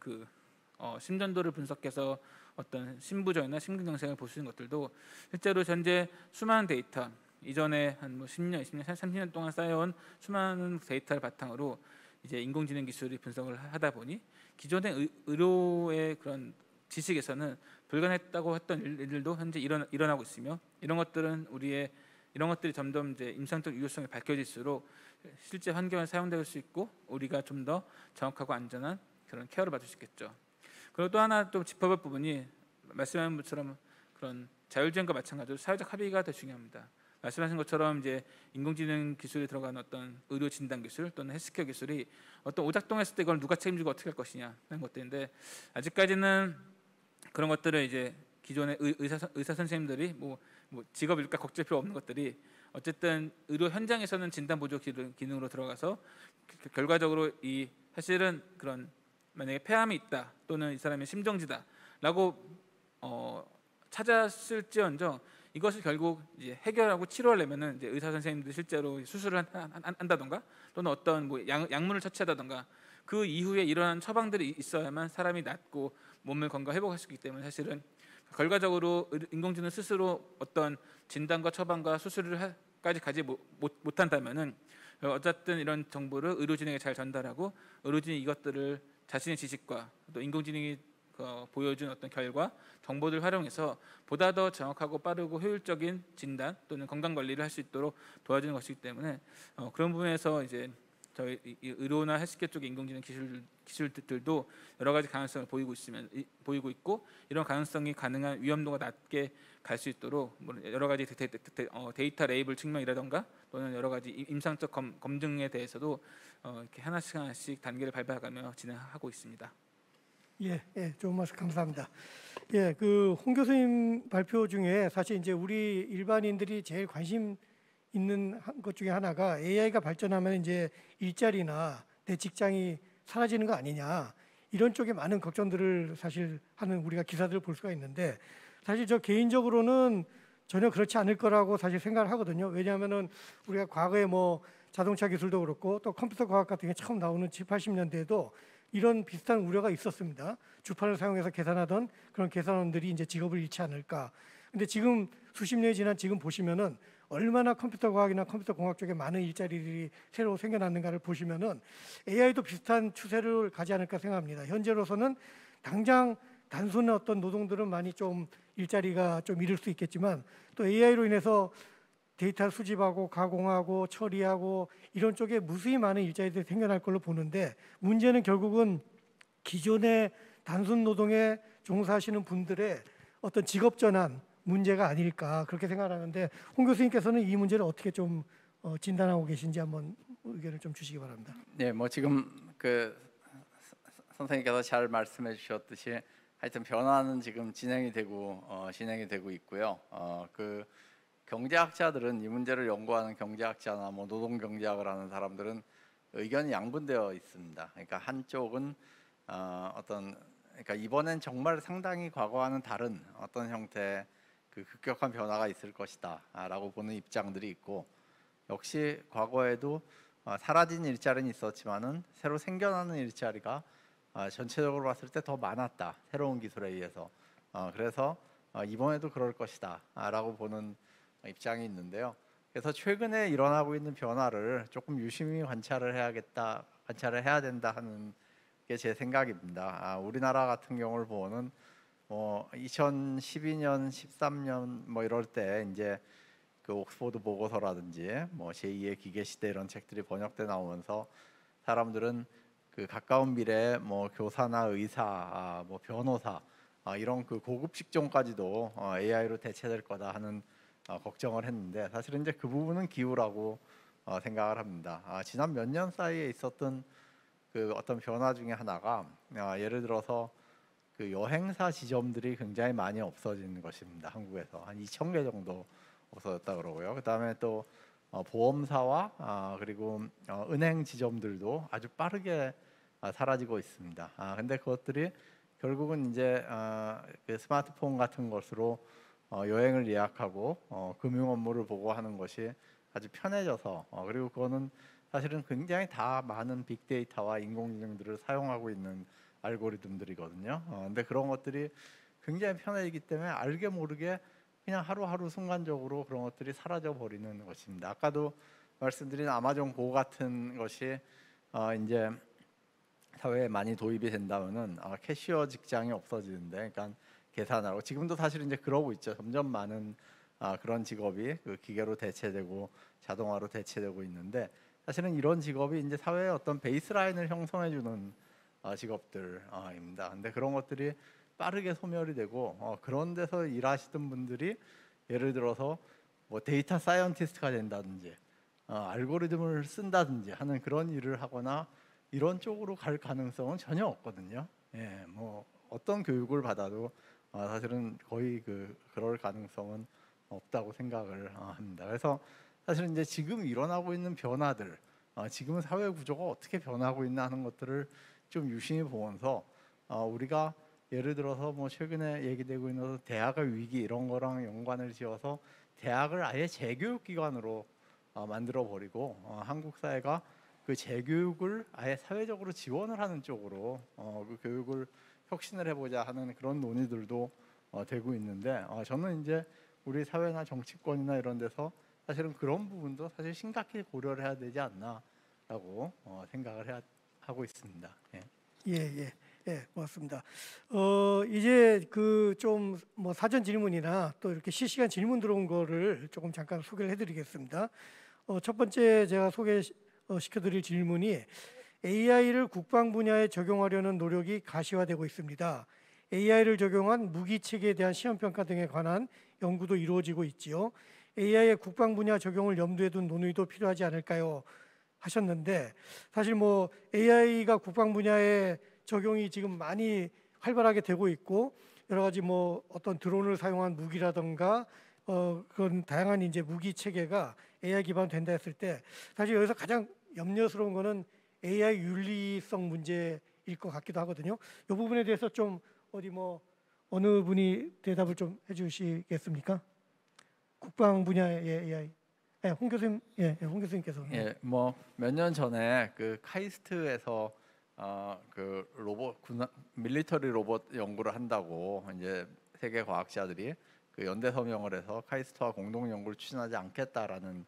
심전도를 분석해서 어떤 심부전이나 심근경색을 볼 수 있는 것들도 실제로 현재 수많은 데이터 이전에 한 10년, 20년, 30년 동안 쌓여온 수많은 데이터를 바탕으로 이제 인공지능 기술이 분석을 하다 보니 기존의 의료의 그런 지식에서는 불가능했다고 했던 일들도 현재 일어나고 있으며 이런 것들이 점점 이제 임상적 유효성이 밝혀질수록 실제 환경에 사용될 수 있고 우리가 좀 더 정확하고 안전한 그런 케어를 받을 수 있겠죠. 그리고 또 하나 또 짚어볼 부분이 말씀하신 것처럼 그런 자율주행과 마찬가지로 사회적 합의가 더 중요합니다. 말씀하신 것처럼 이제 인공지능 기술이 들어간 어떤 의료 진단 기술 또는 헬스케어 기술이 어떤 오작동했을 때 이걸 누가 책임지고 어떻게 할 것이냐 하는 것들인데 아직까지는 그런 것들을 이제 기존의 의사 선생님들이 뭐 직업 일까 걱정할 필요 없는 것들이 어쨌든 의료 현장에서는 진단 보조 기능으로 들어가서 결과적으로 이 사실은 그런 만약에 폐암이 있다 또는 이 사람이 심정지다라고 찾았을지언정 이것을 결국 이제 해결하고 치료하려면은 이제 의사 선생님들이 실제로 수술을 한다던가 또는 어떤 뭐 약물을 처치하다던가 그 이후에 일어난 처방들이 있어야만 사람이 낫고 몸을 건강 회복할 수 있기 때문에 사실은 결과적으로 인공지능 스스로 어떤 진단과 처방과 수술을까지 가지 못한다면은 어쨌든 이런 정보를 의료진에게 잘 전달하고 의료진이 이것들을 자신의 지식과 또 인공지능이 보여준 어떤 결과 정보들 활용해서 보다 더 정확하고 빠르고 효율적인 진단 또는 건강 관리를 할 수 있도록 도와주는 것이기 때문에 그런 부분에서 이제 저희 의료나 헬스케어 쪽의 인공지능 기술들도 여러 가지 가능성을 보이고 있고 이런 가능성이 가능한 위험도가 낮게 갈 수 있도록 여러 가지 데이터 레이블 측면이라던가 또는 여러 가지 임상적 검증에 대해서도 이렇게 하나씩 단계를 밟아가며 진행하고 있습니다. 예, 좋은 말씀 감사합니다. 예, 홍 교수님 발표 중에 사실 이제 우리 일반인들이 제일 관심 있는 것 중에 하나가 AI가 발전하면 이제 일자리나 내 직장이 사라지는 거 아니냐 이런 쪽에 많은 걱정들을 사실 하는 우리가 기사들을 볼 수가 있는데 사실 저 개인적으로는 전혀 그렇지 않을 거라고 사실 생각을 하거든요. 왜냐하면은 우리가 과거에 뭐 자동차 기술도 그렇고 또 컴퓨터 과학 같은 게 처음 나오는 70, 80년대에도 이런 비슷한 우려가 있었습니다. 주판을 사용해서 계산하던 그런 계산원들이 이제 직업을 잃지 않을까. 근데 지금 수십 년이 지난 지금 보시면은 얼마나 컴퓨터 과학이나 컴퓨터 공학 쪽에 많은 일자리들이 새로 생겨났는가를 보시면은 AI도 비슷한 추세를 가지 않을까 생각합니다. 현재로서는 당장 단순 어떤 노동들은 많이 좀 일자리가 좀 잃을 수 있겠지만 또 AI로 인해서 데이터를 수집하고 가공하고 처리하고 이런 쪽에 무수히 많은 일자리들이 생겨날 걸로 보는데 문제는 결국은 기존의 단순 노동에 종사하시는 분들의 어떤 직업 전환 문제가 아닐까 그렇게 생각하는데 홍 교수님께서는 이 문제를 어떻게 좀 진단하고 계신지 한번 의견을 좀 주시기 바랍니다. 네, 뭐 지금 그 선생님께서 잘 말씀해 주셨듯이 하여튼 변화는 지금 진행이 되고 있고요. 그 경제학자들은 이 문제를 연구하는 경제학자나 뭐 노동 경제학을 하는 사람들은 의견이 양분되어 있습니다. 그러니까 한쪽은 그러니까 이번엔 정말 상당히 과거와는 다른 어떤 형태의 그 급격한 변화가 있을 것이다라고 보는 입장들이 있고 역시 과거에도 사라진 일자리는 있었지만은 새로 생겨나는 일자리가 전체적으로 봤을 때 더 많았다. 새로운 기술에 의해서. 그래서 이번에도 그럴 것이다라고 보는 입장이 있는데요. 그래서 최근에 일어나고 있는 변화를 조금 유심히 관찰을 해야 된다 하는 게 제 생각입니다. 우리나라 같은 경우를 보면은 2012년, 13년 뭐 이럴 때 이제 그 옥스포드 보고서라든지 뭐 제2의 기계 시대 이런 책들이 번역돼 나오면서 사람들은 그 가까운 미래에 뭐 교사나 의사, 뭐 변호사 이런 그 고급 직종까지도 AI로 대체될 거다 하는 걱정을 했는데 사실은 이제 그 부분은 기우라고 생각을 합니다. 지난 몇 년 사이에 있었던 그 어떤 변화 중에 하나가 예를 들어서 그 여행사 지점들이 굉장히 많이 없어지는 것입니다. 한국에서 한 2,000개 정도 없어졌다 그러고요. 그다음에 또 보험사와 그리고 은행 지점들도 아주 빠르게 사라지고 있습니다. 근데 그것들이 결국은 이제 그 스마트폰 같은 것으로 여행을 예약하고 금융 업무를 보고 하는 것이 아주 편해져서 그리고 그거는 사실은 굉장히 다 많은 빅데이터와 인공지능들을 사용하고 있는 알고리즘들이거든요. 근데 그런 것들이 굉장히 편해지기 때문에 알게 모르게 그냥 하루하루 순간적으로 그런 것들이 사라져 버리는 것입니다. 아까도 말씀드린 아마존 고 같은 것이 이제 사회에 많이 도입이 된다면은 캐시어 직장이 없어지는데, 그러니까 계산하고 지금도 사실 이제 그러고 있죠. 점점 많은 그런 직업이 그 기계로 대체되고 자동화로 대체되고 있는데 사실은 이런 직업이 이제 사회의 어떤 베이스라인을 형성해주는 직업들입니다. 근데 그런 것들이 빠르게 소멸이 되고 그런 데서 일하시던 분들이 예를 들어서 뭐 데이터 사이언티스트가 된다든지 알고리즘을 쓴다든지 하는 그런 일을 하거나 이런 쪽으로 갈 가능성은 전혀 없거든요. 예, 뭐 어떤 교육을 받아도 사실은 거의 그럴 가능성은 없다고 생각을 합니다. 그래서 사실은 이제 지금 일어나고 있는 변화들, 지금 사회 구조가 어떻게 변하고 있나 하는 것들을 좀 유심히 보면서 우리가 예를 들어서 뭐 최근에 얘기되고 있는 대학의 위기 이런 거랑 연관을 지어서 대학을 아예 재교육 기관으로 만들어 버리고 한국 사회가 그 재교육을 아예 사회적으로 지원을 하는 쪽으로 그 교육을 혁신을 해보자 하는 그런 논의들도 되고 있는데 저는 이제 우리 사회나 정치권이나 이런 데서 사실은 그런 부분도 사실 심각히 고려를 해야 되지 않나라고 생각을 하고 있습니다. 예, 고맙습니다. 이제 그 좀 뭐 사전 질문이나 또 이렇게 실시간 질문 들어온 거를 조금 잠깐 소개를 해드리겠습니다. 첫 번째 제가 소개시켜드릴 질문이 AI를 국방 분야에 적용하려는 노력이 가시화되고 있습니다. AI를 적용한 무기 체계에 대한 시험 평가 등에 관한 연구도 이루어지고 있지요. AI의 국방 분야 적용을 염두에 둔 논의도 필요하지 않을까요? 하셨는데 사실 뭐 AI가 국방 분야에 적용이 지금 많이 활발하게 되고 있고 여러 가지 뭐 어떤 드론을 사용한 무기라든가 그런 다양한 이제 무기 체계가 AI 기반 된다 했을 때 사실 여기서 가장 염려스러운 거는 AI 윤리성 문제일 것 같기도 하거든요. 이 부분에 대해서 좀 어느 분이 대답을 좀 해주시겠습니까? 국방 분야의 AI. 홍 교수님, 홍 교수님께서. 예, 뭐 몇 년 전에 그 카이스트에서 그 로봇 밀리터리 로봇 연구를 한다고 이제 세계 과학자들이 그 연대 서명을 해서 카이스트와 공동 연구를 추진하지 않겠다라는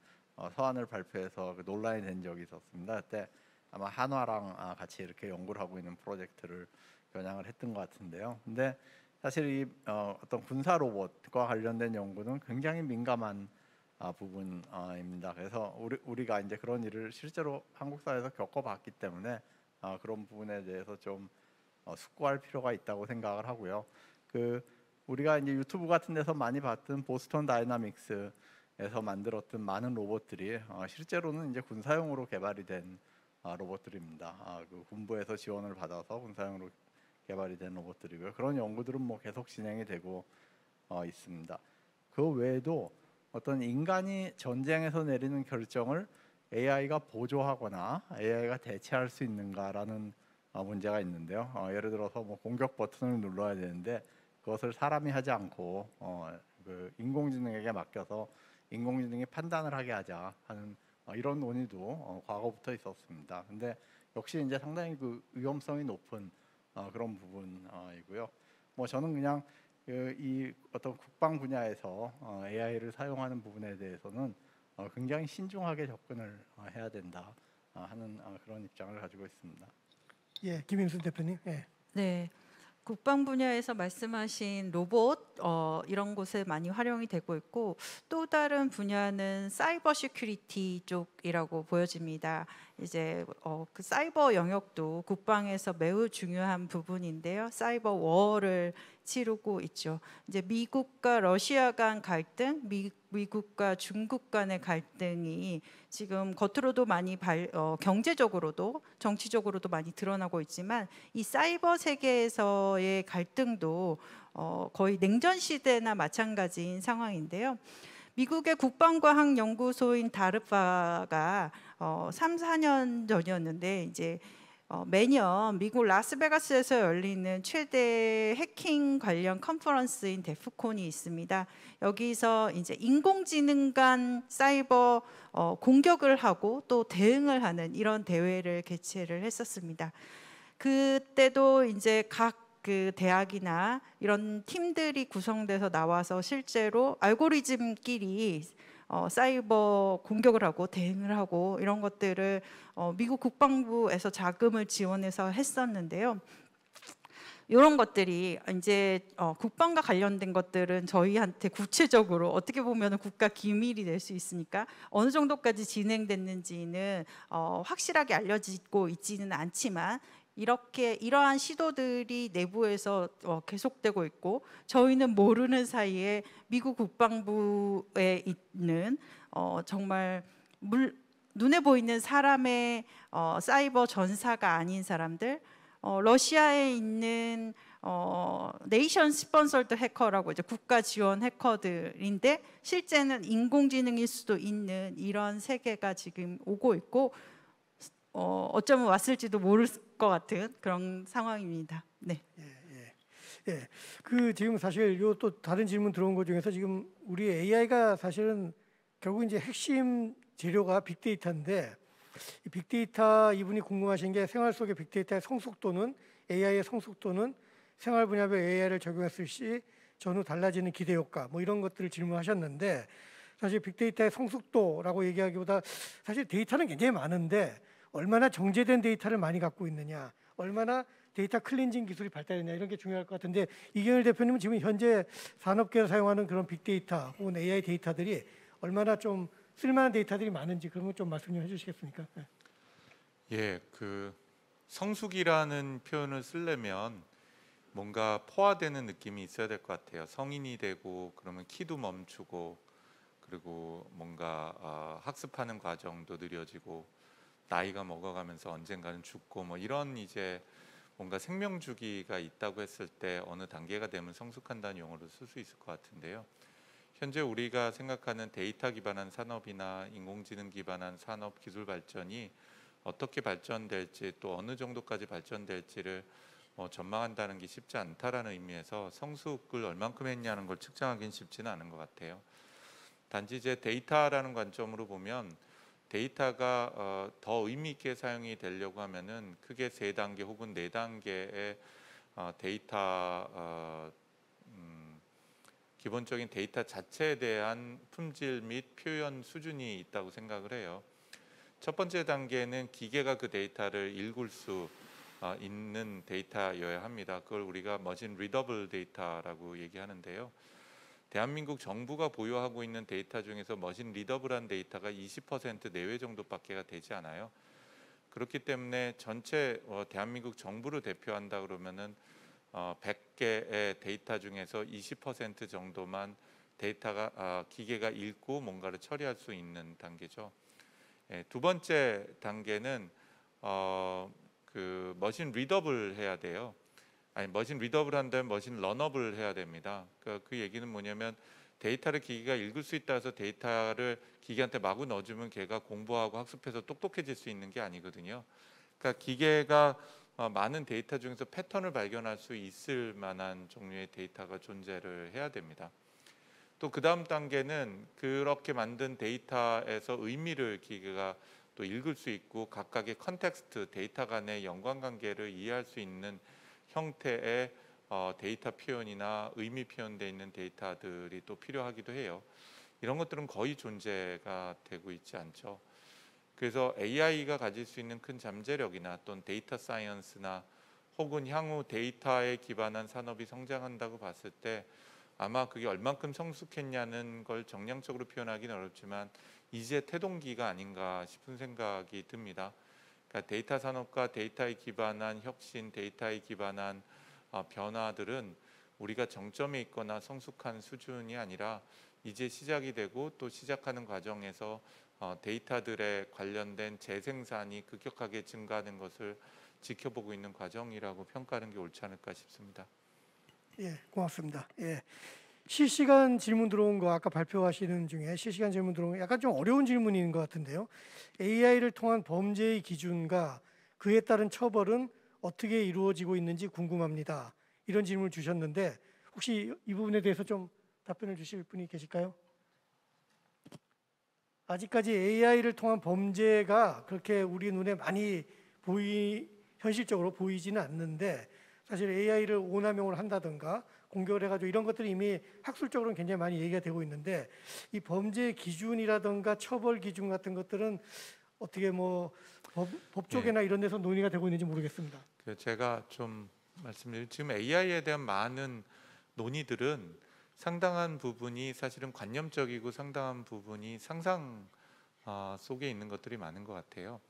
서한을 발표해서 그 논란이 된 적이 있었습니다. 그때 아마 한화랑 같이 이렇게 연구를 하고 있는 프로젝트를 겨냥을 했던 것 같은데요. 근데 사실 이 어떤 군사 로봇과 관련된 연구는 굉장히 민감한 부분입니다. 그래서 우리가 이제 그런 일을 실제로 한국 사회에서 겪어봤기 때문에 그런 부분에 대해서 좀 숙고할 필요가 있다고 생각을 하고요. 우리가 이제 유튜브 같은 데서 많이 봤던 보스턴 다이나믹스에서 만들었던 많은 로봇들이 실제로는 이제 군사용으로 개발이 된 로봇들입니다. 군부에서 지원을 받아서 군사용으로 개발이 된 로봇들이고요. 그런 연구들은 뭐 계속 진행이 되고 있습니다. 그 외에도 어떤 인간이 전쟁에서 내리는 결정을 AI가 보조하거나 AI가 대체할 수 있는가라는 문제가 있는데요. 예를 들어서 뭐 공격 버튼을 눌러야 되는데 그것을 사람이 하지 않고 인공지능에게 맡겨서 인공지능이 판단을 하게 하자 하는 이런 논의도 과거부터 있었습니다. 근데 역시 이제 상당히 위험성이 높은 그런 부분이고요. 뭐 저는 그냥 이 어떤 국방 분야에서 AI를 사용하는 부분에 대해서는 굉장히 신중하게 접근을 해야 된다 하는 그런 입장을 가지고 있습니다. 예, 김인순 대표님. 예. 네. 국방 분야에서 말씀하신 로봇 이런 곳에 많이 활용이 되고 있고 또 다른 분야는 사이버 시큐리티 쪽이라고 보여집니다. 이제 그 사이버 영역도 국방에서 매우 중요한 부분인데요. 사이버 워를 치르고 있죠. 이제 미국과 러시아 간 갈등, 미국과 중국 간의 갈등이 지금 겉으로도 많이 경제적으로도 정치적으로도 많이 드러나고 있지만 이 사이버 세계에서의 갈등도 거의 냉전 시대나 마찬가지인 상황인데요. 미국의 국방과학연구소인 다르파가 3, 4년 전이었는데 이제 매년 미국 라스베가스에서 열리는 최대 해킹 관련 컨퍼런스인 데프콘이 있습니다. 여기서 이제 인공지능 간 사이버 공격을 하고 또 대응을 하는 이런 대회를 개최를 했었습니다. 그때도 이제 각 대학이나 이런 팀들이 구성돼서 나와서 실제로 알고리즘끼리 사이버 공격을 하고 대응을 하고 이런 것들을 미국 국방부에서 자금을 지원해서 했었는데요. 이런 것들이 이제 국방과 관련된 것들은 저희한테 구체적으로 어떻게 보면 국가 기밀이 될 수 있으니까 어느 정도까지 진행됐는지는 확실하게 알려지고 있지는 않지만 이러한 시도들이 내부에서 계속되고 있고 저희는 모르는 사이에 미국 국방부에 있는 정말 눈에 보이는 사람의 사이버 전사가 아닌 사람들, 러시아에 있는 네이션 스폰서드 해커라고 이제 국가 지원 해커들인데 실제는 인공지능일 수도 있는 이런 세계가 지금 오고 있고 어쩌면 왔을지도 모를 것 같은 그런 상황입니다. 네. 예. 지금 사실 요 또 다른 질문 들어온 것 중에서 지금 우리 AI가 사실은 결국 이제 핵심 재료가 빅데이터인데 이 빅데이터 이분이 궁금하신 게 생활 속의 빅데이터의 성숙도는 AI의 성숙도는 생활 분야별 AI를 적용했을 시 전후 달라지는 기대 효과 뭐 이런 것들을 질문하셨는데 사실 빅데이터의 성숙도라고 얘기하기보다 사실 데이터는 굉장히 많은데 얼마나 정제된 데이터를 많이 갖고 있느냐, 얼마나 데이터 클렌징 기술이 발달했냐 이런 게 중요할 것 같은데 이경일 대표님은 지금 현재 산업계에서 사용하는 그런 빅데이터 혹은 AI 데이터들이 얼마나 좀 쓸만한 데이터들이 많은지 그런 것 좀 말씀 좀 해주시겠습니까? 네. 예, 성숙이라는 표현을 쓰려면 뭔가 포화되는 느낌이 있어야 될 것 같아요. 성인이 되고 그러면 키도 멈추고 그리고 뭔가 학습하는 과정도 느려지고 나이가 먹어가면서 언젠가는 죽고 뭐 이런 이제 뭔가 생명 주기가 있다고 했을 때 어느 단계가 되면 성숙한다는 용어를 쓸 수 있을 것 같은데요. 현재 우리가 생각하는 데이터 기반한 산업이나 인공지능 기반한 산업 기술 발전이 어떻게 발전될지 또 어느 정도까지 발전될지를 전망한다는 게 쉽지 않다라는 의미에서 성숙을 얼만큼 했냐는 걸 측정하기는 쉽지는 않은 것 같아요. 단지 이제 데이터라는 관점으로 보면 데이터가 더 의미 있게 사용이 되려고 하면은 크게 3단계 혹은 4단계의 데이터 기본적인 데이터 자체에 대한 품질 및 표현 수준이 있다고 생각을 해요. 첫 번째 단계는 기계가 그 데이터를 읽을 수 있는 데이터여야 합니다. 그걸 우리가 머신 리더블 데이터라고 얘기하는데요. 대한민국 정부가 보유하고 있는 데이터 중에서 머신 리더블한 데이터가 20% 내외 정도밖에 되지 않아요. 그렇기 때문에 전체 대한민국 정부를 대표한다 그러면은 100개의 데이터 중에서 20% 정도만 데이터가 기계가 읽고 뭔가를 처리할 수 있는 단계죠. 두 번째 단계는 그 머신 리더블 해야 돼요. 아니 머신 리더블 한다면 머신 러너블 해야 됩니다. 그 얘기는 뭐냐면 데이터를 기계가 읽을 수 있다 해서 데이터를 기계한테 마구 넣어주면 걔가 공부하고 학습해서 똑똑해질 수 있는 게 아니거든요. 그러니까 기계가 많은 데이터 중에서 패턴을 발견할 수 있을 만한 종류의 데이터가 존재를 해야 됩니다. 또 그 다음 단계는 그렇게 만든 데이터에서 의미를 기계가 또 읽을 수 있고 각각의 컨텍스트, 데이터 간의 연관관계를 이해할 수 있는 형태의 데이터 표현이나 의미 표현되어 있는 데이터들이 또 필요하기도 해요. 이런 것들은 거의 존재가 되고 있지 않죠. 그래서 AI가 가질 수 있는 큰 잠재력이나 또는 데이터 사이언스나 혹은 향후 데이터에 기반한 산업이 성장한다고 봤을 때 아마 그게 얼만큼 성숙했냐는 걸 정량적으로 표현하기는 어렵지만 이제 태동기가 아닌가 싶은 생각이 듭니다. 그러니까 데이터 산업과 데이터에 기반한 혁신, 데이터에 기반한 변화들은 우리가 정점에 있거나 성숙한 수준이 아니라 이제 시작이 되고 또 시작하는 과정에서 데이터들에 관련된 재생산이 급격하게 증가하는 것을 지켜보고 있는 과정이라고 평가하는 게 옳지 않을까 싶습니다. 예, 고맙습니다. 예. 실시간 질문 들어온 거 아까 발표하시는 중에 실시간 질문 들어온 거 약간 좀 어려운 질문인 것 같은데요. AI를 통한 범죄의 기준과 그에 따른 처벌은 어떻게 이루어지고 있는지 궁금합니다. 이런 질문을 주셨는데 혹시 이 부분에 대해서 좀 답변을 주실 분이 계실까요? 아직까지 AI를 통한 범죄가 그렇게 우리 눈에 많이 현실적으로 보이지는 않는데 사실 AI를 오남용을 한다든가 공격을 해가지고 이런 것들이 이미 학술적으로는 굉장히 많이 얘기가 되고 있는데 이 범죄 기준이라든가 처벌 기준 같은 것들은 어떻게 뭐 법 쪽이나 이런 데서 논의가 되고 있는지 모르겠습니다. 제가 좀 말씀드릴 지금 AI에 대한 많은 논의들은 상당한 부분이 사실은 관념적이고 상당한 부분이 상상 속에 있는 것들이 많은 것 같아요.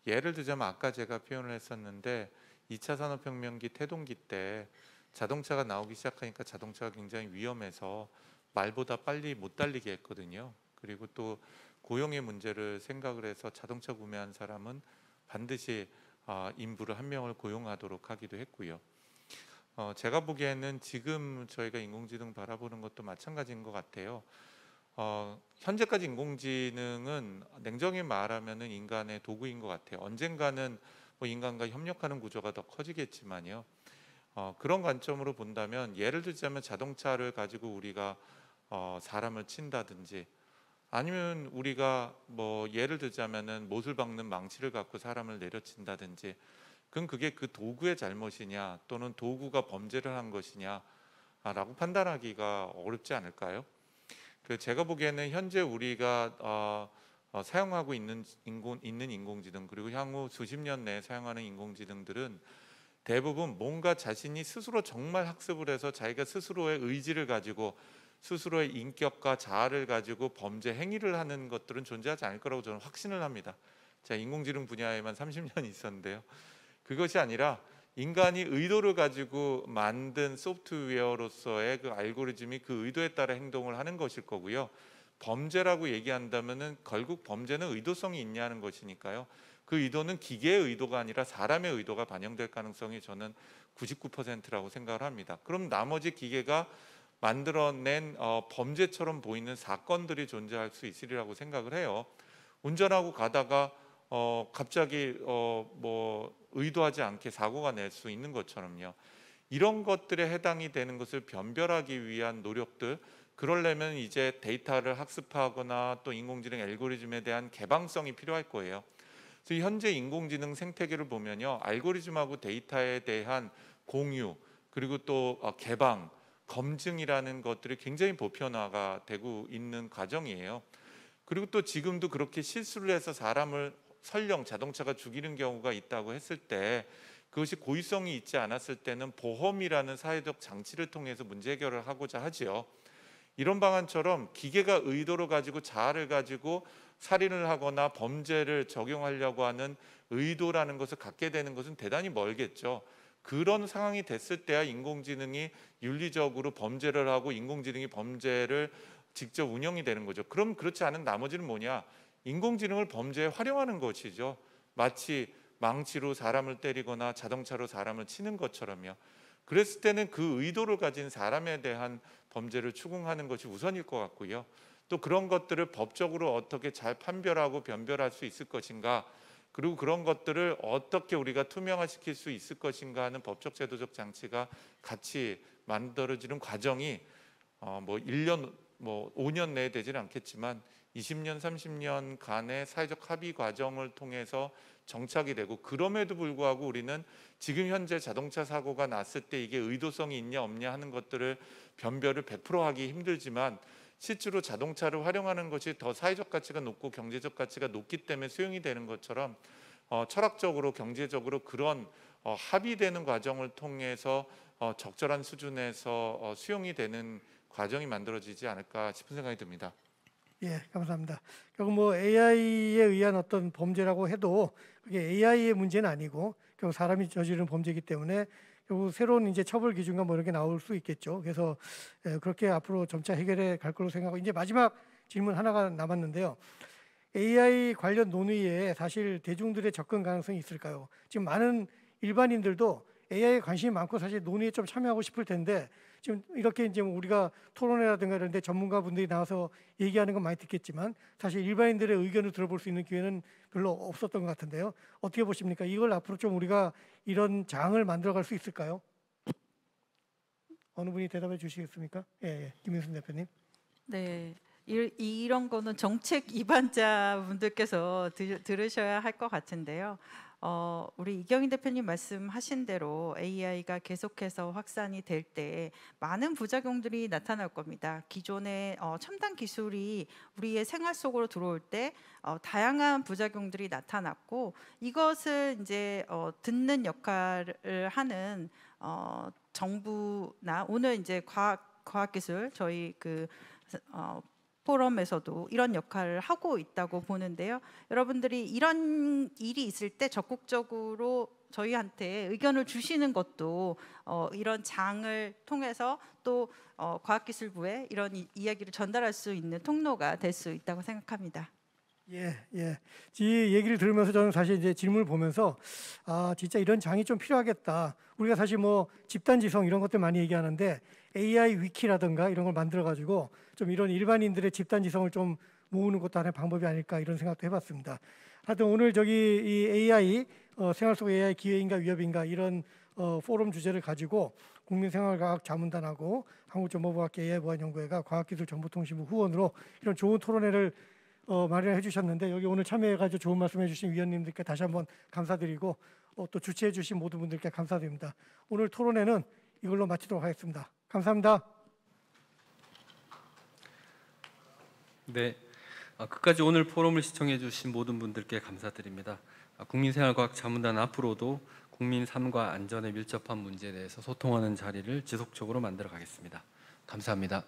예를 들자면 아까 제가 표현을 했었는데 2차 산업혁명기 태동기 때 자동차가 나오기 시작하니까 자동차가 굉장히 위험해서 말보다 빨리 못 달리게 했거든요. 그리고 또 고용의 문제를 생각을 해서 자동차 구매한 사람은 반드시 인부를 한 명을 고용하도록 하기도 했고요. 제가 보기에는 지금 저희가 인공지능 바라보는 것도 마찬가지인 것 같아요. 현재까지 인공지능은 냉정히 말하면은 인간의 도구인 것 같아요. 언젠가는 뭐 인간과 협력하는 구조가 더 커지겠지만요. 그런 관점으로 본다면 예를 들자면 자동차를 가지고 우리가 사람을 친다든지 아니면 우리가 뭐 예를 들자면은 못을 박는 망치를 갖고 사람을 내려친다든지 그럼 그게 그 도구의 잘못이냐 또는 도구가 범죄를 한 것이냐 라고 판단하기가 어렵지 않을까요? 제가 보기에는 현재 우리가 사용하고 있는 인공지능 그리고 향후 수십 년 내에 사용하는 인공지능들은 대부분 뭔가 자신이 스스로 정말 학습을 해서 자기가 스스로의 의지를 가지고 스스로의 인격과 자아를 가지고 범죄 행위를 하는 것들은 존재하지 않을 거라고 저는 확신을 합니다. 제가 인공지능 분야에만 30년 있었는데요. 그것이 아니라 인간이 의도를 가지고 만든 소프트웨어로서의 그 알고리즘이 그 의도에 따라 행동을 하는 것일 거고요. 범죄라고 얘기한다면은 결국 범죄는 의도성이 있냐는 것이니까요. 그 의도는 기계의 의도가 아니라 사람의 의도가 반영될 가능성이 저는 99%라고 생각을 합니다. 그럼 나머지 기계가 만들어낸 범죄처럼 보이는 사건들이 존재할 수 있으리라고 생각을 해요. 운전하고 가다가 갑자기 뭐 의도하지 않게 사고가 낼 수 있는 것처럼요. 이런 것들에 해당이 되는 것을 변별하기 위한 노력들, 그러려면 이제 데이터를 학습하거나 또 인공지능 알고리즘에 대한 개방성이 필요할 거예요. 그래서 현재 인공지능 생태계를 보면요, 알고리즘하고 데이터에 대한 공유 그리고 또 개방, 검증이라는 것들이 굉장히 보편화가 되고 있는 과정이에요. 그리고 또 지금도 그렇게 실수를 해서 사람을 설령 자동차가 죽이는 경우가 있다고 했을 때 그것이 고의성이 있지 않았을 때는 보험이라는 사회적 장치를 통해서 문제 해결을 하고자 하지요. 이런 방안처럼 기계가 의도를 가지고 자아를 가지고 살인을 하거나 범죄를 적용하려고 하는 의도라는 것을 갖게 되는 것은 대단히 멀겠죠. 그런 상황이 됐을 때야 인공지능이 윤리적으로 범죄를 하고 인공지능이 범죄를 직접 운영이 되는 거죠. 그럼 그렇지 않은 나머지는 뭐냐? 인공지능을 범죄에 활용하는 것이죠. 마치 망치로 사람을 때리거나 자동차로 사람을 치는 것처럼요. 그랬을 때는 그 의도를 가진 사람에 대한 범죄를 추궁하는 것이 우선일 것 같고요. 또 그런 것들을 법적으로 어떻게 잘 판별하고 변별할 수 있을 것인가, 그리고 그런 것들을 어떻게 우리가 투명화시킬 수 있을 것인가 하는 법적 제도적 장치가 같이 만들어지는 과정이 1년 5년 내에 되지는 않겠지만 20년 30년 간의 사회적 합의 과정을 통해서 정착이 되고, 그럼에도 불구하고 우리는 지금 현재 자동차 사고가 났을 때 이게 의도성이 있냐 없냐 하는 것들을 변별을 100% 하기 힘들지만, 실제로 자동차를 활용하는 것이 더 사회적 가치가 높고 경제적 가치가 높기 때문에 수용이 되는 것처럼 철학적으로 경제적으로 그런 합의되는 과정을 통해서 적절한 수준에서 수용이 되는 과정이 만들어지지 않을까 싶은 생각이 듭니다. 예, 감사합니다. 결국 뭐 AI에 의한 어떤 범죄라고 해도 그게 AI의 문제는 아니고 결국 사람이 저지르는 범죄이기 때문에 결국 새로운 이제 처벌 기준과 뭐 이런 게 나올 수 있겠죠. 그래서 그렇게 앞으로 점차 해결해 갈 걸로 생각하고, 이제 마지막 질문 하나가 남았는데요. AI 관련 논의에 사실 대중들의 접근 가능성이 있을까요? 지금 많은 일반인들도 AI에 관심이 많고 사실 논의에 좀 참여하고 싶을 텐데, 지금 이렇게 이제 우리가 토론회라든가 이런 데 전문가분들이 나와서 얘기하는 건 많이 듣겠지만 사실 일반인들의 의견을 들어볼 수 있는 기회는 별로 없었던 것 같은데요. 어떻게 보십니까? 이걸 앞으로 좀 우리가 이런 장을 만들어갈 수 있을까요? 어느 분이 대답해 주시겠습니까? 예, 김윤순 대표님. 네. 이런 거는 정책 입안자분들께서 들으셔야 할 것 같은데요. 우리 이경인 대표님 말씀하신 대로 AI가 계속해서 확산이 될 때 많은 부작용들이 나타날 겁니다. 기존의 첨단 기술이 우리의 생활 속으로 들어올 때 다양한 부작용들이 나타났고, 이것을 이제 듣는 역할을 하는 정부나 오늘 이제 과학기술 저희 포럼에서도 이런 역할을 하고 있다고 보는데요. 여러분들이 이런 일이 있을 때 적극적으로 저희한테 의견을 주시는 것도 이런 장을 통해서 또 과학기술부에 이런 이야기를 전달할 수 있는 통로가 될 수 있다고 생각합니다. 예. 이 얘기를 들으면서 저는 사실 이제 질문을 보면서 진짜 이런 장이 좀 필요하겠다. 우리가 사실 뭐 집단지성 이런 것들 많이 얘기하는데 AI 위키라든가 이런 걸 만들어 가지고 좀 이런 일반인들의 집단지성을 좀 모으는 것도 하나의 방법이 아닐까 이런 생각도 해봤습니다. 하여튼 오늘 이 AI 생활 속 AI 기회인가 위협인가 이런 포럼 주제를 가지고 국민생활과학 자문단하고 한국정보과학계 AI보안연구회가 과학기술정보통신부 후원으로 이런 좋은 토론회를 마련해 주셨는데, 여기 오늘 참여해가지고 좋은 말씀해 주신 위원님들께 다시 한번 감사드리고 또 주최해 주신 모든 분들께 감사드립니다. 오늘 토론회는 이걸로 마치도록 하겠습니다. 감사합니다. 네, 끝까지 오늘 포럼을 시청해 주신 모든 분들께 감사드립니다. 국민생활과학 자문단 앞으로도 국민 삶과 안전에 밀접한 문제에 대해서 소통하는 자리를 지속적으로 만들어 가겠습니다. 감사합니다.